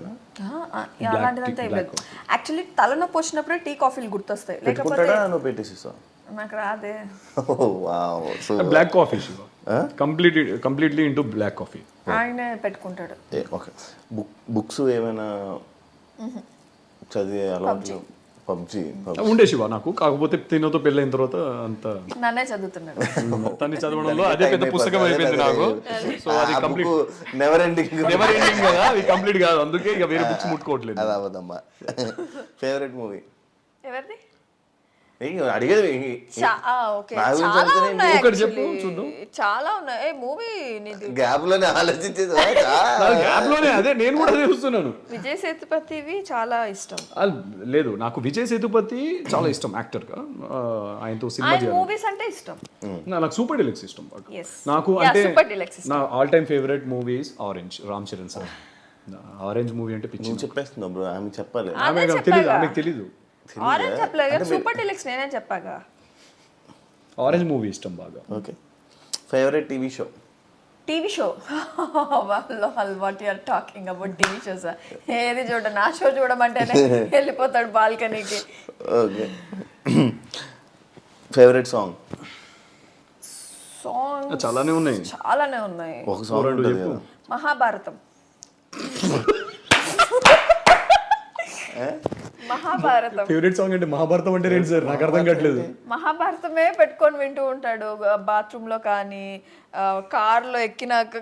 అలాంటిదంతా ఏం లేదు. యాక్చువల్లీ తలనొప్పి వచ్చినప్పుడే టీ కాఫీలు గుర్తొస్తాయి. లేకపోతే నువ్వు పెట్టేసిస్తావు? నాకు రాదే. Wow. So black coffee Shiva completely into black coffee. ఆయనే పెట్టుకుంటాడు. ఓకే. బుక్స్ ఏమైనా చదివే అలవాట్లు? పబ్జి ఉండే శివ నాకు, కాకపోతే తినతో పెళ్ళైన తర్వాత అంత నన్నే చదువుతున్నాడు. తన్ని చదవడంలో అదే పెద్ద పుస్తకం అయిపోయింది నాకు. సో అది కంప్లీట్ నెవర్ ఎండింగ్ కదా, అది కంప్లీట్ కాదు, అందుకే ఇక వేరే బుక్స్ ముట్టుకోవట్లేదు. అది అవ్వదమ్మా. ఫేవరెట్ మూవీ ఎవరిది? అడిగేది ఓకే, చాలా ఉన్నాయి ఒకటి చెప్పు actually. చూద్దాం. చాలా ఉన్నాయి. మూవీ గ్యాప్ లోనే ఆలోచించేది. గ్యాప్ లోనే అదే నేను కూడా చూస్తున్నాను. విజయ్ సేతుపతివి చాలా ఇష్టం. లేదు, నాకు విజయ్ సేతుపతి చాలా ఇష్టం యాక్టర్ గా. ఆయనతో సినిమా ఆయన చేయాలి. మూవీస్ అంటే ఇష్టం. నాకు సూపర్ డీలక్స్ ఇష్టం బాగా. Yes. నాకు Yeah, అంటే Super Deluxe ఇష్టం. నా all time favourite movies orange, Ram Charan sir. Orange movie అంటే పిచ్చి. నువ్వు చెప్పేస్తున్నావు బ్రో, ఆమె చెప్పాలి. ఆమెకు తెలీదు. ఆరెంజ్ చెప్పలేదు, సూపర్ డిలక్స్ నేనే చెప్పాగా. ఆరెంజ్ మూవీ ఇష్టం బాగా. Okay. Favourite TV show? TV show what you're talking about TV shows. ఏది చూడ, నా షో చూడమంటేనే వెళ్ళిపోతాడు బాల్కనీకి. ఓకే. Favourite song? సాంగ్ చాలానే ఉన్నాయి. చాలానే ఉన్నాయి. ఒక సాంగ్ ఉంటుంది కదా. మహాభారతం. మహాభారతం ఫేవరెట్ సాంగ్ అంటే మహాభారతం అంటే ఏంటి సార్, నాకు అర్థం కావట్లేదు. మహాభారతమే పెట్టుకొని వింటూ ఉంటాడు బాత్రూమ్ లో కానీ, కార్ లో ఎక్కినాక.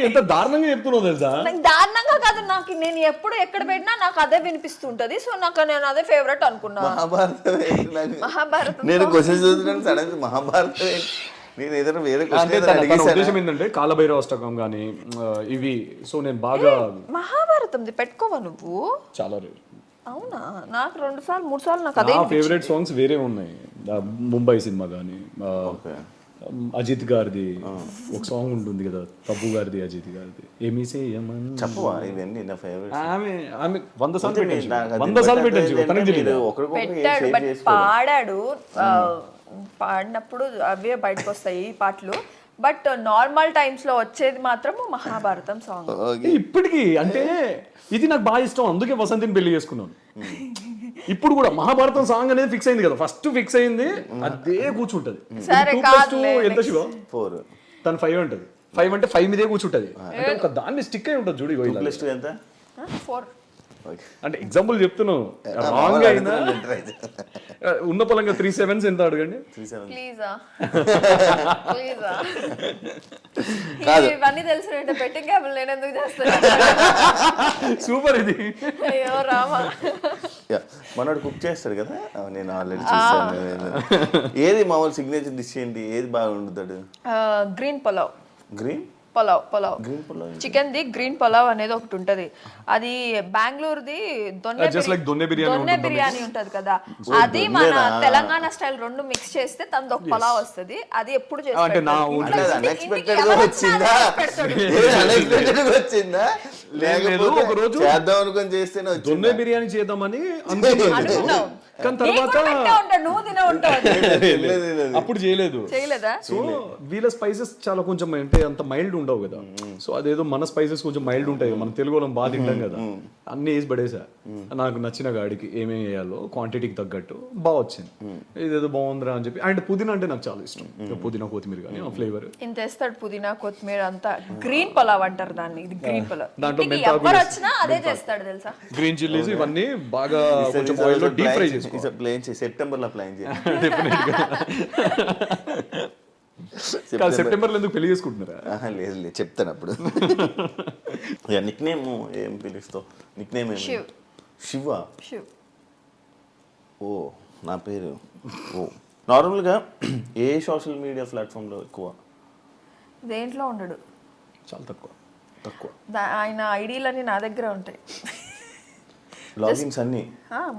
ఎంత దారుణంగా చెప్తున్నావు తెలుసా. నాకు దారుణంగా కాదు, నాకు నేను ఎప్పుడు ఎక్కడ పెట్టినా నాకు అదే వినిపిస్తుంటది. సో నాకు నేను అదే ఫేవరెట్ అనుకున్నా. మహాభారతం. నేను క్వశ్చన్ చూస్తున్నాను, సడన్ మహాభారతం నేను ఏదైనా వేరే అంటే తన ఉద్దేశం ఏంటంటే కాలభైరవ అష్టకం కానీ ఇవి. సో నేను బాగా మహాభారతం పెట్టుకోవా నువ్వు? చాలా రేరు. అవునా? నాకు 2 సార్లు 3 సార్లు నాకు అదే. నా ఫేవరెట్ సాంగ్స్ వేరే ఉన్నాయి. ముంబై సినిమా కానీ, అజిత్ గారిది ఒక సాంగ్ ఉంటుంది కదా, తబ్బు గారిది, అజిత్ గారిది, ఏమీ చేయమని. చెప్పవా ఇవన్నీ నా ఫేవరెట్? ఆమె 100 సార్లు పెట్టాను. తనకి తెలియదు. పెట్టాడు, బట్ పాడాడు. పాడినప్పుడు అవే బయటకు వస్తాయి ఈ పాటలు. బట్ నార్మల్ టైమ్స్ లో వచ్చేది మాత్రం మహాభారతం సాంగ్. ఇప్పటికి అంటే ఇది నాకు బాగా ఇష్టం, అందుకే వసంతిని పెళ్లి చేసుకున్నాను. ఇప్పుడు కూడా మహాభారతం సాంగ్ అనేది ఫిక్స్ అయింది కదా, ఫస్ట్ ఫిక్స్ అయింది అదే కూర్చుంటది. సరే, 2+2 ఎంత శివ? 4. తను 5 అంటది. 5 అంటే 5 మీదే కూర్చుంటది. అంటే ఒక దాన్ని స్టిక్ అయి ఉంటుంది చూడు. 2+2 ఎంత? 4. అంటే ఎగ్జాంపుల్ చెప్తున్నాను, రాంగ్ అయినా ఉన్న పొలంగా 3 7s ఎంత అడగండి. ప్లీజా ప్లీజా. ఇవన్నీ తెలిసిన బెట్టింగ్ యాప్లు నేను ఎందుకు చేస్తాను? సూపర్ ఇది. అయ్యో రామా. మనోడు కుక్ చేస్తాడు కదా, నేను ఆల్రెడీ చూస్తాను. ఏది మామూలు సిగ్నేచర్ డిష్ ఏంటి, ఏది బాగా వండుతాడు? Green pulao. Green pulao green pulao. Chicken the green pulao అనేది ఒకటి ఉంటది. అది బెంగళూరుది దొన్నె బిర్యానీ ఉంటది కదా, అది మన తెలంగాణ స్టైల్ 2 మిక్స్ చేస్తే తనది ఒక పులావ్ వస్తది. అది ఎప్పుడు అన్ఎక్స్పెక్టెడ్ వచ్చిందా లేదు, ఒక రోజు చేద్దాం అనుకుని చేస్తేనే దొన్నె బిర్యానీ చేద్దామని అనుకున్నాను. కానీ తర్వాత అప్పుడు చేయలేదా. సో వీళ్ళ స్పైసెస్ చాలా కొంచెం అంటే అంత మైల్డ్ ఉండవు కదా. సో అదేదో మన స్పైసెస్ కొంచెం మైల్డ్ ఉంటాయి, మన తెలుగు వాళ్ళం బాగా తింటాం కదా. అన్ని వేసి పడేసా, నాకు నచ్చిన గాడికి ఏమేమి వేయాలో క్వాంటిటీకి తగ్గట్టు బాగా వచ్చింది. ఇదేదో బాగుందిరా అని చెప్పి. అండ్ పుదీనా అంటే నాకు చాలా ఇష్టం, పుదీనా కొత్తిమీర కానీ ఆ ఫ్లేవర్ ఇంత వేస్తాడు. పుదీనా కొత్తిమీర అంతా గ్రీన్ పులావ్ అంటారు దాన్ని. ఇది గ్రీన్ పులావ్. దాంట్లో ఎవరు వచ్చినా అదే చేస్తాడు తెలుసా. గ్రీన్ చిల్లీస్ ఇవన్నీ బాగా కొంచెం ఆయిల్ లో డీప్ ఫ్రై చేసుకోవాలి. ప్లాన్ చేసి సెప్టెంబర్ లో సెప్టెంబర్ లో ఎందుకు పెళ్లి చేసుకుంటున్నారా? లేదు చెప్తాను అప్పుడు. నిక్ నేమ్ ఏం పిలుస్తావు? నిక్ నేమ్ ఏమి? శివ. ఓ నా పేరు. ఓ నార్మల్గా ఏ సోషల్ మీడియా ప్లాట్ఫామ్లో ఎక్కువ? దేంట్లో ఉండడు, చాలా తక్కువ. ఆయన ఐడీలన్నీ నా దగ్గర ఉంటాయి. లాగిన్స్ అన్ని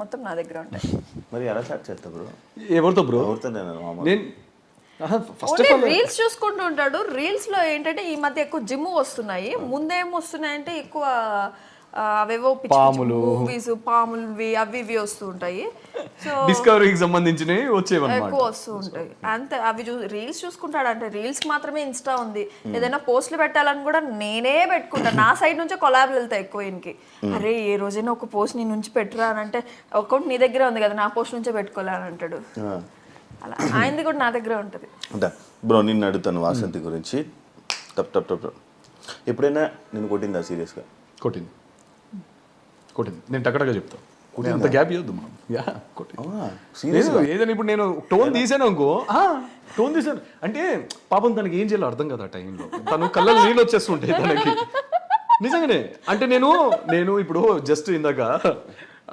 మొత్తం నా దగ్గర ఉంటాయి. మరి ఎలా చాట్ చేస్తా బ్రో? ఎవరితో బ్రో? ఎవరితో? నేను రీల్స్ చూసుకుంటూ ఉంటాడు. రీల్స్ లో ఏంటంటే ఈ మధ్య ఎక్కువ జిమ్ వస్తున్నాయి. ముందేం వస్తున్నాయంటే ఎక్కువ అవేవో మూవీస్, పాములు అవి ఇవి వస్తూ ఉంటాయి. సో డిస్కవరీకి సంబంధించినవి వచ్చేవన్నమాట, ఎక్కువ వస్తూ ఉంటాయి. అంతే, అవి రీల్స్ చూసుకుంటాడు. అంటే రీల్స్ మాత్రమే ఇన్స్టా ఉంది. ఏదైనా పోస్టులు పెట్టాలని కూడా నేనే పెట్టుకుంటా. నా సైడ్ నుంచే కొలాబ్లు వెళ్తాయి ఎక్కువ ఈయనకి. అరే ఏ రోజైనా ఒక పోస్ట్ నీ నుంచి పెట్టురా అని అంటే, అకౌంట్ నీ దగ్గర ఉంది కదా, నా పోస్ట్ నుంచే పెట్టుకోలే అని అంటాడు. అలా ఆయనది కూడా నా దగ్గర ఉంటుంది. అంటే బ్రో నిన్ను అడుగుతాను వాసంతి గురించి. టప్ టప్ టప్ ఎప్పుడైనా నేను కొట్టిందా సీరియస్గా? కొట్టింది నేను టక్కడగా చెప్తాను. అంత గ్యాప్ ఇవ్వద్దు మనం. ఏదైనా ఇప్పుడు నేను టోన్ తీసాను అనుకో, టోన్ తీసాను అంటే పాపం తనకి ఏం చేయాలో అర్థం కదా ఆ టైంలో. తను కళ్ళలో నీళ్ళు వచ్చేస్తుంటాయి తనకి నిజంగానే. అంటే నేను ఇప్పుడు జస్ట్ ఇందాక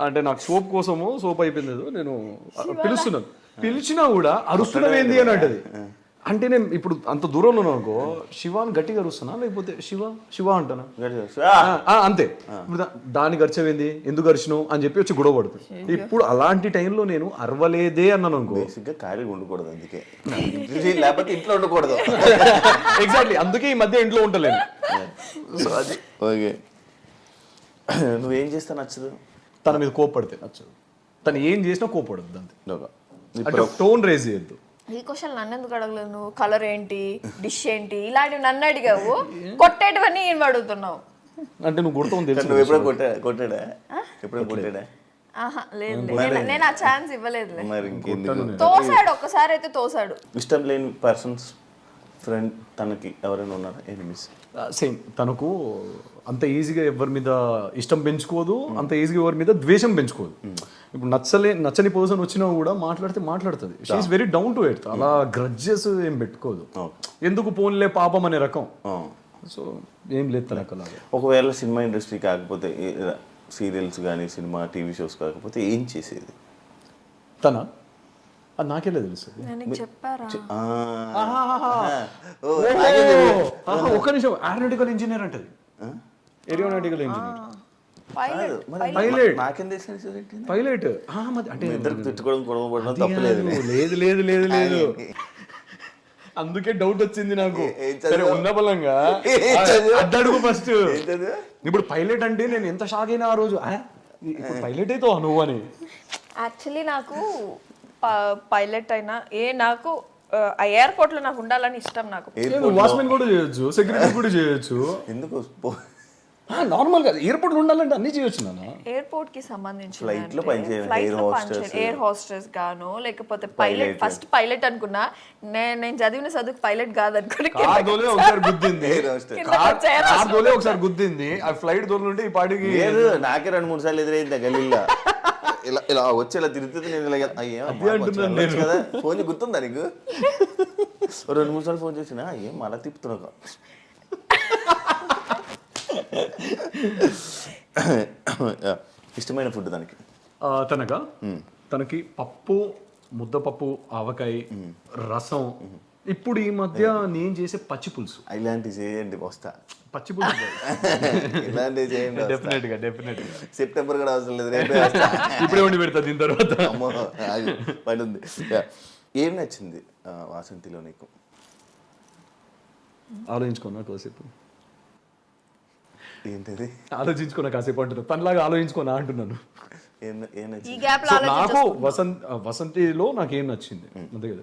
అంటే నాకు సోప్ కోసము సోప్ అయిపోయింది, నేను పిలుస్తున్నాను, పిలిచినా కూడా అరుస్తున్నావు ఏంది అని అంటది. అంటే నేను ఇప్పుడు అంత దూరంలో ఉన్నాను అనుకో, శివాని గట్టిగా అరుస్తున్నా లేకపోతే శివ అంటానా అంతే. ఇప్పుడు దాన్ని గడిచేవేంది, ఎందుకు గడిచినావు అని చెప్పి వచ్చి గొడవ పడుతుంది. ఇప్పుడు అలాంటి టైంలో నేను అరవలేదే అన్నాను అనుకో, ఖాళీగా ఉండకూడదు, అందుకే లేకపోతే ఇంట్లో ఉండకూడదు. ఎగ్జాక్ట్లీ, అందుకే ఈ మధ్య ఇంట్లో ఉండలేను. ఓకే, నువ్వేం చేస్తా నచ్చదు? తన మీద కోప్పడితే నచ్చదు. తను ఏం చేసినా కోప్పడద్దు అంతే. టోన్ రేజ్ చేయొద్దు. ఈ క్వశ్చన్ నన్ను ఎందుకు అడగలేదు నువ్వు? కలర్ ఏంటి, డిష్ ఏంటి, ఇలాంటివి నన్ను అడిగావు, కొట్టేటివన్నీ ఏం అడుగుతున్నావు? అంటే నువ్వు కొడతావు తెలుసు. నువ్వు ఎప్పుడైనా కొట్టాడా? ఎప్పుడైనా కొట్టాడా? లేదు, నేను ఆ ఛాన్స్ ఇవ్వలేదు. మరి ఇంకెందుకు? తోసాడు, ఒక్కసారి అయితే తోసాడు. ఇష్టం లేని పర్సన్స్ ఫ్రెండ్ తనకి ఎవరైనా ఉన్నారా? ఎనిమిస్? సేమ్, తనకు అంత ఈజీగా ఎవరి మీద ఇష్టం పెంచుకోదు, అంత ఈజీగా ఎవరి మీద ద్వేషం పెంచుకోదు. ఇప్పుడు నచ్చని పర్సన్ వచ్చినా కూడా మాట్లాడుతుంది. She's very down to earth. అలా గ్రడ్జెస్ ఏం పెట్టుకోదు, ఎందుకు పోన్లే పాపం అనే రకం. సో ఏం లేదు తనకు అలాగే. ఒకవేళ సినిమా ఇండస్ట్రీ కాకపోతే, సీరియల్స్ కానీ సినిమా టీవీ షోస్ కాకపోతే ఏం చేసేది తన? అది నాకెలా తెలుసు? చెప్పారా? ఒక్క నిమిషం. ఏరోనాటికల్ ఇంజనీర్ అంటది. Aeronautical engineer pilot. అంటే లేదు అందుకే డౌట్ వచ్చింది నాకు. ఉన్న బలంగా అడ్డడుగు ఫస్ట్. ఇప్పుడు పైలట్ అంటే నేను ఎంత షాక్ అయినా ఆ రోజు, ఇప్పుడు పైలట్ అయితే నువ్వు అని. యాక్చువల్లీ నాకు పైలట్ అయినా నాకు ఎయిర్పోర్ట్ లో నాకు ఉండాలని ఇష్టం. నాకు వాచ్మెన్ కూడా చేయొచ్చు, సెక్యూరిటీ కూడా చేయొచ్చు. ఎందుకు నార్మల్ గా ఎయిర్పోర్ట్ లో ఉండాలంటే అన్ని చేయొచ్చు నాన్న. ఎయిర్పోర్ట్ కి సంబంధించి ఎయిర్ హోస్టెస్ గాను, లేకపోతే పైలట్. ఫస్ట్ పైలట్ అనుకున్నా, నేను చదివిన చదువుకు పైలట్ కాదు అనుకుని ఒకసారి గుద్దింది. ఆ ఫ్లైట్ దూరంటే ఈ పాటికి నాకే 2-3 సార్లు ఎదురైంది గల్లీలో. ఇలా వచ్చి ఇలా తిరుగుతుంది. నేను కదా ఫోన్ గుర్తుందా నీకు? 2-3 సార్లు ఫోన్ చేసినా ఏం మళ్ళా తిప్పుతున్నావు. ఇష్టమైన ఫుడ్ దానికి? తనకి పప్పు, ముద్దపప్పు, ఆవకాయ, రసం. ఇప్పుడు ఈ మధ్య నేను చేసే పచ్చి పులుసు. ఇలాంటివి చేయండి, వస్తా. పచ్చి పులుసు ఇలాంటివి చేయండి, డెఫినెట్. సెప్టెంబర్ కూడా అవసరం లేదు, ఇప్పుడే ఉండి పెడతా దీని తర్వాత. పని ఉంది. ఏం నచ్చింది వాసంతిలో నీకు? ఆలోచించుకున్నా కాసేపు. ఏంటది? ఆలోచించుకున్నా కాసేపు అంటున్నా. తనలాగా ఆలోచించుకున్నా అంటున్నాను. నాకు వసంతిలో నాకేం నచ్చింది అంతే కదా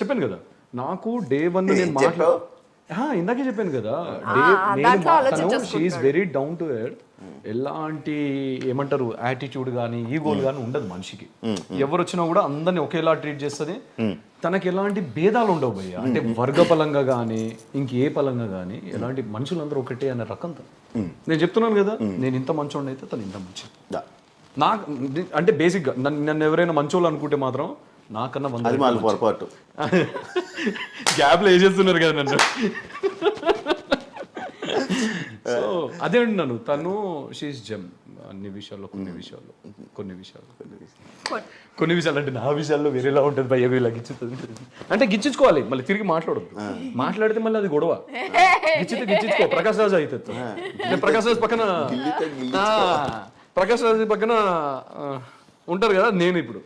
చెప్పాను కదా. నాకు డే 1 నేను ఇందాకే చెప్పాను కదా, she's very down to earth. ఎలాంటి ఏమంటారు యాటిట్యూడ్ కానీ ఈగోలు కానీ ఉండదు మనిషికి. ఎవరు వచ్చినా కూడా అందరిని ఒకేలా ట్రీట్ చేస్తుంది. తనకి ఎలాంటి భేదాలు ఉండవు భయ్య. అంటే వర్గ పరంగా కానీ ఇంకే పరంగా కానీ ఎలాంటి మనుషులందరూ ఒకటే అనే రకం. నేను చెప్తున్నాను కదా, నేను ఇంత మంచోడిని అయితే తను ఇంత మంచి. నాకు అంటే బేసిక్గా నన్ను ఎవరైనా మంచోళ్ళు అనుకుంటే మాత్రం నాకన్నా 100 పొరపాటు. గ్యాప్లో వేసేస్తున్నారు కదా నన్ను. సో అదే అంటున్నాను, తను షీఈస్ జెమ్ అన్ని విషయాల్లో. కొన్ని విషయాలు అంటే నా విషయాల్లో వేరేలా ఉంటుంది భయ్య. ఇలా గిచ్చుతుంది అంటే గిచ్చుకోవాలి, మళ్ళీ తిరిగి మాట్లాడద్దు. మాట్లాడితే మళ్ళీ అది గొడవ. గిచ్చుకో. ప్రకాష్ రాజ్ అవుతుంది. ప్రకాష్ రాజ్ పక్కన ఉంటారు కదా, నేను ఇప్పుడు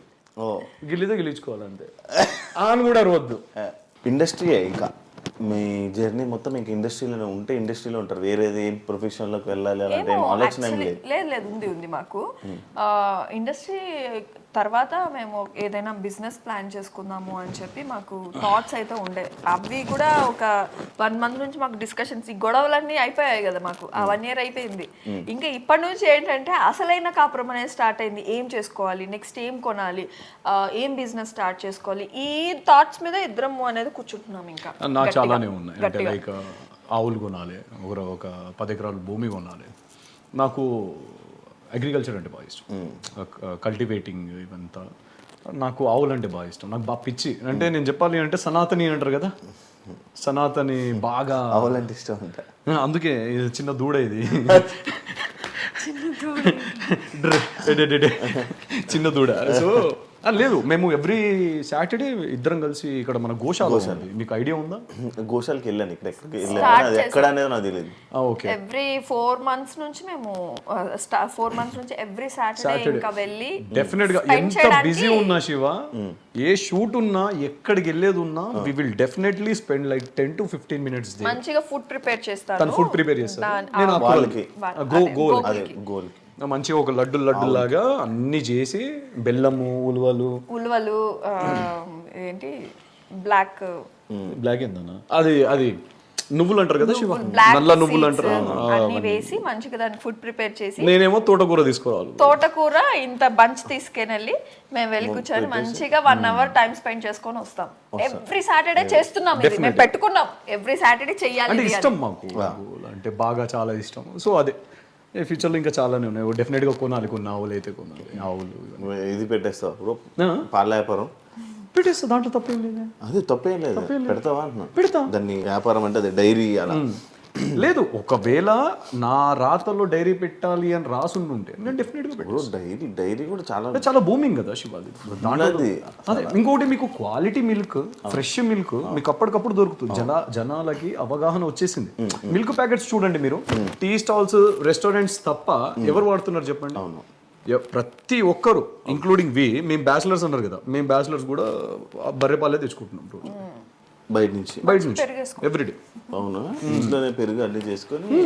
గిల్లితే గెలిచుకోవాలి అంతే. అని కూడా అరవద్దు. ఇండస్ట్రీయే ఇంకా మీ జర్నీ మొత్తం ఇంకా ఇండస్ట్రీలో ఉంటే ఇండస్ట్రీలో ఉంటారు. వేరేది ఏం ప్రొఫెషన్లోకి వెళ్ళాలి అలాంటి ఆలోచన ఏం లేదు? లేదు ఉంది మాకు. ఇండస్ట్రీ తర్వాత మేము ఏదైనా బిజినెస్ ప్లాన్ చేసుకుందాము అని చెప్పి మాకు థాట్స్ అయితే ఉండే. అవి కూడా ఒక 1 month నుంచి మాకు డిస్కషన్స్, ఈ గొడవలన్నీ అయిపోయాయి కదా మాకు. ఆ 1 year అయిపోయింది. ఇంకా ఇప్పటి నుంచి ఏంటంటే అసలైన కాపురం అనేది స్టార్ట్ అయింది. ఏం చేసుకోవాలి, నెక్స్ట్ ఏం కొనాలి, ఏం బిజినెస్ స్టార్ట్ చేసుకోవాలి, ఈ థాట్స్ మీద ఇద్దరము అనేది కూర్చుంటున్నాం. ఇంకా నాకు చాలానే ఉన్నాయి. అంటే లైక్ ఆవులు కొనాలి, ఒక 10 ఎకరాల భూమి కొనాలి. నాకు అగ్రికల్చర్ అంటే బాగా ఇష్టం, కల్టివేటింగ్ ఇవంతా. నాకు ఆవులు అంటే బాగా ఇష్టం, నాకు బాగా పిచ్చి. అంటే నేను చెప్పాలి అంటే సనాతని అంటారు కదా, సనాతని బాగా ఆవులంటే ఇష్టం అంట. అందుకే ఇది చిన్న దూడ, ఇది చిన్న దూడ. సో లేదు, మేము ఎవ్రీ సాటర్డే ఇద్దరం కలిసి ఇక్కడ మన గోశాల ఉంది, మీకు ఐడియా ఉందా? గోశాలకి వెళ్ళాను, ఇక్కడ ఎక్కడికి వెళ్ళాను, అది ఎక్కడ అనేది నాకు తెలియదు. ఓకే, ఎవ్రీ 4 months నుంచి మేము 4 months నుంచి ఎవ్రీ సాటర్డే ఇంకా వెళ్ళి డెఫినెట్ గా ఎంత బిజీ ఉన్నా శివ, ఏ షూట్ ఉన్నా, ఎక్కడికి వెళ్ళేది ఉన్నా, we will definitely spend like 10 to 15 minutes. మంచిగా ఫుడ్ ప్రిపేర్ చేస్తాను. తను ఫుడ్ ప్రిపేర్ చేస్తాను నేను. వాళ్ళకి గోల్ గోల్ మంచిగా ఒక లడ్డు లాగా అన్ని చేసి, బెల్లము, ఉలువలు ఏంటి బ్లాక్ ఏందన్నా, అది నువ్వులు అంటారు కదా శివ, నల్ల నువ్వులు అంటారు, అన్ని వేసి మంచిగా దాన్ని ఫుడ్ ప్రిపేర్ చేసి. నేనేమో తోటకూర తీసుకోవాలి, తోటకూర ఇంత బంచ్ తీసుకెళ్ళి మేము వెళ్ళి కూర్చొని మంచిగా 1 hour టైం స్పెండ్ చేసుకొని వస్తాం. ఎవ్రీ సాటర్డే చేస్తున్నాం, ఇది మేము పెట్టుకున్నాం, ఎవ్రీ సాటర్డే చెయ్యాలి. అంటే ఇష్టం మాకు, అంటే బాగా చాలా ఇష్టం. సో అదే ఫ్యూచర్లో ఇంకా చాలానే ఉన్నాయి, డెఫినెట్గా కొనాలి. కొన్ని ఆవులు అయితే కొనాలి, ఆవులు. ఇది పెట్టేస్తావు బ్రో, పాల వ్యాపారం పెట్టేస్తా, దాంట్లో తప్పేం లేదు. అదే తప్పేం లేదు, పెడతావా అంటున్నా. పెడతా, దాన్ని వ్యాపారం అంటే అది డైరీ అలా లేదు. ఒకవేళ నా రాతలో డైరీ పెట్టాలి అని రాసుంటుంటే నేను డెఫినెట్గా పెట్టాను. డైరీ కూడా చాలా బూమింగ్ కదా శివాది. అదే ఇంకోటి, మీకు క్వాలిటీ మిల్క్, ఫ్రెష్ మిల్క్ మీకు అప్పటికప్పుడు దొరుకుతుంది. జనాలకి అవగాహన వచ్చేసింది. మిల్క్ ప్యాకెట్స్ చూడండి మీరు, టీ స్టాల్స్, రెస్టారెంట్స్ తప్ప ఎవరు వాడుతున్నారు చెప్పండి? అవును, ప్రతి ఒక్కరు, ఇంక్లూడింగ్ మేము బ్యాచిలర్స్ అన్నారు కదా, మేము బ్యాచిలర్స్ కూడా బర్రె పాలే తెచ్చుకుంటున్నాం రోజు బయట నుంచి ఎవ్రీడే. అవునా, ఇంట్లోనే పెరుగు అన్ని చేసుకొని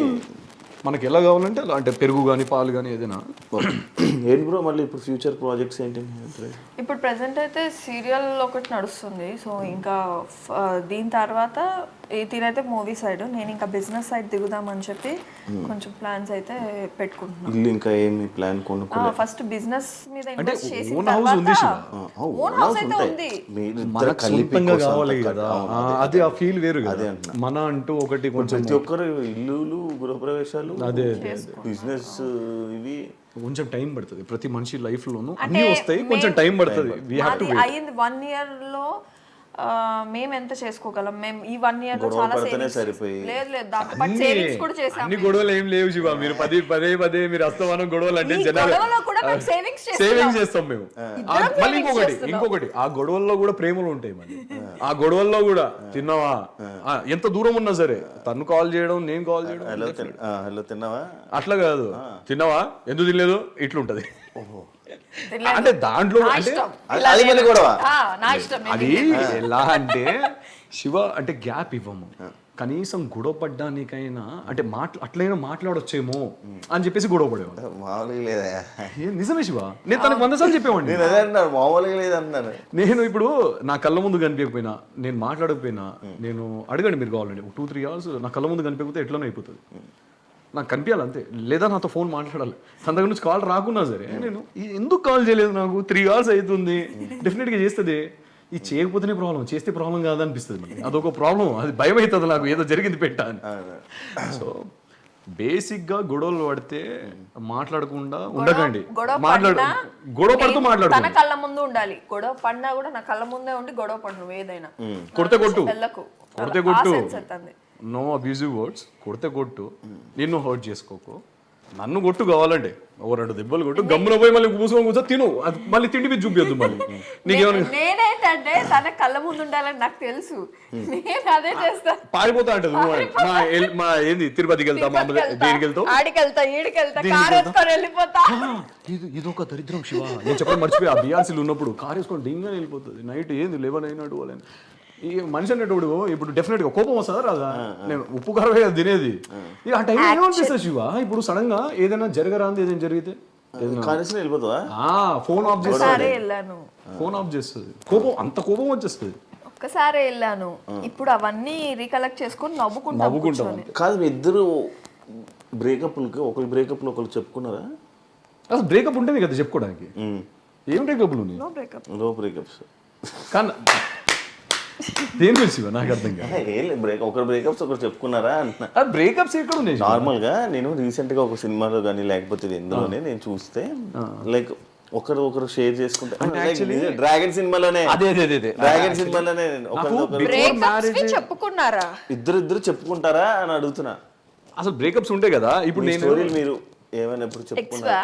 మనకి ఎలా కావాలంటే అలా, అంటే పెరుగు కానీ పాలు కానీ ఏదైనా. ఏంటి బ్రో మళ్ళీ ఇప్పుడు ఫ్యూచర్ ప్రాజెక్ట్స్ ఏంటి? ఇప్పుడు ప్రెసెంట్ అయితే సీరియల్ ఒకటి నడుస్తుంది. సో ఇంకా దీని తర్వాత తినైతే మూవీ సైడ్, నేను ఇంకా బిజినెస్ సైడ్ దిగుదామని చెప్పి కొంచెం ప్లాన్స్ అయితే పెట్టుకుంటున్నాను. ఇల్లు ఇంకా ఏమి ప్లాన్ కొనుక్కోలే? ఫస్ట్ బిజినెస్ మీద అంటే ఇన్వెస్ట్ చేసి ఓన్ హౌస్ ఉంది, ఓన్ హౌస్ అయితే ఉంది. మనకు సొంతంగా కావాలి కదా, అది ఆ ఫీల్ వేరు కదా. మన అంటూ ఒకటి కొంచెం, ప్రతి ఒక్కరు ఇల్లులు, గృహప్రవేశాలు, అదే బిజినెస్, ఇవి కొంచెం టైం పడుతుంది. ప్రతి మనిషి లైఫ్ లోను అన్ని వస్తాయి, కొంచెం టైం పడుతుంది. అయింది 1 year లో మేము ఎంత చేసుకోగలం? మేము ఈ 1 year లో చాలా సేవింగ్స్, లేదు దాంతో పాటు సేవింగ్స్ కూడా చేసాం. అన్ని గొడవలు ఏం లేవు శివ, మీరు పదే మీరు అస్తమానం గొడవలు అంటే గొడవలో కూడా మేము సేవింగ్స్ చేస్తాం మేము. మళ్ళీ ఇంకొకటి ఆ గొడవల్లో కూడా ప్రేమలు ఉంటాయి. మళ్ళీ ఆ గొడవల్లో కూడా తిన్నావా, ఎంత దూరం ఉన్నా సరే తను కాల్ చేయడం, నేను కాల్ చేయడం, హలో తిన్నావా, అట్లా కాదు, తిన్నావా, ఎందుకు తినలేదు, ఇట్లుంటది. అంటే దాంట్లో అది ఎలా అంటే శివ, అంటే గ్యాప్ ఇవ్వము, కనీసం గొడవ పడ్డానికైనా, అంటే అట్లయినా మాట్లాడొచ్చేమో అని చెప్పేసి గొడవ పడేవాడు. మామూలుగా లేదా? నిజమే శివ, నేను తనకు 100 సార్లు చెప్పేవాడిని. మామూలుగా లేదన్నాను నేను. ఇప్పుడు నా కళ్ళ ముందు కనిపించకపోయినా, నేను మాట్లాడకపోయినా, నేను అడగండి మీరు కావాలండి, 2-3 hours నా కళ్ళ ముందు కనిపించకపోతే ఎట్లనో అయిపోతుంది. నాకు కనిపించాలి అంతే, లేదా నాతో ఫోన్ మాట్లాడాలి. తన దగ్గర నుంచి కాల్ రాకున్నా సరే, నేను ఎందుకు కాల్ చేయలేదు, నాకు 3 hours అవుతుంది, డెఫినెట్గా చేస్తుంది. ఇది చేయకపోతేనే ప్రాబ్లం, చేస్తే ప్రాబ్లం కాదనిపిస్తుంది. మళ్ళీ అదొక ప్రాబ్లం, అది భయం అవుతుంది నాకు, ఏదో జరిగింది పెట్టా అని. సో బేసిక్గా గొడవలు పడితే మాట్లాడకుండా ఉండకండి, గొడవ పడుతూ మాట్లాడు. తన కళ్ళ ముందు ఉండాలి, గొడవ పడినా కూడా నా కళ్ళ ముందే ఉండి గొడవ పడను. ఏదైనా కొడితే కొట్టు, కొడితే కొట్టు, నో అబ్యూజివ్ వర్డ్స్, కొడితే కొట్టు, నిన్ను హర్ట్ చేసుకోకు, నన్ను కొట్టు కావాలంటే 2 దెబ్బలు కొట్టు, గమ్మున పోయి మళ్ళీ మూసుకొని కూర్చో తిను, అది మళ్ళీ తిండి మీద చూపియద్దు. మళ్ళీ నేనైతే తన కళ్ళ ముందు ఉండాలని నాకు తెలుసు, నేను అదే చేస్తా. పారిపోతా అంటది, మా ఏంది తిరుపతికి వెళ్తా, మామూలుగా దేనికి వెళ్తావు, ఆడికెళ్తా, ఈడికెళ్తా, కారు వేసుకొని వెళ్ళిపోతా. ఇదొక దరిద్రం శివ, నేను చెప్పడం మర్చిపోయి, ఆ బిఆర్సీలు ఉన్నప్పుడు కారు వేసుకొని డింగా వెళ్ళిపోతుంది. నైట్ ఏంది 11 అయినాడు అని. ఈ మనిషి అనేటప్పుడు ఇప్పుడు డెఫినెట్ గా కోపం వస్తుందా రాదా? నేను ఉప్పు కారమే తినేది. ఆ టైం ఏమనిపిస్తుంది శివ, ఇప్పుడు సడన్ గా ఏదైనా జరగరాంది, ఏదైనా జరిగితే కాలేసిన వెళ్ళిపోతావా? ఫోన్ ఆఫ్ చేస్తుంది, ఒక్కసారే వెళ్ళాను, ఫోన్ ఆఫ్ చేస్తుంది, కోపం అంత కోపం వచ్చేస్తుంది. ఒక్కసారే వెళ్ళాను. ఇప్పుడు అవన్నీ రీకలెక్ట్ చేసుకొని నవ్వుకుంటాం కూర్చొని. కాదు మీ ఇద్దరు బ్రేకప్లకి ఒకరి బ్రేకప్లు ఒకరు చెప్పుకున్నారా? అసలు బ్రేకప్ ఉంటేనే కదా చెప్పుకోవడానికి. ఏం బ్రేకప్లు ఉన్నాయి? No breakup. లో బ్రేకప్స్ కానీ దేని గురించి నాకు అర్థం కాదు. ఏం లేదు, ఒకరు బ్రేకప్స్ ఒకరు చెప్పుకున్నారా అంటున్నా. అది బ్రేకప్స్ ఎక్కడ ఉన్నాయి? నార్మల్గా నేను రీసెంట్గా ఒక సినిమాలో కానీ లేకపోతే ఎందులోనే నేను చూస్తే లైక్ ఒకరు షేర్ చేసుకుంటే డ్రాగన్ సినిమాలోనే అదే డ్రాగన్ సినిమాలోనే Breakups వి చెప్పుకున్నారా? ఇద్దరు చెప్పుకుంటారా అని అడుగుతున్నా. అసలు బ్రేకప్స్ ఉంటాయి కదా. ఇప్పుడు నేను స్టోరీలు మీరు ఏమైనా ఎప్పుడు చెప్పుకున్నారా?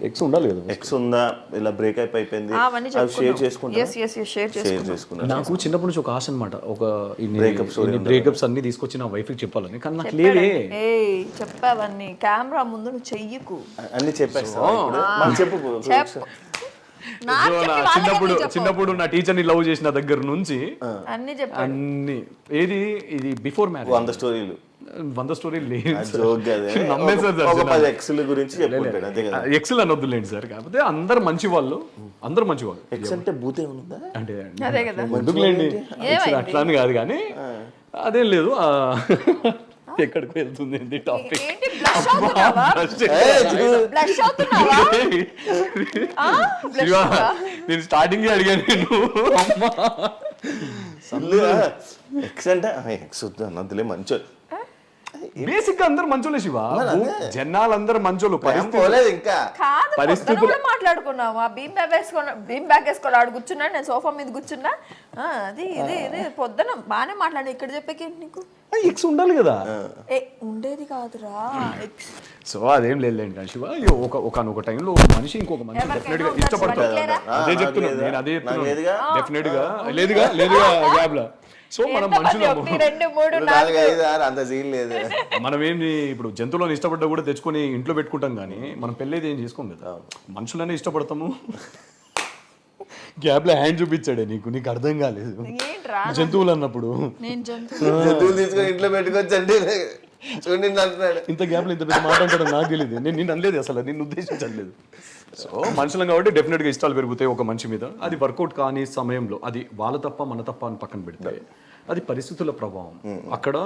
ఎక్స్ ఉండాలి కదా. ఎక్స్ ఉందా, ఇలా బ్రేకప్ అయిపోయింది అవన్నీ అవి షేర్ చేసుకుంటారా? షేర్ షేర్ చేసుకున్నారా? నాకు చిన్నప్పటి నుంచి ఒక ఆశ అనమాట, ఒక Breakup బ్రేకప్స్ అన్ని తీసుకొచ్చి నా వైఫ్ కి చెప్పాలని. కానీ నాకు లేదే. చెప్పావన్నీ కెమెరా ముందు నువ్వు చెయ్యకు. అన్ని చెప్పేస్తా చెప్పు. చిన్నప్పుడు నా టీచర్ ని లవ్ చేసిన దగ్గర నుంచి అన్ని చెప్పాను. అన్ని ఇది బిఫోర్ మ్యారేజ్ 100 స్టోరీలు 100 స్టోరీలు లేదు. ఎక్స్ల గురించి చెప్పుకుంటాడు అంతే కదా. ఎక్స్లు అనొద్దులేండి సార్. కాకపోతే అందరు మంచి వాళ్ళు. ఎక్స్ అంటే భూత ఏముందా అంటే అదే కదా. ఎందుకులేండి, అట్లా అని కాదు కానీ అదేం లేదు. ఎక్కడికి వెళ్తుంది ఏంటి టాపిక్? ఏంటి blush అవుతున్నావా? Blush అవుతున్నావా? నేను స్టార్టింగ్ అడిగాను నేను. ఎక్స్ అంటే ఎక్స్ వద్దు అన్నదిలే మంచి బేసిక్ గా అందరు మంచోళ్ళే శివ. జనాలందరూ మంచోళ్ళు. పోలేదు ఇంకా కాదు, పొద్దున కూడా మాట్లాడుకున్నావా? బీమ్ బ్యాగ్ వేసుకోవాలి. ఆడు కూర్చున్నా, నేను సోఫా మీద కూర్చున్నా. అది ఇది పొద్దున బాగానే మాట్లాడి. ఇక్కడ చెప్పేకేంటి నీకు? ఎక్స్ ఉండాలి కదా. ఉండేది కాదురా ఎక్స్. సో అదేం లేదులేండి కానీ శివ. ఒక టైంలో మనిషి ఇంకొక మనిషి డెఫినెట్ గా ఇష్టపడతాడు. అదే చెప్తున్నాను నేను, అదే చెప్తున్నాను. డెఫినెట్ గా లేదుగా గ్యాప్ లా. సో మనం మనుషులు అంత సీన్ లేదు. మనం ఏంది ఇప్పుడు జంతువులను ఇష్టపడ్డా కూడా తెచ్చుకొని ఇంట్లో పెట్టుకుంటాం కానీ మనం పెళ్ళేది ఏం చేసుకోం కదా. మనుషులనే ఇష్టపడతాము. గ్యాప్ లో హ్యాండ్ చూపించాడే నీకు అర్థం కాలేదు. జంతువులు అన్నప్పుడు జంతువులు తీసుకొని ఇంట్లో పెట్టుకోవచ్చు అంటే చూడండి అంటున్నాడు. ఇంత గ్యాప్ లో ఇంత పెద్ద మాట అంటాడు నాకు తెలియదు. నేను అనలేదు అసలు, నిన్ను ఉద్దేశించలేదు. సో మనుషులం కాబట్టి డెఫినెట్గా ఇష్టాలు పెరుగుతాయి ఒక మనిషి మీద. అది వర్కౌట్ కాని సమయంలో అది వాళ్ళ తప్ప మన తప్ప అని పక్కన పెడతాయి. అది పరిస్థితుల ప్రభావం. అక్కడ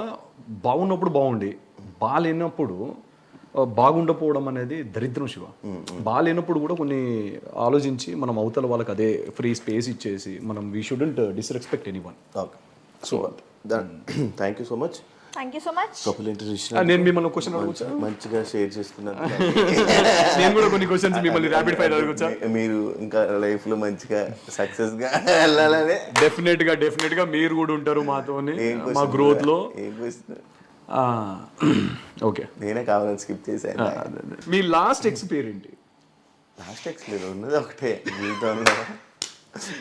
బాగున్నప్పుడు బాగుండి బాగాలేనప్పుడు బాగుండకపోవడం అనేది దరిద్రం శివ. బాగాలేనప్పుడు కూడా కొన్ని ఆలోచించి మనం అవతల వాళ్ళకి అదే ఫ్రీ స్పేస్ ఇచ్చేసి మనం we shouldn't disrespect anyone. So thank you so much. Couple interview నేను మిమ్మల్ని క్వశ్చన్ అడగొచ్చా? మంచిగా షేర్ చేసుకున్నాను. నేను కూడా కొన్ని క్వశ్చన్స్ మిమ్మల్ని ర్యాపిడ్ ఫైర్ అడగొచ్చా? మీరు ఇంకా లైఫ్ లో మంచిగా సక్సెస్ గా వెళ్ళాలని. డెఫినెట్ గా మీరు కూడా ఉంటారు మాతోని మా గ్రోత్ లో. ఓకే, నేనే కావాలని స్కిప్ చేశాను. మీ లాస్ట్ ఎక్స్ పేరేంటి? లాస్ట్ ఎక్స్ లేదు, ఉన్నది ఒకటే జీవితంలో.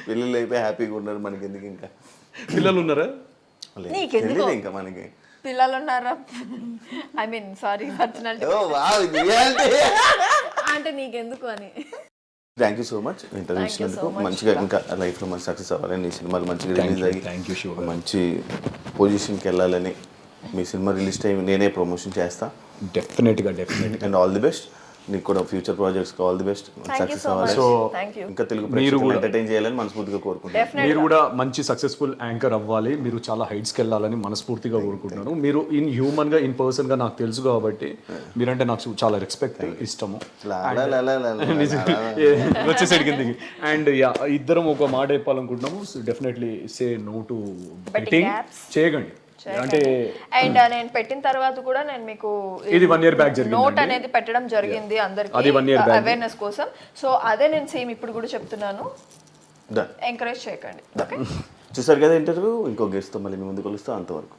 పిల్లలు అయిపోయి హ్యాపీగా ఉన్నారు, మనకి ఎందుకు ఇంకా? పిల్లలు ఉన్నారా? తెలియదు ఇంకా మనకి. పిల్లలు ఉన్నారా? ఐ మీన్ సారీ, పర్సనాలిటీ అంటే నీకెందుకు అని. Thank you so much interview ఇచ్చినందుకు. మంచిగా ఇంకా లైఫ్ లో మంచి సక్సెస్ అవ్వాలని, ఈ సినిమాలు మంచిగా రిలీజ్ అయ్యి మంచి పొజిషన్కి వెళ్ళాలని. మీ సినిమా రిలీజ్ టైం నేనే ప్రమోషన్ చేస్తా. డెఫినెట్గా అండ్ ఆల్ ది బెస్ట్. నీకు కూడా future projects all the best, success అవ్వాలి. సో ఇంకా తెలుగు ప్రేక్షకులను ఎంటర్టైన్ చేయాలని మనస్ఫూర్తిగా కోరుకుంటున్నాను. మీరు కూడా మంచి సక్సెస్ఫుల్ యాంకర్ అవ్వాలి. మీరు చాలా హైట్స్కి వెళ్ళాలని మనస్ఫూర్తిగా కోరుకుంటున్నాను. మీరు హ్యూమన్ గా పర్సన్ గా నాకు తెలుసు కాబట్టి మీరంటే నాకు చాలా రెస్పెక్ట్, ఇష్టము. వచ్చేసరికి కిందకి. అండ్ ఇద్దరం ఒక మాట చెప్పాలనుకుంటున్నాము. Definitely say no to betting. చేయకండి. అంటే అండ్ నేను పెట్టిన తర్వాత కూడా నేను మీకు ఇది 1 year బ్యాక్ జరిగింది, నోట్ అనేది పెట్టడం జరిగింది అందరికి అవేర్నెస్ కోసం. సో అదే నేను సేమ్ ఇప్పుడు కూడా చెప్తున్నాను, ఎంకరేజ్ చేయకండి. చూసారు కదా ఇంటర్వ్యూ. ఇంకో గెస్ట్ తో మళ్ళీ మీ ముందు కలుస్తా. అంతవరకు